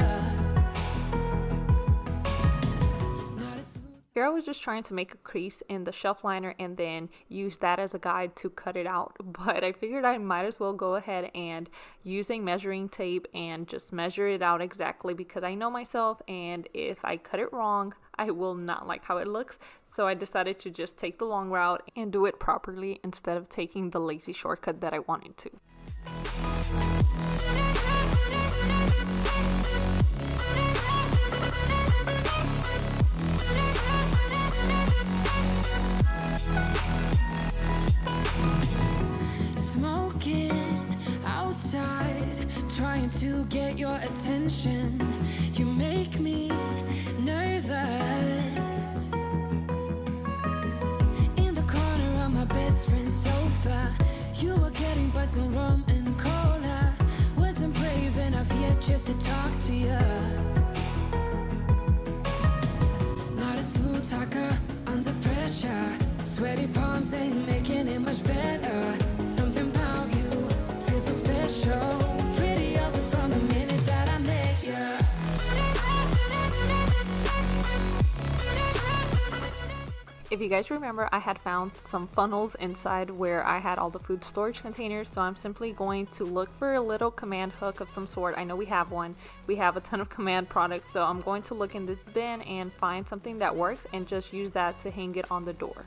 Here I was just trying to make a crease in the shelf liner and then use that as a guide to cut it out, but I figured I might as well go ahead and using measuring tape and just measure it out exactly, because I know myself, and if I cut it wrong I will not like how it looks. So I decided to just take the long route and do it properly instead of taking the lazy shortcut that I wanted to. Smoke trying to get your attention. You make me nervous. In the corner of my best friend's sofa, you were getting buzzed on rum and cola. Wasn't brave enough yet just to talk to you. Not a smooth talker under pressure. Sweaty palms ain't making it much better. Something about you feels so special. Pretty up from the minute that I met you. If you guys remember, I had found some funnels inside where I had all the food storage containers, so I'm simply going to look for a little command hook of some sort. I know we have one. We have a ton of command products, so I'm going to look in this bin and find something that works and just use that to hang it on the door.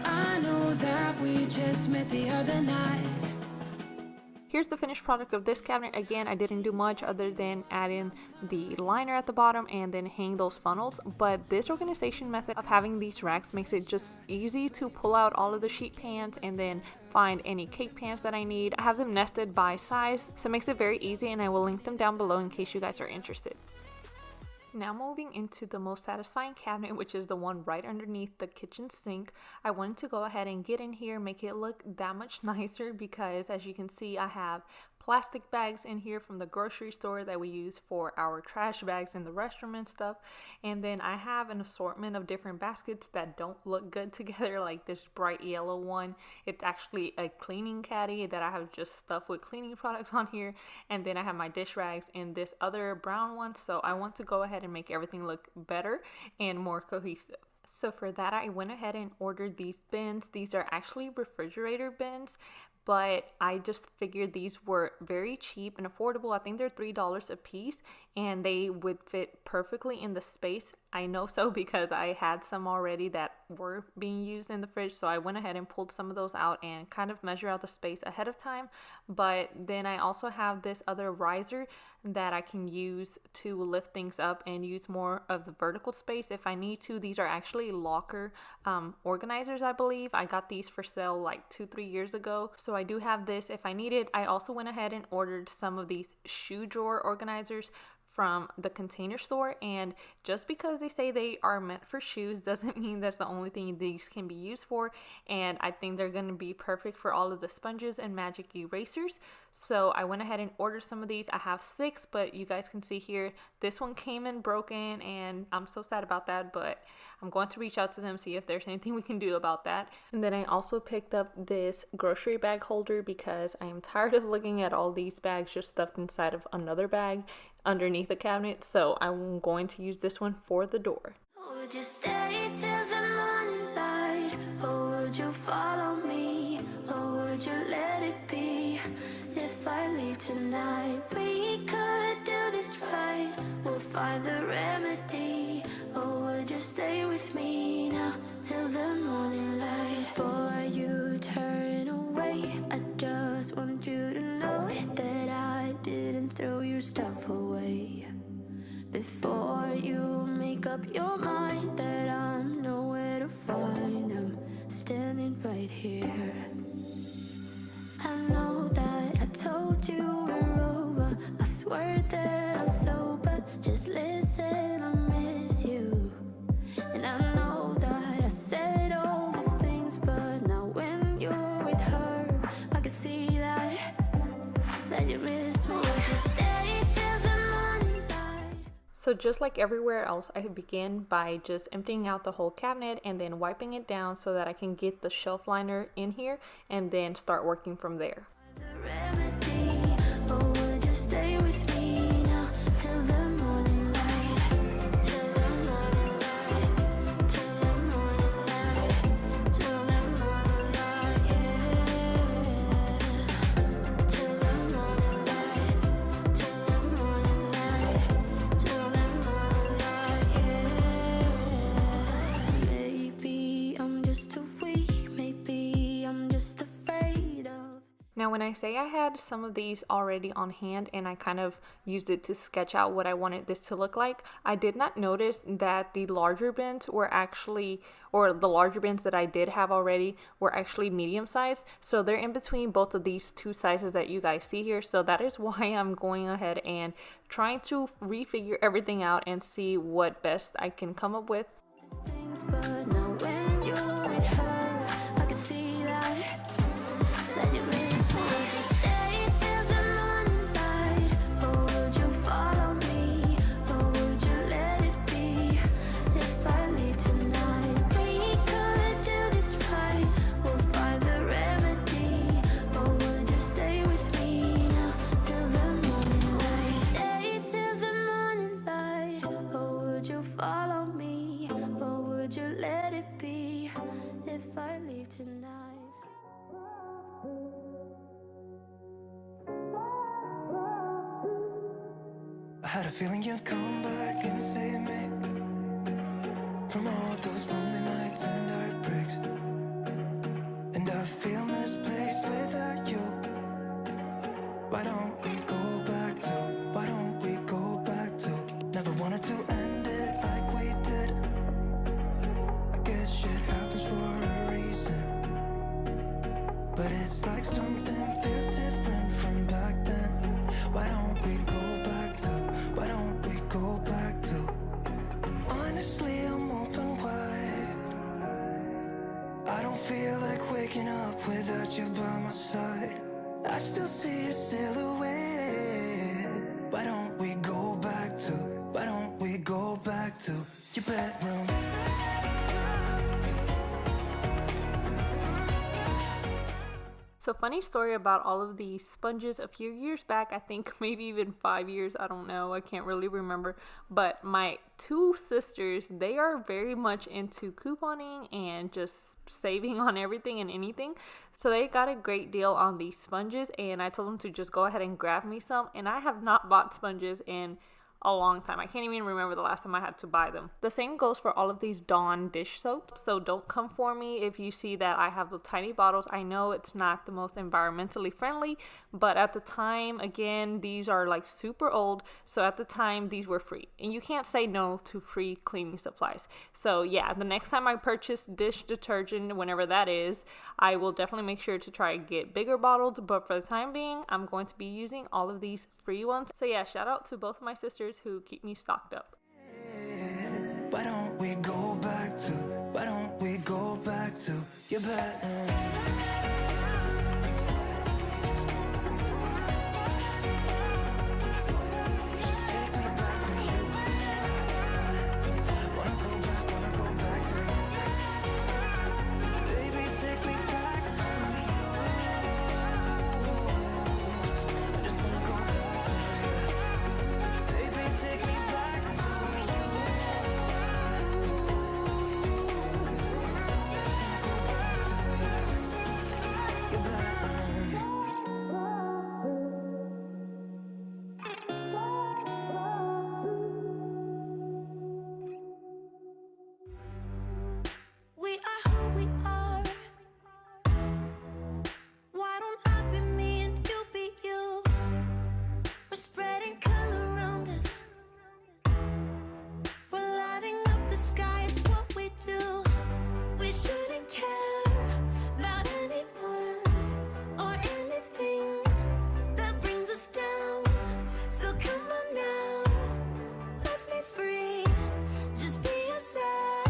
I know that we just met the other night. Here's the finished product of this cabinet. Again, I didn't do much other than add in the liner at the bottom and then hang those funnels, but this organization method of having these racks makes it just easy to pull out all of the sheet pans and then find any cake pans that I need. I have them nested by size, so it makes it very easy, and I will link them down below in case you guys are interested. Now moving into the most satisfying cabinet, which is the one right underneath the kitchen sink. I wanted to go ahead and get in here, make it look that much nicer, because as you can see, I have plastic bags in here from the grocery store that we use for our trash bags in the restroom and stuff. And then I have an assortment of different baskets that don't look good together, like this bright yellow one. It's actually a cleaning caddy that I have just stuff with cleaning products on here. And then I have my dish rags in this other brown one. So I want to go ahead and make everything look better and more cohesive. So for that, I went ahead and ordered these bins. These are actually refrigerator bins, but I just figured these were very cheap and affordable. I think they're $3 a piece, and they would fit perfectly in the space. I know so because I had some already that were being used in the fridge, so I went ahead and pulled some of those out and kind of measure out the space ahead of time. But then I also have this other riser that I can use to lift things up and use more of the vertical space if I need to. These are actually locker organizers, I believe. I got these for sale like 2-3 years ago, so I do have this if I need it. I also went ahead and ordered some of these shoe drawer organizers from the Container Store, and just because they say they are meant for shoes doesn't mean that's the only thing these can be used for. And I think they're going to be perfect for all of the sponges and magic erasers. So I went ahead and ordered some of these. I have 6, but you guys can see here this one came in broken, and I'm so sad about that, but I'm going to reach out to them, see if there's anything we can do about that. And then I also picked up this grocery bag holder because I am tired of looking at all these bags just stuffed inside of another bag underneath the cabinet, so I'm going to use this one for the door. Would you stay till the morning light, or would you follow me, or would you let it be? If I leave tonight, we could do this right. We'll find the remedy, or would you stay with me now till the morning light? Before you turn away, I just want you to know that I didn't throw your stuff away. Before you make up your mind that I'm nowhere to find, I'm standing right here. I know that I told you we're over, I swear that I'm sober, just listen, I miss you. And I know that I said all these things, but now when you're with her, I can see that you miss me. Would you stay till the morning light? So just like everywhere else, I began by just emptying out the whole cabinet and then wiping it down so that I can get the shelf liner in here and then start working from there. The remedy, or would you stay with me now till the morning light? Till the morning light, till the morning light, till the morning light, yeah. Till the morning light, till the morning light, till the morning light. Now, when I say I had some of these already on hand and I kind of used it to sketch out what I wanted this to look like, I did not notice that the larger bins were actually, or the larger bins that I did have already were actually medium size. So they're in between both of these two sizes that you guys see here. So that is why I'm going ahead and trying to refigure everything out and see what best I can come up with. Things, but now when you're with her, I can see that you miss me. Would you stay till the morning light, or would you follow me, or would you let it be? If I leave tonight, we could do this right. We'll find the remedy, or would you stay with me now till the morning light? Stay till the morning light, or would you follow me, or would you let it be? If I leave tonight. I had a feeling you'd come back and save me from all those lonely nights and heartbreaks. And I feel misplaced without you. Why don't we go back to, why don't we go back to? Never wanted to end it like we did. I guess shit happens for a reason. But it's like something feels different from back then. Why don't we go back to, why don't we go back to? Honestly, I'm open wide. I don't feel like waking up without you by my side. I still see your silhouette. Why don't we go back to, why don't we go back to your bedroom? So funny story about all of these sponges. A few years back, I think maybe even 5 years, I don't know, I can't really remember, but my two sisters, they are very much into couponing and just saving on everything and anything. So they got a great deal on these sponges, and I told them to just go ahead and grab me some, and I have not bought sponges in a long time. I can't even remember the last time I had to buy them. The same goes for all of these Dawn dish soaps. So don't come for me if you see that I have the tiny bottles. I know it's not the most environmentally friendly, but at the time, again, these are like super old. So at the time, these were free. And you can't say no to free cleaning supplies. So yeah, the next time I purchase dish detergent, whenever that is, I will definitely make sure to try to get bigger bottles. But for the time being, I'm going to be using all of these free ones. So yeah, shout out to both of my sisters who keep me stocked up. Why don't we go back to, why don't we go back to your bedroom? We are who we are. Why don't I be me and you be you? We're spreading color around us. We're lighting up the sky, it's what we do. We shouldn't care about anyone or anything that brings us down. So come on now, let's be free. Just be yourself.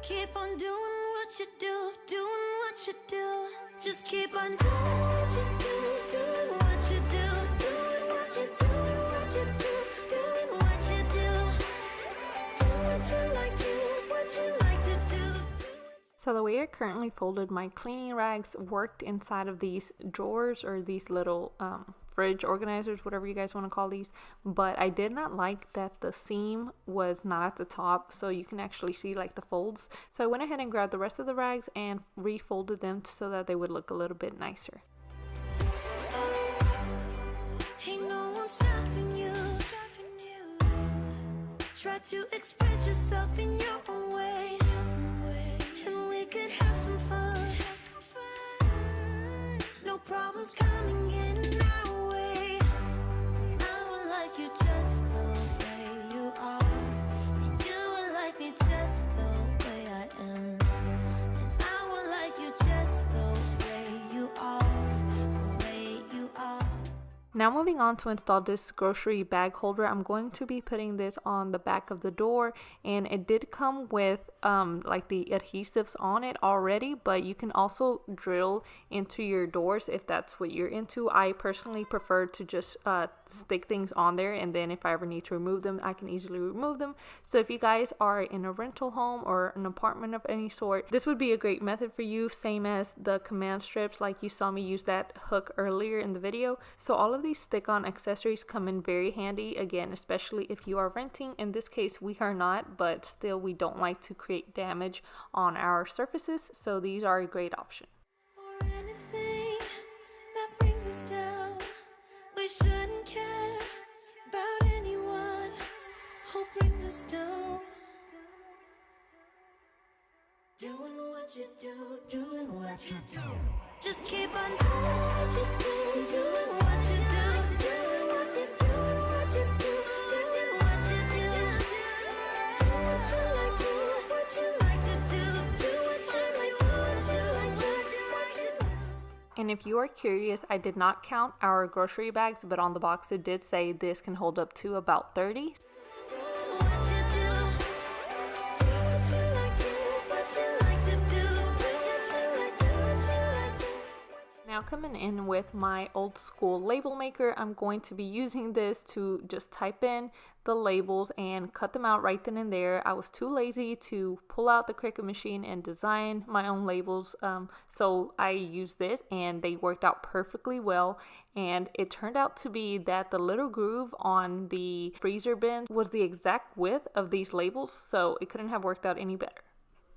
Keep on doing what you do, doing what you do. Just keep on doing what you do, doing what you do, doing what you do, doing what you do, doing what you do. Do what you like to, what you like to do. So the way I currently folded my cleaning rags worked inside of these drawers, or these little fridge organizers, whatever you guys want to call these, but I did not like that the seam was not at the top, so you can actually see like the folds. So I went ahead and grabbed the rest of the rags and refolded them so that they would look a little bit nicer. Ain't no one stopping you. Try to express yourself in your own way, and we could have some fun. No problem. Who's coming in our way? I would like you just the way you are. And you would like me just the way I am. And I would like you just the way you are. The way you are. Now moving on to install this grocery bag holder, I'm going to be putting this on the back of the door, and it did come with like the adhesives on it already, but you can also drill into your doors if that's what you're into. I personally prefer to just stick things on there, and then if I ever need to remove them, I can easily remove them. So if you guys are in a rental home or an apartment of any sort, this would be a great method for you, same as the command strips, like you saw me use that hook earlier in the video. So all of these stick-on accessories come in very handy, again, especially if you are renting. In this case we are not, but still we don't like to create damage on our surfaces, so these are a great option. Or anything that brings us down. We shouldn't care about anyone who brings us down. Doing what you do, doing what you do. Just keep on doing what you do, doing what you do, doing what you do, doing what you do, doing what you do. Do what you like, do what you like to do, do what you like, do what you like, do what you like to do. And if you are curious, I did not count our grocery bags, but on the box it did say this can hold up to about 30. Doing what you do, do what you like, do what you like to do, do what you like, do what you like to do. Now coming in with my old school label maker, I'm going to be using this to just type in the labels and cut them out right then and there. I was too lazy to pull out the Cricut machine and design my own labels, so I used this and they worked out perfectly well. And it turned out to be that the little groove on the freezer bin was the exact width of these labels, so it couldn't have worked out any better.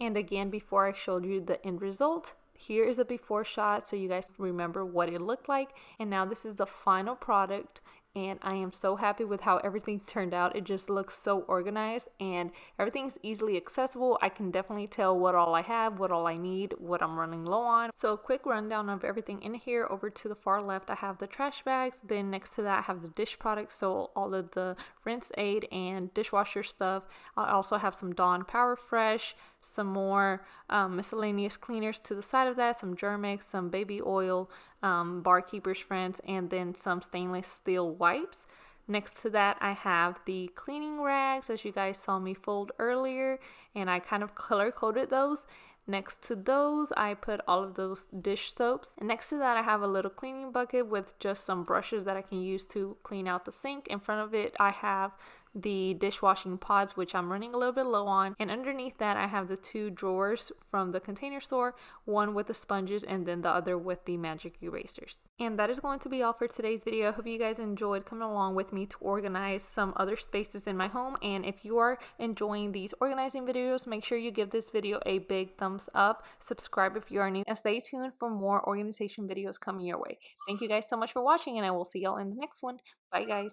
And again, before I showed you the end result, here is a before shot so you guys remember what it looked like. And now this is the final product, and I am so happy with how everything turned out. It just looks so organized and everything's easily accessible. I can definitely tell what all I have, what all I need, what I'm running low on. So quick rundown of everything in here. Over to the far left I have the trash bags, then next to that I have the dish products, so all of the rinse aid and dishwasher stuff. I also have some Dawn Power Fresh, some more miscellaneous cleaners to the side of that, some Germex, some baby oil, Barkeeper's Friends, and then some stainless steel wipes. Next to that I have the cleaning rags, as you guys saw me fold earlier, and I kind of color coded those. Next to those I put all of those dish soaps, and next to that I have a little cleaning bucket with just some brushes that I can use to clean out the sink. In front of it I have the dishwashing pods, which I'm running a little bit low on, and underneath that I have the two drawers from the Container Store, one with the sponges and then the other with the magic erasers. And that is going to be all for today's video. I hope you guys enjoyed coming along with me to organize some other spaces in my home, and if you are enjoying these organizing videos, make sure you give this video a big thumbs up, subscribe if you are new, and stay tuned for more organization videos coming your way. Thank you guys so much for watching, and I will see y'all in the next one. Bye guys.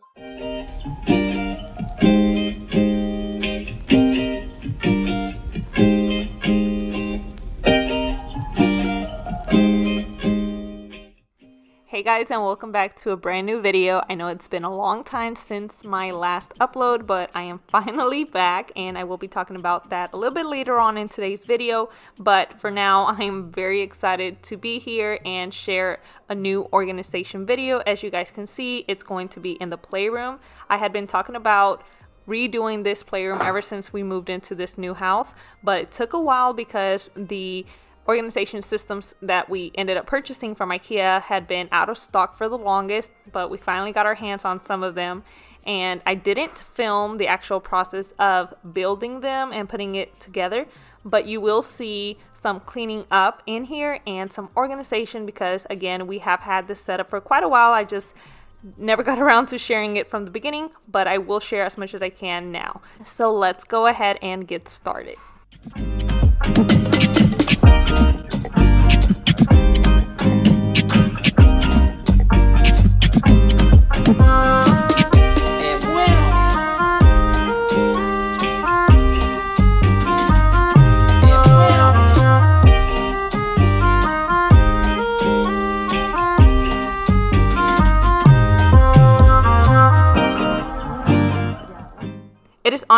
Hey guys, and welcome back to a brand new video. I know it's been a long time since my last upload, but I am finally back, and I will be talking about that a little bit later on in today's video. But for now, I'm very excited to be here and share a new organization video. As you guys can see, it's going to be in the playroom. I had been talking about redoing this playroom ever since we moved into this new house, but it took a while because the organization systems that we ended up purchasing from IKEA had been out of stock for the longest, but we finally got our hands on some of them. And I didn't film the actual process of building them and putting it together, but you will see some cleaning up in here and some organization because, again, we have had this set up for quite a while. I just never got around to sharing it from the beginning, but I will share as much as I can now. So let's go ahead and get started.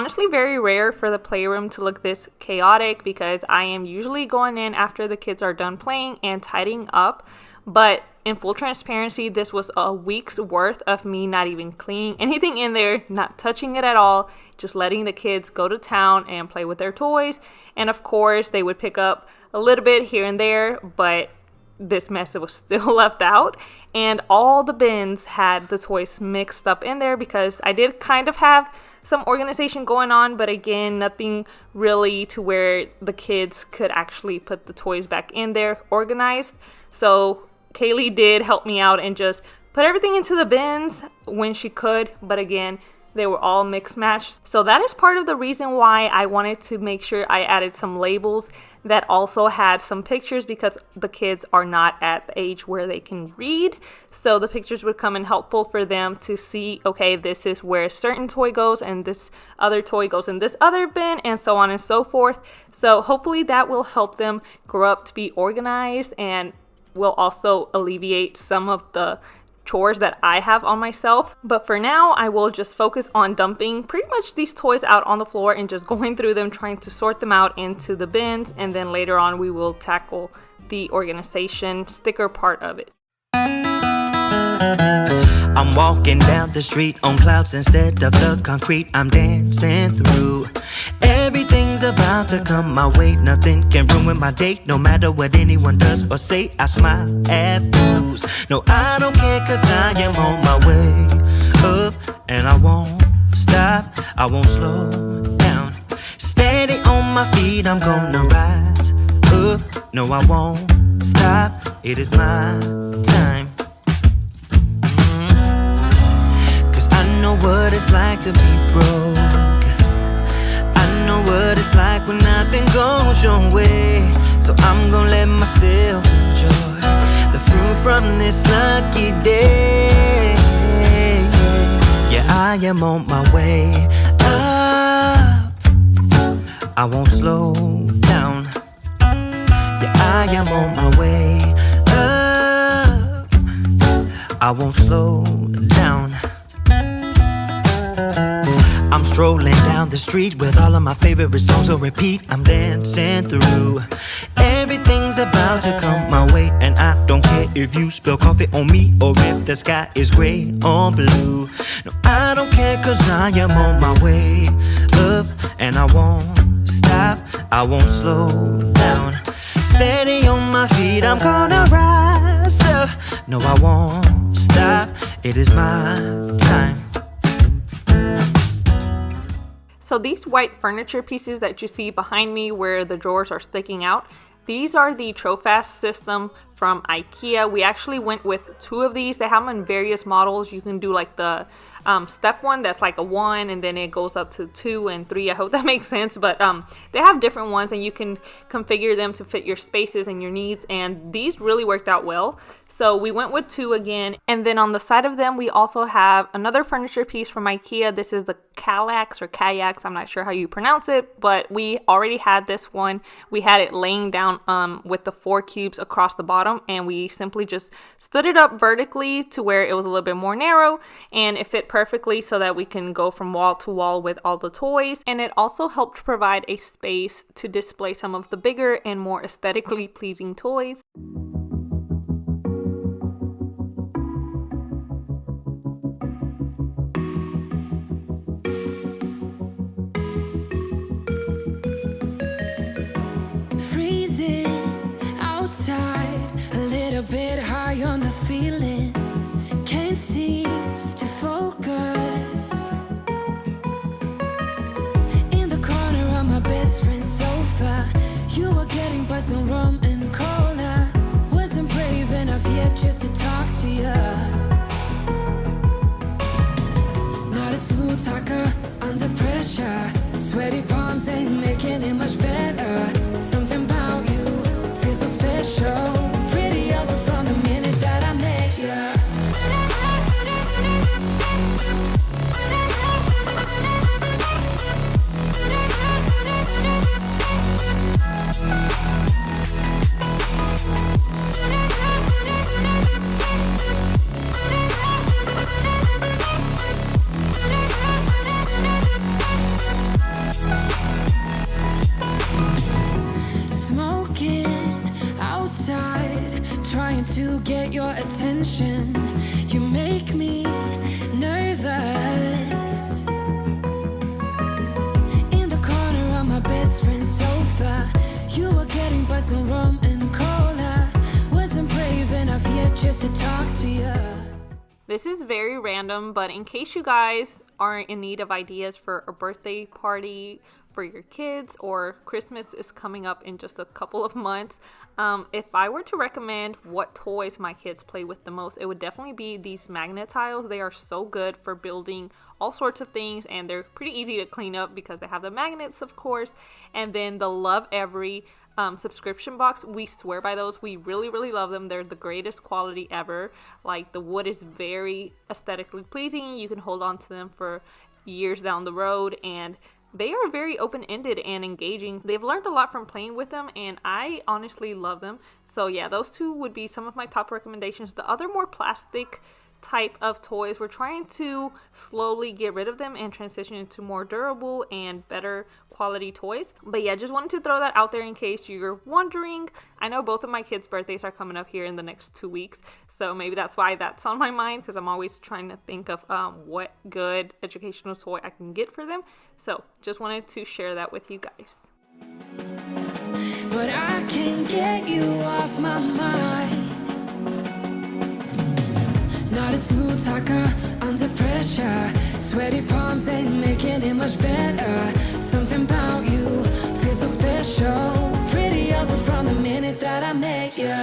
honestly very rare for the playroom to look this chaotic because I am usually going in after the kids are done playing and tidying up. But in full transparency, this was a week's worth of me not even cleaning anything in there, not touching it at all, just letting the kids go to town and play with their toys. And of course, they would pick up a little bit here and there, but this mess was still left out. And all the bins had the toys mixed up in there because I did kind of have some organization going on, but again, nothing really to where the kids could actually put the toys back in there organized. So Kaylee did help me out and just put everything into the bins when she could, but again, they were all mixed matched. So that is part of the reason why I wanted to make sure I added some labels that also had some pictures, because the kids are not at the age where they can read. So the pictures would come in helpful for them to see, okay, this is where a certain toy goes and this other toy goes in this other bin, and so on and so forth. So hopefully that will help them grow up to be organized and will also alleviate some of the chores that I have on myself. But for now, I will just focus on dumping pretty much these toys out on the floor and just going through them, trying to sort them out into the bins, and then later on we will tackle the organization sticker part of it. I'm walking down the street on clouds instead of the concrete I'm dancing through. Everything's about to come my way, nothing can ruin my day. No matter what anyone does or say, I smile at fools. No, I don't care, cause I am on my way up, and I won't stop, I won't slow down. Steady on my feet, I'm gonna rise up. No, I won't stop, it is my time. I know what it's like to be broke. I know what it's like when nothing goes your way. So I'm gonna let myself enjoy the fruit from this lucky day. Yeah, I am on my way up, I won't slow down. Yeah, I am on my way up, I won't slow down. I'm strolling down the street with all of my favorite songs on repeat. I'm dancing through. Everything's about to come my way, and I don't care if you spill coffee on me or if the sky is gray or blue. No, I don't care, cause I am on my way up, and I won't stop, I won't slow down. Steady on my feet, I'm gonna rise up. No, I won't stop, it is my time. So these white furniture pieces that you see behind me where the drawers are sticking out, these are the Trofast system from IKEA. We actually went with 2 of these. They have them in various models. You can do like the step one that's like a 1, and then it goes up to 2 and 3. I hope that makes sense, but they have different ones and you can configure them to fit your spaces and your needs, and these really worked out well. So we went with 2 again, and then on the side of them we also have another furniture piece from IKEA. This is the Kallax or Kayaks, I'm not sure how you pronounce it, but we already had this one. We had it laying down with the 4 cubes across the bottom, and we simply just stood it up vertically to where it was a little bit more narrow, and it fit perfectly so that we can go from wall to wall with all the toys. And it also helped provide a space to display some of the bigger and more aesthetically pleasing toys. High on the feeling, can't seem to focus. In the corner of my best friend's sofa, you were getting buzzed on rum and cola. Wasn't brave enough yet just to talk to you. Not a smooth talker under pressure. Sweaty palms ain't making it much better. Something about you feels so special. Pretty up from the minute that I met you. get your attention. You make me nervous. In the corner of my best friend's sofa, you were getting buzzed on rum and cola. Wasn't brave enough yet just to talk to you. This is very random, but in case you guys are in need of ideas for a birthday party for your kids, or Christmas is coming up in just a couple of months, if I were to recommend what toys my kids play with the most, it would definitely be these magnet tiles. They are so good for building all sorts of things, and they're pretty easy to clean up because they have the magnets, of course. And then the Love Every subscription box, we swear by those. We really love them. They're the greatest quality ever. Like, the wood is very aesthetically pleasing. You can hold on to them for years down the road, and they are very open-ended and engaging. They've learned a lot from playing with them, and I honestly love them. So yeah, those two would be some of my top recommendations. The other more plastic type of toys, we're trying to slowly get rid of them and transition into more durable and better quality toys. But yeah, just wanted to throw that out there in case you're wondering. I know both of my kids' birthdays are coming up here in the next 2 weeks, so maybe that's why that's on my mind, because I'm always trying to think of what good educational toy I can get for them. So just wanted to share that with you guys. But I can't get you off my mind. Not a smooth talker under pressure. Sweaty palms ain't making it much better. Something about you feels so special. Pretty over from the minute that I met you.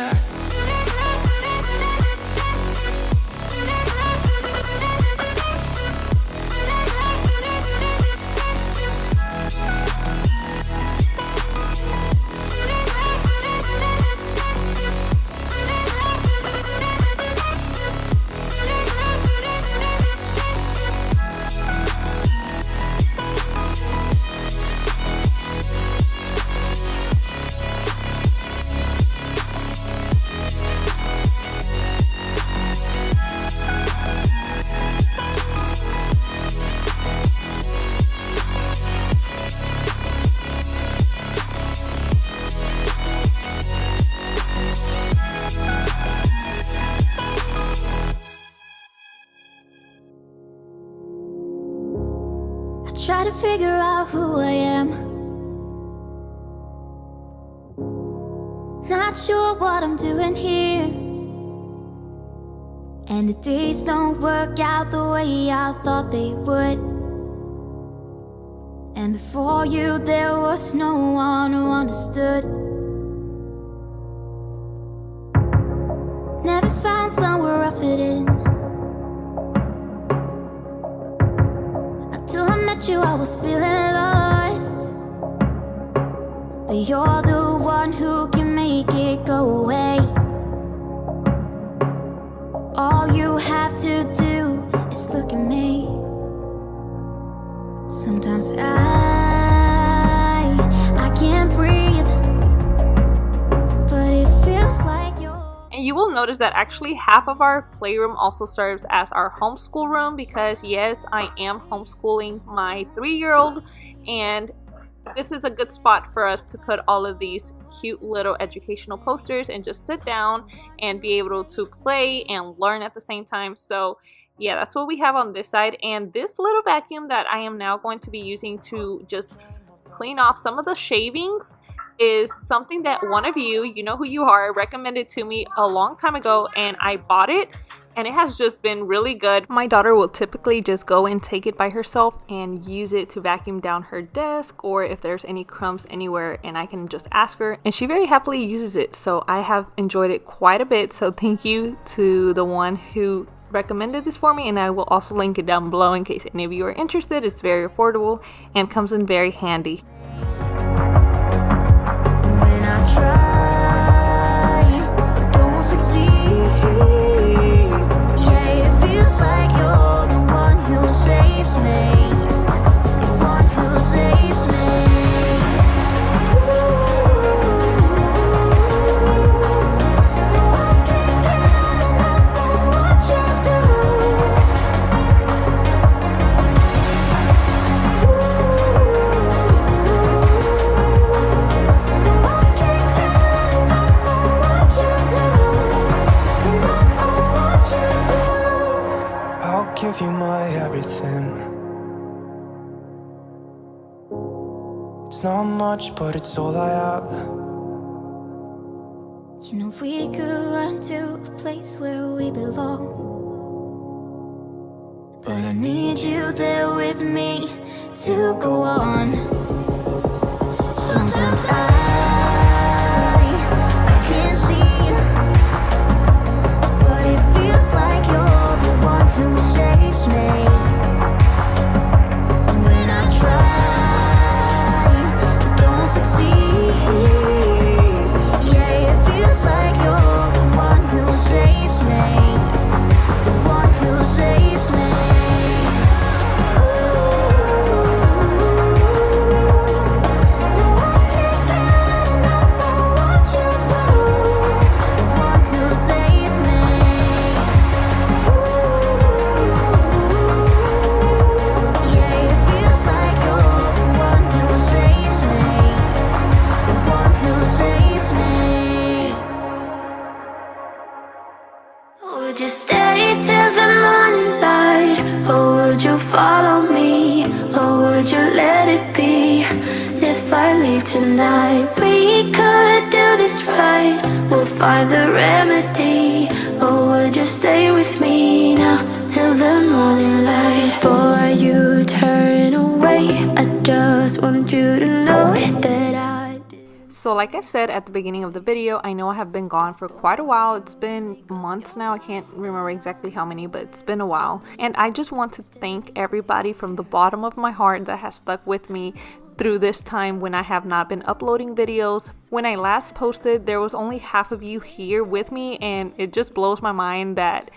Try to figure out who I am. Not sure what I'm doing here. And the days don't work out the way I thought they would. And before you there was no one who understood. Never found somewhere I fit in. Till I met you, I was feeling lost. But you're the one who can make it go away. All you have to do is look at me. Sometimes I can't breathe, but it feels like you're. And you will notice that actually half of our playroom also serves as our homeschool room, because yes, I am homeschooling my 3-year-old, and this is a good spot for us to put all of these cute little educational posters and just sit down and be able to play and learn at the same time. So yeah, that's what we have on this side. And this little vacuum that I am now going to be using to just clean off some of the shavings is something that one of you, you know who you are, recommended to me a long time ago, and I bought it, and it has just been really good. My daughter will typically just go and take it by herself and use it to vacuum down her desk, or if there's any crumbs anywhere, and I can just ask her, and she very happily uses it. So I have enjoyed it quite a bit, so thank you to the one who recommended this for me, and I will also link it down below in case any of you are interested. It's very affordable and comes in very handy. When I try, but don't succeed. Yeah, it feels like you're the one who saves me. The one who saves me. No, I can't get enough of what you do. everything. It's not much, but it's all I have. You know we could run to a place where we belong, but I need you there with me to go on. Sometimes I can't see, but it feels like you're the one who saves me. When I try, but don't succeed. Yeah, it feels like you're the one who saves me. The one who saves me. Would you stay till the morning light, or would you follow me, or would you let it be? If I leave tonight, we could do this right. We'll find the remedy. Or would you stay with me now till the morning light? Before you turn away, I just want you to know that I did. So like I said at the beginning of the video, I know I have been gone for quite a while. It's been months now. I can't remember exactly how many, but it's been a while. And I just want to thank everybody from the bottom of my heart that has stuck with me through this time when I have not been uploading videos. When I last posted, there was only half of you here with me, and it just blows my mind that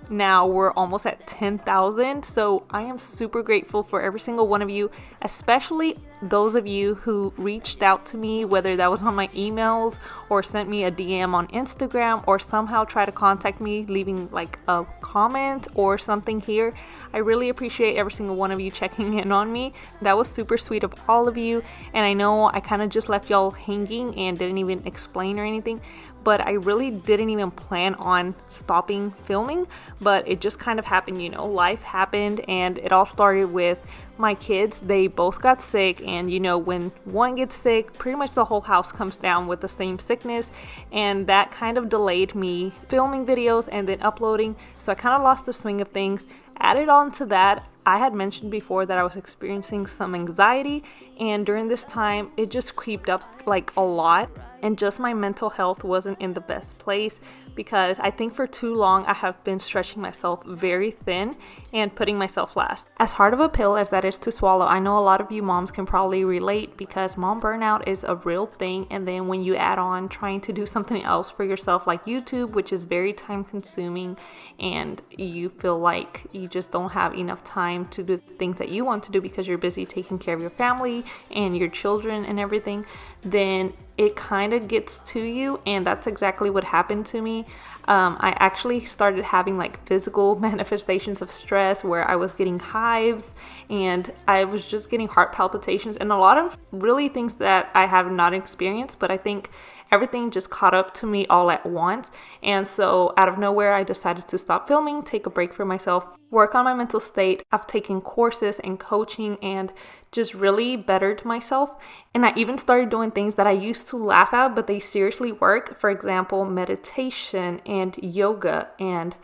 now we're almost at 10,000. So I am super grateful for every single one of you, especially those of you who reached out to me, whether that was on my emails or sent me a DM on Instagram or somehow try to contact me, leaving like a comment or something here. I really appreciate every single one of you checking in on me. That was super sweet of all of you, and I know I kind of just left y'all hanging and didn't even explain or anything, but I really didn't even plan on stopping filming, but it just kind of happened, you know, life happened, and it all started with my kids. They both got sick, and you know, when one gets sick, pretty much the whole house comes down with the same sickness, and that kind of delayed me filming videos and then uploading, so I kind of lost the swing of things. Added on to that, I had mentioned before that I was experiencing some anxiety, and during this time it just creeped up like a lot, and just my mental health wasn't in the best place because I think for too long I have been stretching myself very thin and putting myself last. As hard of a pill as that is to swallow, I know a lot of you moms can probably relate because mom burnout is a real thing, and then when you add on trying to do something else for yourself like YouTube, which is very time consuming, and you feel like you just don't have enough time to do the things that you want to do because you're busy taking care of your family and your children and everything, then it kind of gets to you, and that's exactly what happened to me. I actually started having like physical manifestations of stress where I was getting hives and I was just getting heart palpitations and a lot of really things that I have not experienced, but I think everything just caught up to me all at once. And so out of nowhere, I decided to stop filming, take a break for myself, work on my mental state. I've taken courses and coaching and just really bettered myself. And I even started doing things that I used to laugh at, but they seriously work. For example, meditation and yoga and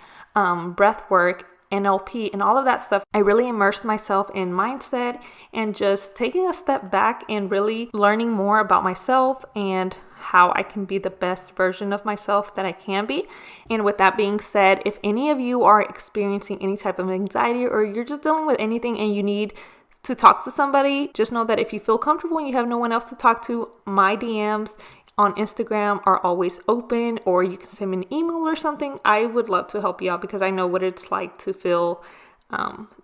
breath work, NLP, and all of that stuff. I really immersed myself in mindset and just taking a step back and really learning more about myself and how I can be the best version of myself that I can be. And with that being said, if any of you are experiencing any type of anxiety or you're just dealing with anything and you need to talk to somebody, just know that if you feel comfortable and you have no one else to talk to, my DMs on Instagram are always open, or you can send me an email or something. I would love to help you out because I know what it's like to feel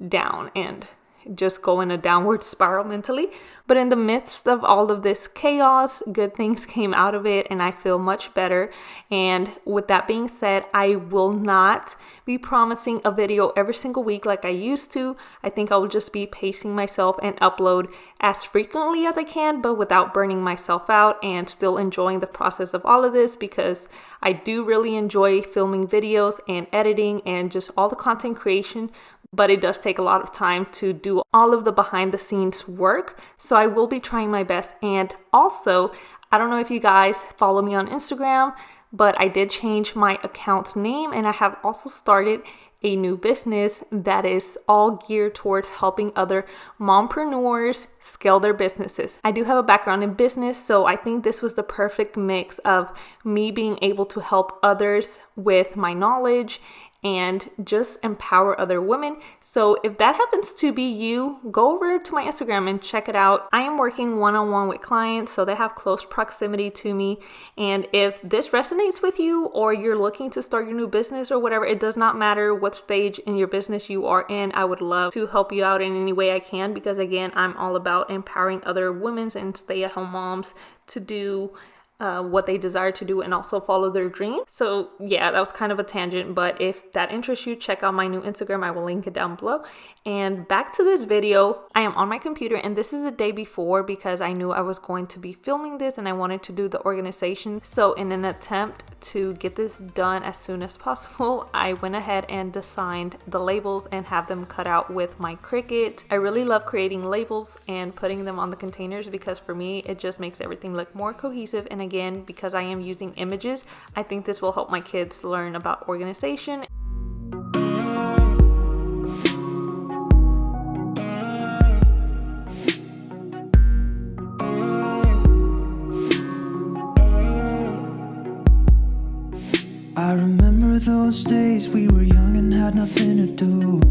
down and just go in a downward spiral mentally. But in the midst of all of this chaos, good things came out of it and I feel much better. And with that being said, I will not be promising a video every single week like I used to. I think I will just be pacing myself and upload as frequently as I can, but without burning myself out, and still enjoying the process of all of this because I do really enjoy filming videos and editing and just all the content creation. but it does take a lot of time to do all of the behind the scenes work. So I will be trying my best. And also, I don't know if you guys follow me on Instagram, but I did change my account name, and I have also started a new business that is all geared towards helping other mompreneurs scale their businesses. I do have a background in business, so I think this was the perfect mix of me being able to help others with my knowledge and just empower other women. So if that happens to be you, go over to my Instagram and check it out. I am working one-on-one with clients, so they have close proximity to me. And if this resonates with you, or you're looking to start your new business or whatever, it does not matter what stage in your business you are in. I would love to help you out in any way I can, because again, I'm all about empowering other women and stay-at-home moms to do what they desire to do and also follow their dreams. So yeah, that was kind of a tangent, but if that interests you, check out my new Instagram. I will link it down below. And back to this video, I am on my computer, and this is the day before because I knew I was going to be filming this and I wanted to do the organization. So in an attempt to get this done as soon as possible, I went ahead and designed the labels and have them cut out with my Cricut. I really love creating labels and putting them on the containers because for me, it just makes everything look more cohesive. And again, because I am using images, I think this will help my kids learn about organization. I remember those days we were young and had nothing to do.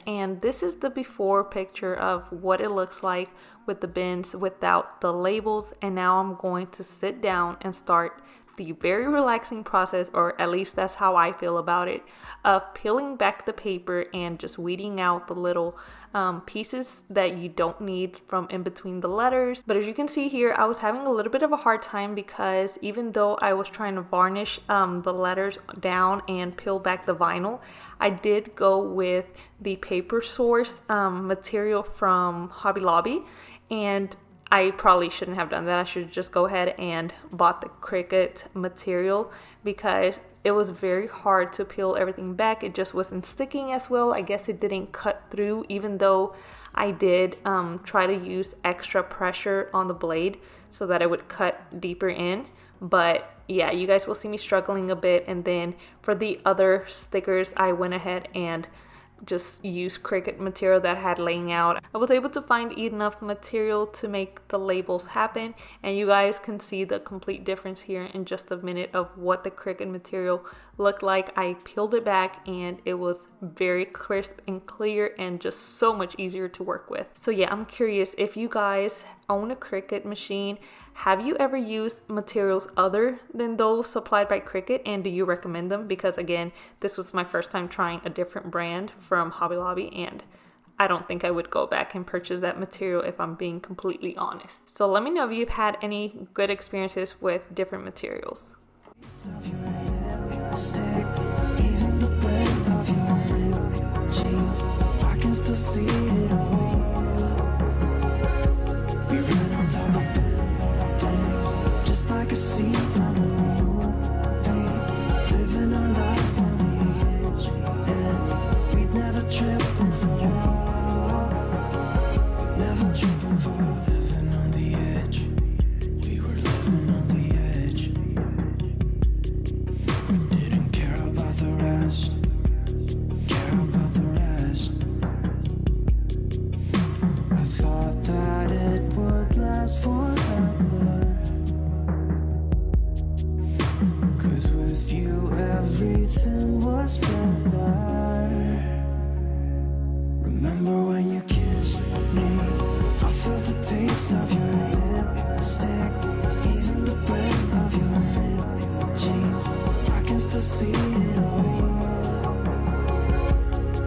And this is the before picture of what it looks like with the bins without the labels. And now I'm going to sit down and start the very relaxing process, or at least that's how I feel about it, of peeling back the paper and just weeding out the little pieces that you don't need from in between the letters. But as you can see here, I was having a little bit of a hard time because even though I was trying to varnish the letters down and peel back the vinyl, I did go with the paper source material from Hobby Lobby, and I probably shouldn't have done that. I should just go ahead and bought the Cricut material because it was very hard to peel everything back. It just wasn't sticking as well. I guess it didn't cut through, even though I did try to use extra pressure on the blade so that it would cut deeper in. But yeah, you guys will see me struggling a bit. And then for the other stickers, I went ahead and just use Cricut material that I had laying out. I was able to find enough material to make the labels happen, and you guys can see the complete difference here in just a minute of what the Cricut material looked like. I peeled it back and it was very crisp and clear and just so much easier to work with. So yeah, I'm curious if you guys own a Cricut machine. Have you ever used materials other than those supplied by Cricut, and do you recommend them? Because again, this was my first time trying a different brand from Hobby Lobby, and I don't think I would go back and purchase that material if I'm being completely honest. So let me know if you've had any good experiences with different materials. Even the breath of your ripped jeans, I can still see it all. We ran on top of buildings, just like a scene from a movie, living our life on the edge, and we'd never trip and fall, never trip and fall, living on the edge. We were living on the edge. We didn't care about the rest, care about the rest. I thought that it would last forever, 'cause with you everything was better. Remember when you kissed me, I felt the taste of your lipstick, even the breath of your ripped jeans, I can still see it all.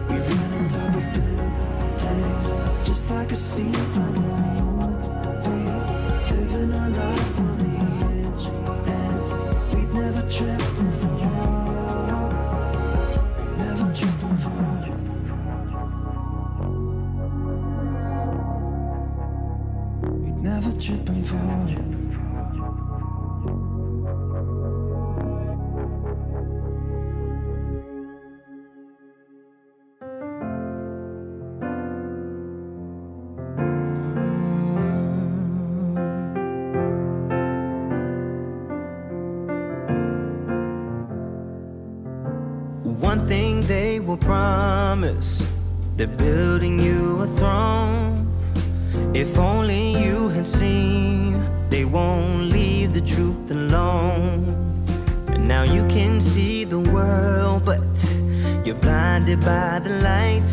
We ran on top of buildings, just like a scene from a movie, living our life on the edge, and we'd never trip and fall, never trip and fall. We'd never trip and fall. one thing they will promise, they're building you a throne. If only you had seen, they won't leave the truth alone. And now you can see the world, but you're blinded by the light,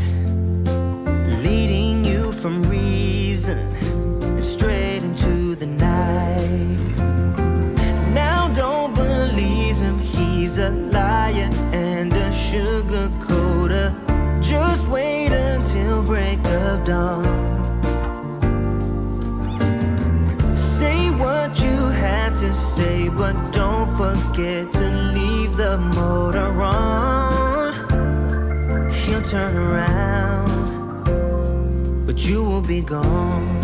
leading you from reason and straight into the night. Now don't believe him, he's a liar and a sugar coater. Just wait until break of dawn. Say what you have to say, but don't forget to leave the motor on. He'll turn around, but you will be gone.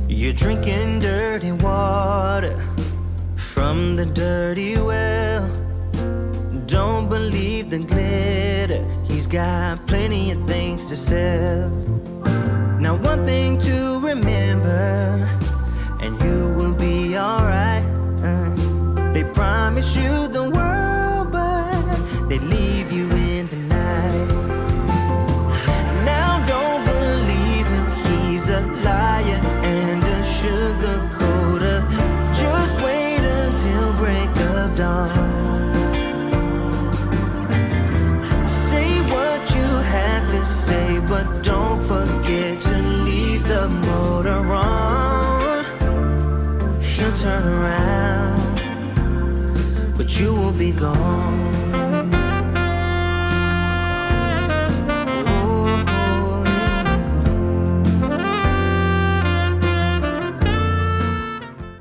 You're drinking dirty water from the dirty well. Don't believe the glitter, he's got plenty of things to sell. Now one thing to remember, and you will be alright. They promise you the world, but they leave you in the night. Now don't believe him, he's a liar and a sugar coater. Just wait until break of dawn. Say what you have to say, but don't forget to leave the motor on. He'll turn around, but you will be gone.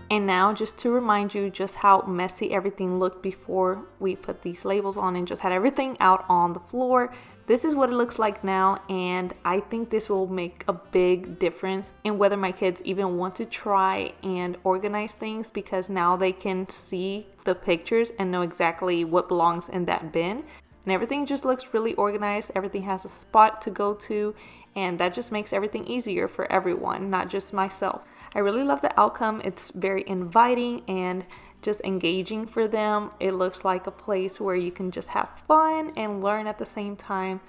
And now, just to remind you just how messy everything looked before we put these labels on and just had everything out on the floor, this is what it looks like now, and I think this will make a big difference in whether my kids even want to try and organize things, because now they can see the pictures and know exactly what belongs in that bin. And everything just looks really organized, everything has a spot to go to, and that just makes everything easier for everyone, not just myself. I really love the outcome. It's very inviting and just engaging for them. It looks like a place where you can just have fun and learn at the same time.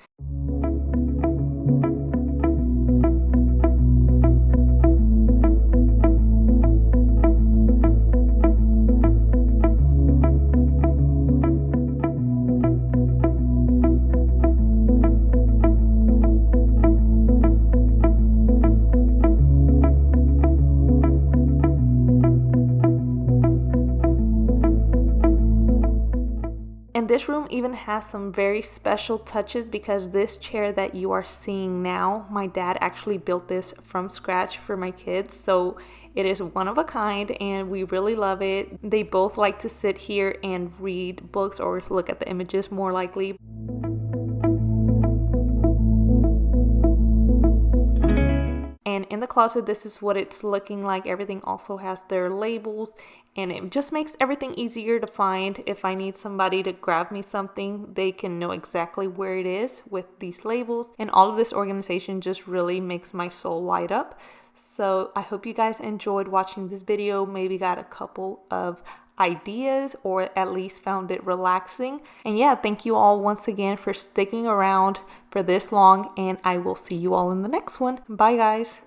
And this room even has some very special touches, because this chair that you are seeing now, my dad actually built this from scratch for my kids. So it is one of a kind and we really love it. They both like to sit here and read books or look at the images more likely. And in the closet, this is what it's looking like. Everything also has their labels, and it just makes everything easier to find. If I need somebody to grab me something, they can know exactly where it is with these labels. And all of this organization just really makes my soul light up. So I hope you guys enjoyed watching this video, maybe got a couple of ideas or at least found it relaxing. And yeah, thank you all once again for sticking around for this long, and I will see you all in the next one. Bye guys.